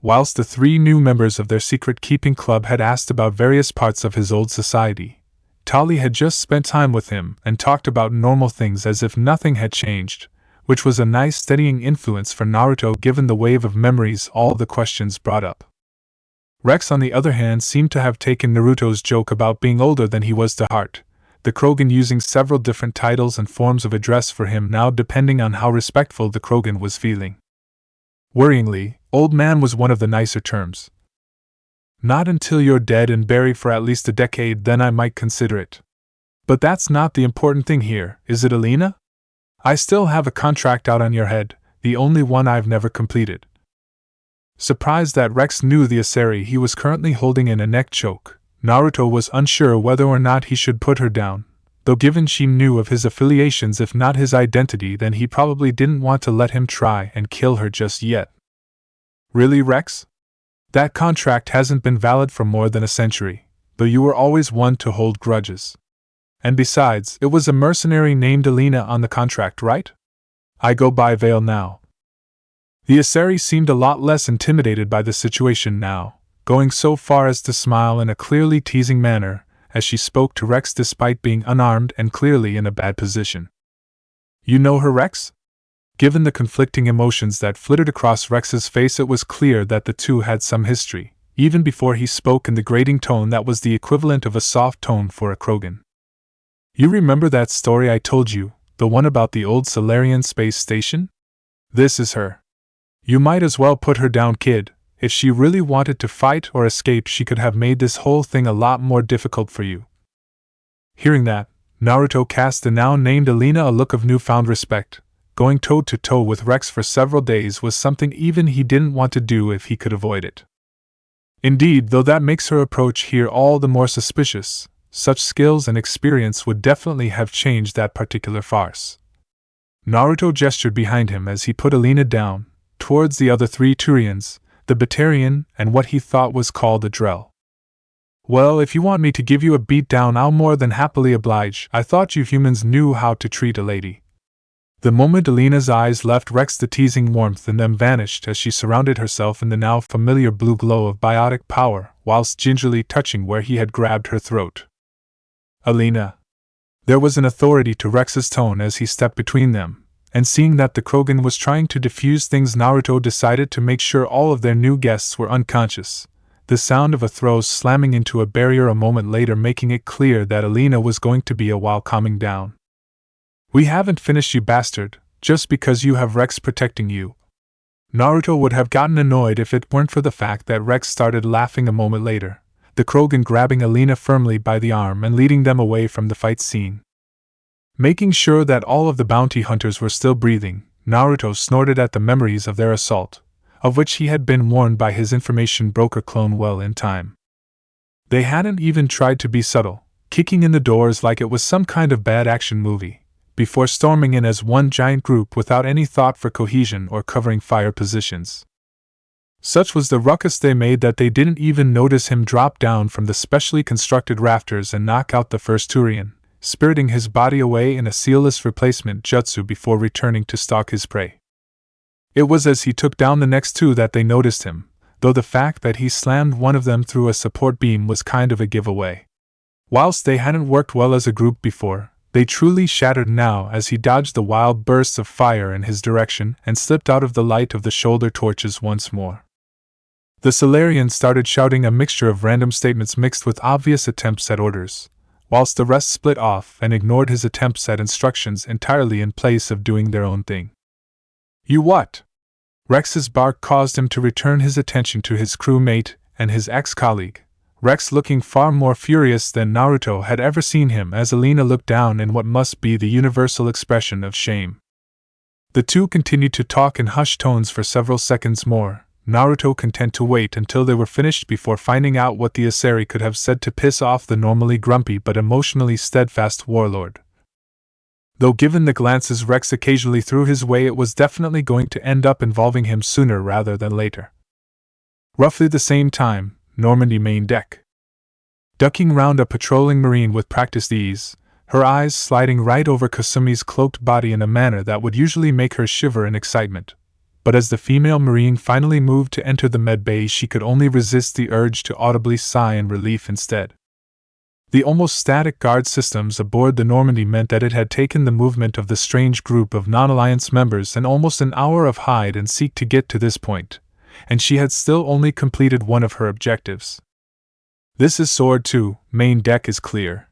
Whilst the 3 new members of their secret-keeping club had asked about various parts of his old society, Tali had just spent time with him and talked about normal things as if nothing had changed, which was a nice steadying influence for Naruto given the wave of memories all the questions brought up. Rex, on the other hand, seemed to have taken Naruto's joke about being older than he was to heart, the Krogan using several different titles and forms of address for him now depending on how respectful the Krogan was feeling. Worryingly, old man was one of the nicer terms. "Not until you're dead and buried for at least a decade, then I might consider it. But that's not the important thing here, is it, Alina? I still have a contract out on your head, the only one I've never completed. Surprised that Rex knew the Asari he was currently holding in a neck choke, Naruto was unsure whether or not he should put her down, though given she knew of his affiliations if not his identity then he probably didn't want to let him try and kill her just yet. Really, Rex? That contract hasn't been valid for more than a century, though you were always one to hold grudges. And besides, it was a mercenary named Alina on the contract, right? I go by Vale now. The Asari seemed a lot less intimidated by the situation now, going so far as to smile in a clearly teasing manner as she spoke to Rex despite being unarmed and clearly in a bad position. You know her, Rex? Given the conflicting emotions that flitted across Rex's face, it was clear that the two had some history, even before he spoke in the grating tone that was the equivalent of a soft tone for a Krogan. You remember that story I told you, the one about the old Solarian space station? This is her. You might as well put her down, kid. If she really wanted to fight or escape, she could have made this whole thing a lot more difficult for you. Hearing that, Naruto cast the now named Alina a look of newfound respect. Going toe-to-toe with Rex for several days was something even he didn't want to do if he could avoid it. Indeed, though that makes her approach here all the more suspicious, such skills and experience would definitely have changed that particular farce. Naruto gestured behind him as he put Alina down, towards the other three Thorians, the Batarian, and what he thought was called a Drell. Well, if you want me to give you a beat down, I'll more than happily oblige. I thought you humans knew how to treat a lady. The moment Alina's eyes left Rex, the teasing warmth in them vanished as she surrounded herself in the now familiar blue glow of biotic power, whilst gingerly touching where he had grabbed her throat. Alina. There was an authority to Rex's tone as he stepped between them, and seeing that the Krogan was trying to defuse things, Naruto decided to make sure all of their new guests were unconscious, the sound of a throw slamming into a barrier a moment later making it clear that Alina was going to be a while calming down. We haven't finished, you bastard, just because you have Rex protecting you. Naruto would have gotten annoyed if it weren't for the fact that Rex started laughing a moment later, the Krogan grabbing Alina firmly by the arm and leading them away from the fight scene. Making sure that all of the bounty hunters were still breathing, Naruto snorted at the memories of their assault, of which he had been warned by his information broker clone well in time. They hadn't even tried to be subtle, kicking in the doors like it was some kind of bad action movie, before storming in as one giant group without any thought for cohesion or covering fire positions. Such was the ruckus they made that they didn't even notice him drop down from the specially constructed rafters and knock out the first Thorian, spiriting his body away in a sealless replacement jutsu before returning to stalk his prey. It was as he took down the next two that they noticed him, though the fact that he slammed one of them through a support beam was kind of a giveaway. Whilst they hadn't worked well as a group before, they truly shattered now as he dodged the wild bursts of fire in his direction and slipped out of the light of the shoulder torches once more. The Solarian started shouting a mixture of random statements mixed with obvious attempts at orders, whilst the rest split off and ignored his attempts at instructions entirely in place of doing their own thing. You what? Rex's bark caused him to return his attention to his crewmate and his ex-colleague, Rex looking far more furious than Naruto had ever seen him as Alina looked down in what must be the universal expression of shame. The two continued to talk in hushed tones for several seconds more, Naruto content to wait until they were finished before finding out what the Asari could have said to piss off the normally grumpy but emotionally steadfast warlord. Though given the glances Rex occasionally threw his way, it was definitely going to end up involving him sooner rather than later. Roughly the same time, Normandy main deck. Ducking round a patrolling marine with practiced ease, her eyes sliding right over Kasumi's cloaked body in a manner that would usually make her shiver in excitement. But as the female marine finally moved to enter the med bay, she could only resist the urge to audibly sigh in relief instead. The almost static guard systems aboard the Normandy meant that it had taken the movement of the strange group of non-alliance members and almost an hour of hide and seek to get to this point, and she had still only completed one of her objectives. This is Sword 2, main deck is clear.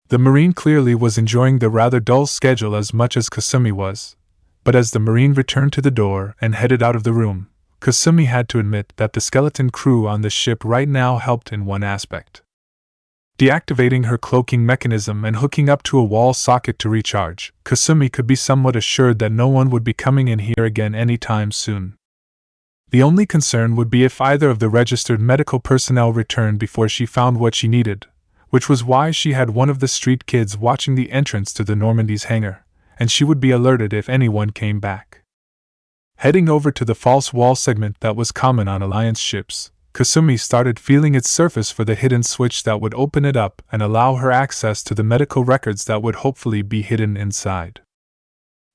The marine clearly was enjoying the rather dull schedule as much as Kasumi was. But as the marine returned to the door and headed out of the room, Kasumi had to admit that the skeleton crew on the ship right now helped in one aspect. Deactivating her cloaking mechanism and hooking up to a wall socket to recharge, Kasumi could be somewhat assured that no one would be coming in here again anytime soon. The only concern would be if either of the registered medical personnel returned before she found what she needed, which was why she had one of the street kids watching the entrance to the Normandy's hangar, and she would be alerted if anyone came back. Heading over to the false wall segment that was common on Alliance ships, Kasumi started feeling its surface for the hidden switch that would open it up and allow her access to the medical records that would hopefully be hidden inside.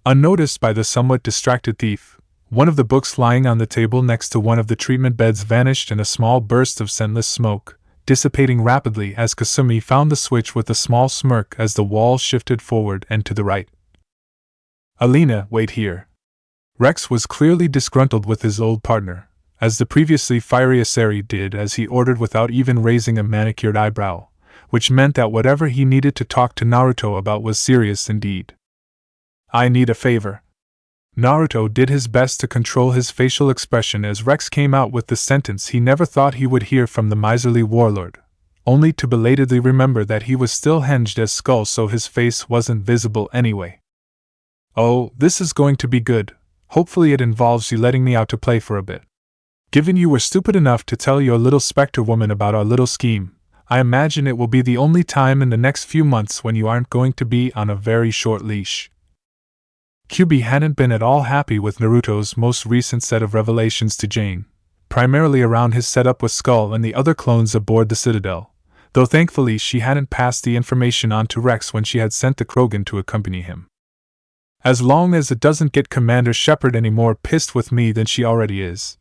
Unnoticed by the somewhat distracted thief, one of the books lying on the table next to one of the treatment beds vanished in a small burst of scentless smoke, dissipating rapidly as Kasumi found the switch with a small smirk as the wall shifted forward and to the right. "Alina, wait here." Rex was clearly disgruntled with his old partner, as the previously fiery Asari did as he ordered without even raising a manicured eyebrow, which meant that whatever he needed to talk to Naruto about was serious indeed. "I need a favor." Naruto did his best to control his facial expression as Rex came out with the sentence he never thought he would hear from the miserly warlord, only to belatedly remember that he was still hinged as skull so his face wasn't visible anyway. "Oh, this is going to be good. Hopefully it involves you letting me out to play for a bit. Given you were stupid enough to tell your little spectre woman about our little scheme, I imagine it will be the only time in the next few months when you aren't going to be on a very short leash." Kyubi hadn't been at all happy with Naruto's most recent set of revelations to Jane, primarily around his setup with Skull and the other clones aboard the Citadel, though thankfully she hadn't passed the information on to Rex when she had sent the Krogan to accompany him. "As long as it doesn't get Commander Shepard any more pissed with me than she already is."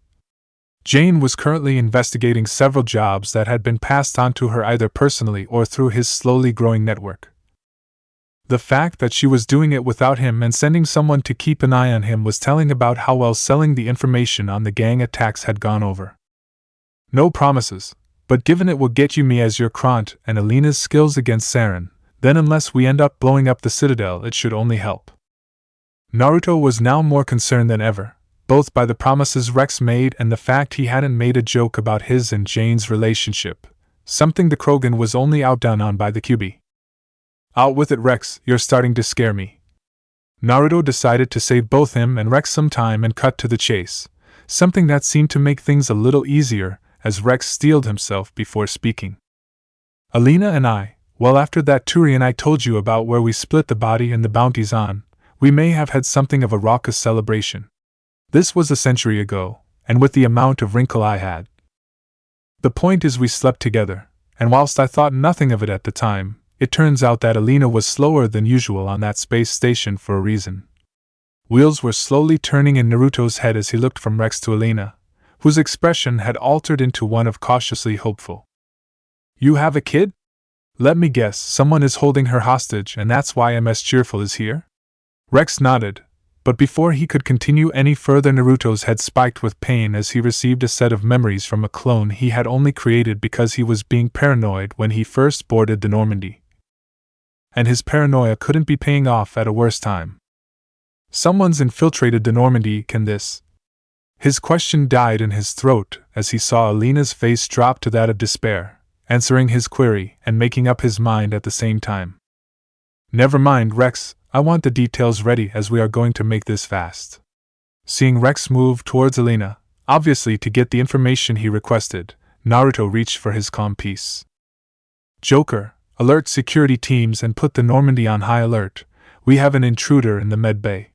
Jane was currently investigating several jobs that had been passed on to her either personally or through his slowly growing network. The fact that she was doing it without him and sending someone to keep an eye on him was telling about how well selling the information on the gang attacks had gone over. "No promises, but given it will get you me as your Krant and Alina's skills against Saren, then unless we end up blowing up the Citadel it should only help." Naruto was now more concerned than ever, both by the promises Rex made and the fact he hadn't made a joke about his and Jane's relationship, something the Krogan was only outdone on by the Kyubi. "Out with it, Rex, you're starting to scare me." Naruto decided to save both him and Rex some time and cut to the chase, something that seemed to make things a little easier as Rex steeled himself before speaking. "Alina and I, well after that Thorian I told you about where we split the body and the bounties on, we may have had something of a raucous celebration. This was a century ago, and with the amount of wrinkle I had. The point is we slept together, and whilst I thought nothing of it at the time, it turns out that Alina was slower than usual on that space station for a reason." Wheels were slowly turning in Naruto's head as he looked from Rex to Alina, whose expression had altered into one of cautiously hopeful. "You have a kid? Let me guess, someone is holding her hostage and that's why MS Cheerful is here?" Rex nodded, but before he could continue any further Naruto's head spiked with pain as he received a set of memories from a clone he had only created because he was being paranoid when he first boarded the Normandy. And his paranoia couldn't be paying off at a worse time. "Someone's infiltrated the Normandy, can this?" His question died in his throat as he saw Alina's face drop to that of despair, answering his query and making up his mind at the same time. "Never mind, Rex, I want the details ready as we are going to make this fast." Seeing Rex move towards Alina, obviously to get the information he requested, Naruto reached for his calm piece. "Joker, alert security teams and put the Normandy on high alert. We have an intruder in the med bay.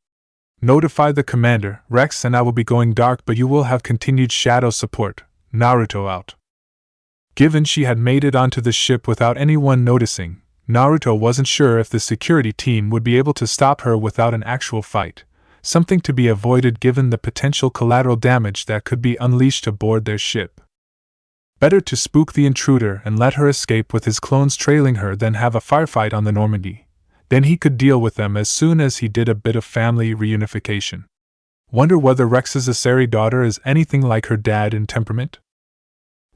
Notify the commander. Rex and I will be going dark, but you will have continued shadow support. Naruto out." Given she had made it onto the ship without anyone noticing, Naruto wasn't sure if the security team would be able to stop her without an actual fight, something to be avoided given the potential collateral damage that could be unleashed aboard their ship. Better to spook the intruder and let her escape with his clones trailing her than have a firefight on the Normandy. Then he could deal with them as soon as he did a bit of family reunification. Wonder whether Rex's Asari daughter is anything like her dad in temperament?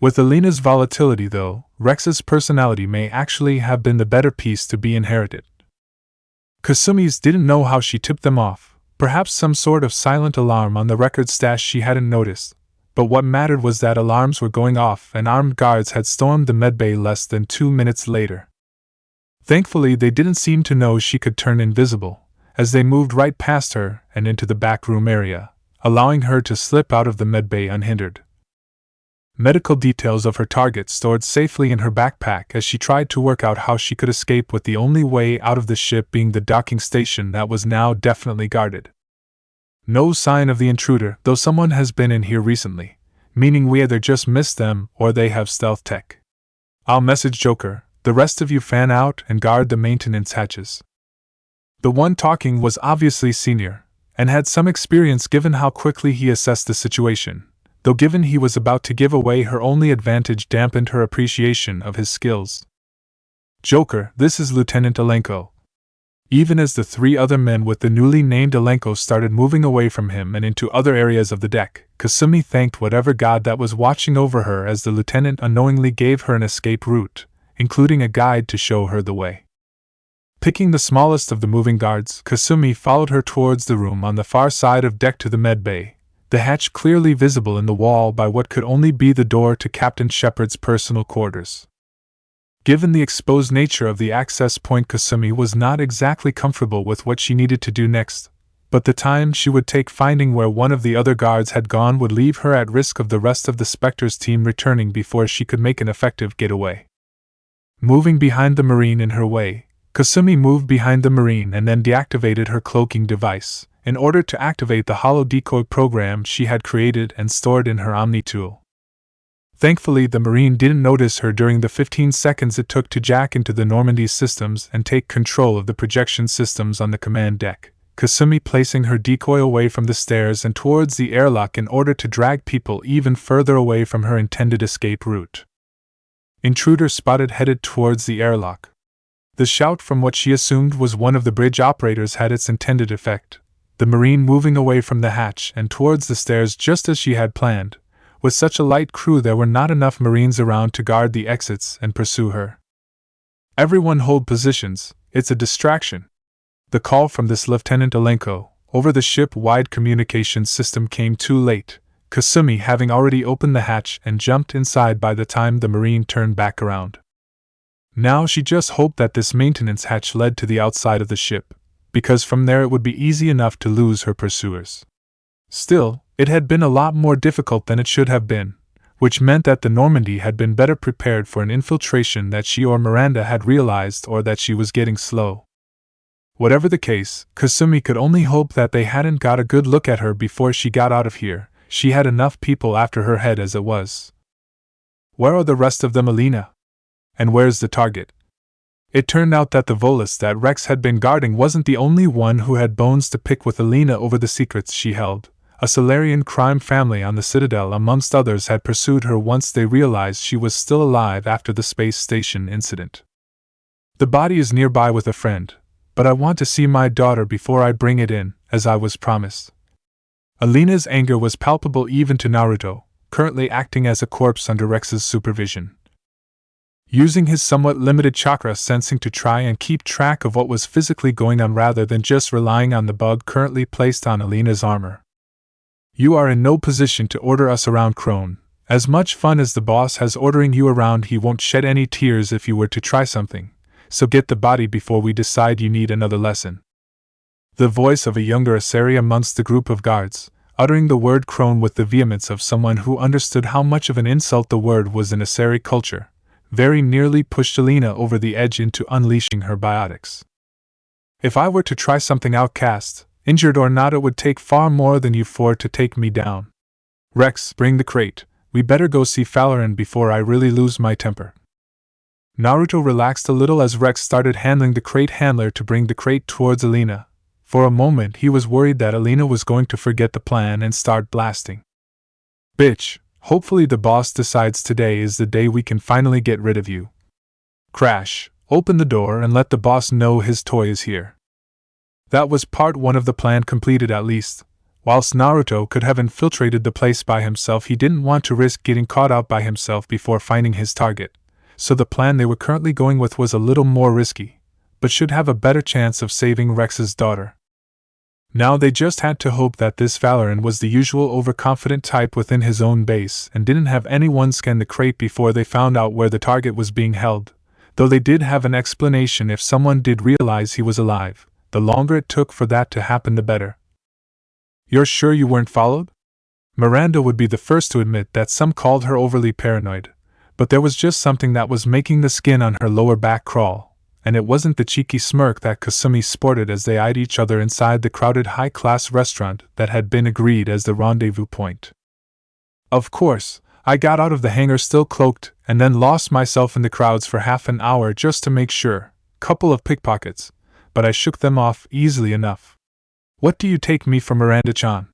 With Alina's volatility though, Rex's personality may actually have been the better piece to be inherited. Kasumi's didn't know how she tipped them off, perhaps some sort of silent alarm on the record stash she hadn't noticed, but what mattered was that alarms were going off and armed guards had stormed the medbay less than 2 minutes later. Thankfully, they didn't seem to know she could turn invisible, as they moved right past her and into the back room area, allowing her to slip out of the medbay unhindered. Medical details of her target stored safely in her backpack as she tried to work out how she could escape, with the only way out of the ship being the docking station that was now definitely guarded. No sign of the intruder, though someone has been in here recently, meaning we either just missed them or they have stealth tech. I'll message Joker, the rest of you fan out and guard the maintenance hatches. The one talking was obviously senior, and had some experience given how quickly he assessed the situation, though given he was about to give away her only advantage dampened her appreciation of his skills. Joker, this is Lieutenant Alenko. Even as the 3 other men with the newly named Alenko started moving away from him and into other areas of the deck, Kasumi thanked whatever god that was watching over her as the lieutenant unknowingly gave her an escape route, including a guide to show her the way. Picking the smallest of the moving guards, Kasumi followed her towards the room on the far side of deck to the medbay, the hatch clearly visible in the wall by what could only be the door to Captain Shepard's personal quarters. Given the exposed nature of the access point, Kasumi was not exactly comfortable with what she needed to do next, but the time she would take finding where one of the other guards had gone would leave her at risk of the rest of the Spectre's team returning before she could make an effective getaway. Moving behind the Marine in her way, Kasumi moved behind the Marine and then deactivated her cloaking device, in order to activate the holo decoy program she had created and stored in her Omni tool. Thankfully, the Marine didn't notice her during the 15 seconds it took to jack into the Normandy's systems and take control of the projection systems on the command deck, Kasumi placing her decoy away from the stairs and towards the airlock in order to drag people even further away from her intended escape route. Intruder spotted headed towards the airlock. The shout from what she assumed was one of the bridge operators had its intended effect, the Marine moving away from the hatch and towards the stairs just as she had planned. With such a light crew, there were not enough Marines around to guard the exits and pursue her. Everyone hold positions, it's a distraction. The call from this Lieutenant Alenko, over the ship-wide communications system, came too late, Kasumi having already opened the hatch and jumped inside by the time the Marine turned back around. Now she just hoped that this maintenance hatch led to the outside of the ship, because from there it would be easy enough to lose her pursuers. Still, it had been a lot more difficult than it should have been, which meant that the Normandy had been better prepared for an infiltration that she or Miranda had realized, or that she was getting slow. Whatever the case, Kasumi could only hope that they hadn't got a good look at her before she got out of here. She had enough people after her head as it was. Where are the rest of them, Alina? And where's the target? It turned out that the Volus that Rex had been guarding wasn't the only one who had bones to pick with Alina over the secrets she held. A Solarian crime family on the Citadel, amongst others, had pursued her once they realized she was still alive after the space station incident. The body is nearby with a friend, but I want to see my daughter before I bring it in, as I was promised. Alina's anger was palpable even to Naruto, currently acting as a corpse under Rex's supervision. Using his somewhat limited chakra sensing to try and keep track of what was physically going on rather than just relying on the bug currently placed on Alina's armor. You are in no position to order us around, Crone. As much fun as the boss has ordering you around, he won't shed any tears if you were to try something, so get the body before we decide you need another lesson. The voice of a younger Asari amongst the group of guards, uttering the word crone with the vehemence of someone who understood how much of an insult the word was in Asari culture, very nearly pushed Alina over the edge into unleashing her biotics. If I were to try something, outcast, injured or not, it would take far more than you four to take me down. Rex, bring the crate. We better go see Falarin before I really lose my temper. Naruto relaxed a little as Rex started handling the crate handler to bring the crate towards Alina. For a moment he was worried that Alina was going to forget the plan and start blasting. Bitch, hopefully the boss decides today is the day we can finally get rid of you. Crash, open the door and let the boss know his toy is here. That was part one of the plan completed at least. Whilst Naruto could have infiltrated the place by himself, he didn't want to risk getting caught out by himself before finding his target, so the plan they were currently going with was a little more risky, but should have a better chance of saving Rex's daughter. Now they just had to hope that this Valoran was the usual overconfident type within his own base and didn't have anyone scan the crate before they found out where the target was being held, though they did have an explanation if someone did realize he was alive. The longer it took for that to happen, the better. You're sure you weren't followed? Miranda would be the first to admit that some called her overly paranoid, but there was just something that was making the skin on her lower back crawl, and it wasn't the cheeky smirk that Kasumi sported as they eyed each other inside the crowded high-class restaurant that had been agreed as the rendezvous point. Of course, I got out of the hangar still cloaked and then lost myself in the crowds for half an hour just to make sure. Couple of pickpockets, but I shook them off easily enough. What do you take me for, Miranda-chan?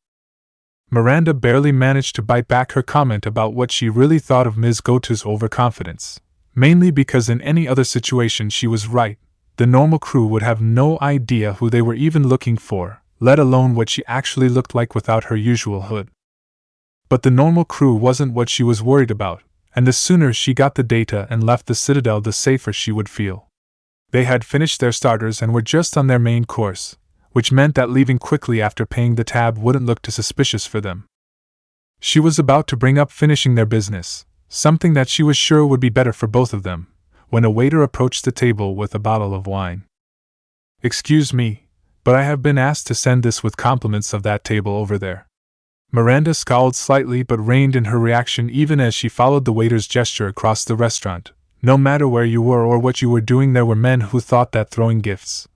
Miranda barely managed to bite back her comment about what she really thought of Ms. Goto's overconfidence, mainly because in any other situation she was right. The normal crew would have no idea who they were even looking for, let alone what she actually looked like without her usual hood. But the normal crew wasn't what she was worried about, and the sooner she got the data and left the Citadel, the safer she would feel. They had finished their starters and were just on their main course, which meant that leaving quickly after paying the tab wouldn't look too suspicious for them. She was about to bring up finishing their business, something that she was sure would be better for both of them, when a waiter approached the table with a bottle of wine. Excuse me, but I have been asked to send this with compliments of that table over there. Miranda scowled slightly but reined in her reaction even as she followed the waiter's gesture across the restaurant. No matter where you were or what you were doing, there were men who thought that throwing gifts.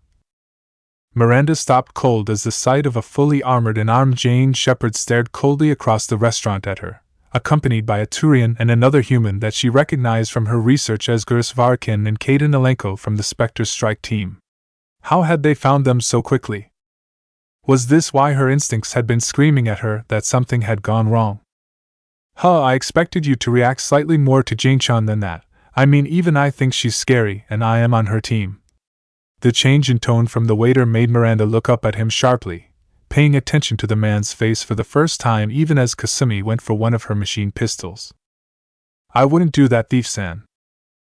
Miranda stopped cold as the sight of a fully armored and armed Jane Shepherd stared coldly across the restaurant at her, accompanied by a Thorian and another human that she recognized from her research as Varkin and Kaden Alenko from the Spectre strike team. How had they found them so quickly? Was this why her instincts had been screaming at her that something had gone wrong? I expected you to react slightly more to Jane-chan than that. I mean, even I think she's scary, and I am on her team. The change in tone from the waiter made Miranda look up at him sharply, paying attention to the man's face for the first time even as Kasumi went for one of her machine pistols. I wouldn't do that, thief-san.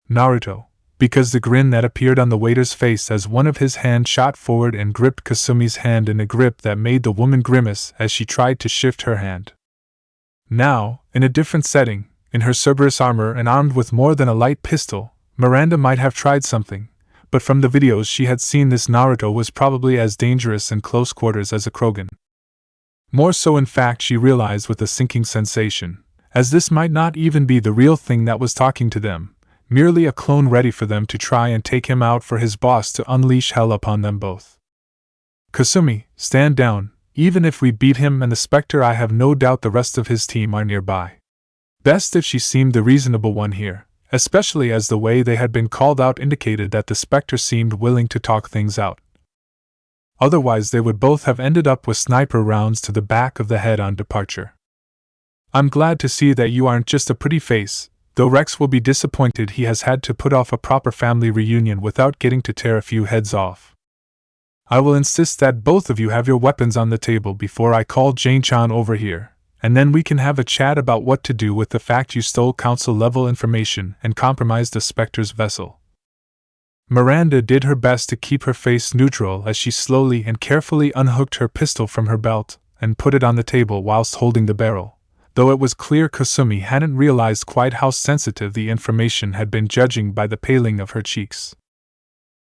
Naruto, because the grin that appeared on the waiter's face as one of his hands shot forward and gripped Kasumi's hand in a grip that made the woman grimace as she tried to shift her hand. Now, in a different setting, in her Cerberus armor and armed with more than a light pistol, Miranda might have tried something, but from the videos she had seen, this Naruto was probably as dangerous in close quarters as a Krogan. More so, in fact, she realized with a sinking sensation, as this might not even be the real thing that was talking to them, merely a clone ready for them to try and take him out for his boss to unleash hell upon them both. Kasumi, stand down. Even if we beat him and the Spectre, I have no doubt the rest of his team are nearby. Best if she seemed the reasonable one here, especially as the way they had been called out indicated that the Spectre seemed willing to talk things out. Otherwise they would both have ended up with sniper rounds to the back of the head on departure. I'm glad to see that you aren't just a pretty face, though Rex will be disappointed he has had to put off a proper family reunion without getting to tear a few heads off. I will insist that both of you have your weapons on the table before I call Jane-chan over here, and then we can have a chat about what to do with the fact you stole council-level information and compromised the Spectre's vessel. Miranda did her best to keep her face neutral as she slowly and carefully unhooked her pistol from her belt and put it on the table whilst holding the barrel, though it was clear Kasumi hadn't realized quite how sensitive the information had been, judging by the paling of her cheeks.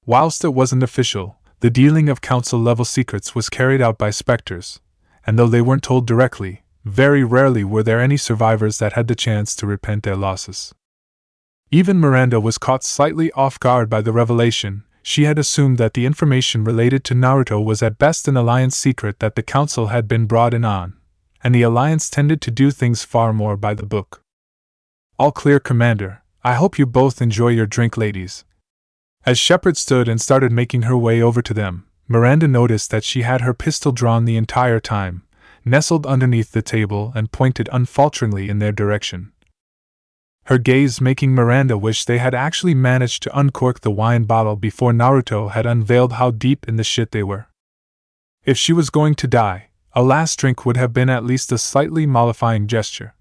Whilst it wasn't official, the dealing of council-level secrets was carried out by Spectres, and though they weren't told directly, very rarely were there any survivors that had the chance to repent their losses. Even Miranda was caught slightly off guard by the revelation. She had assumed that the information related to Naruto was at best an Alliance secret that the Council had been brought in on, and the Alliance tended to do things far more by the book. All clear, Commander. I hope you both enjoy your drink, ladies. As Shepard stood and started making her way over to them, Miranda noticed that she had her pistol drawn the entire time, nestled underneath the table and pointed unfalteringly in their direction. Her gaze making Miranda wish they had actually managed to uncork the wine bottle before Naruto had unveiled how deep in the shit they were. If she was going to die, a last drink would have been at least a slightly mollifying gesture.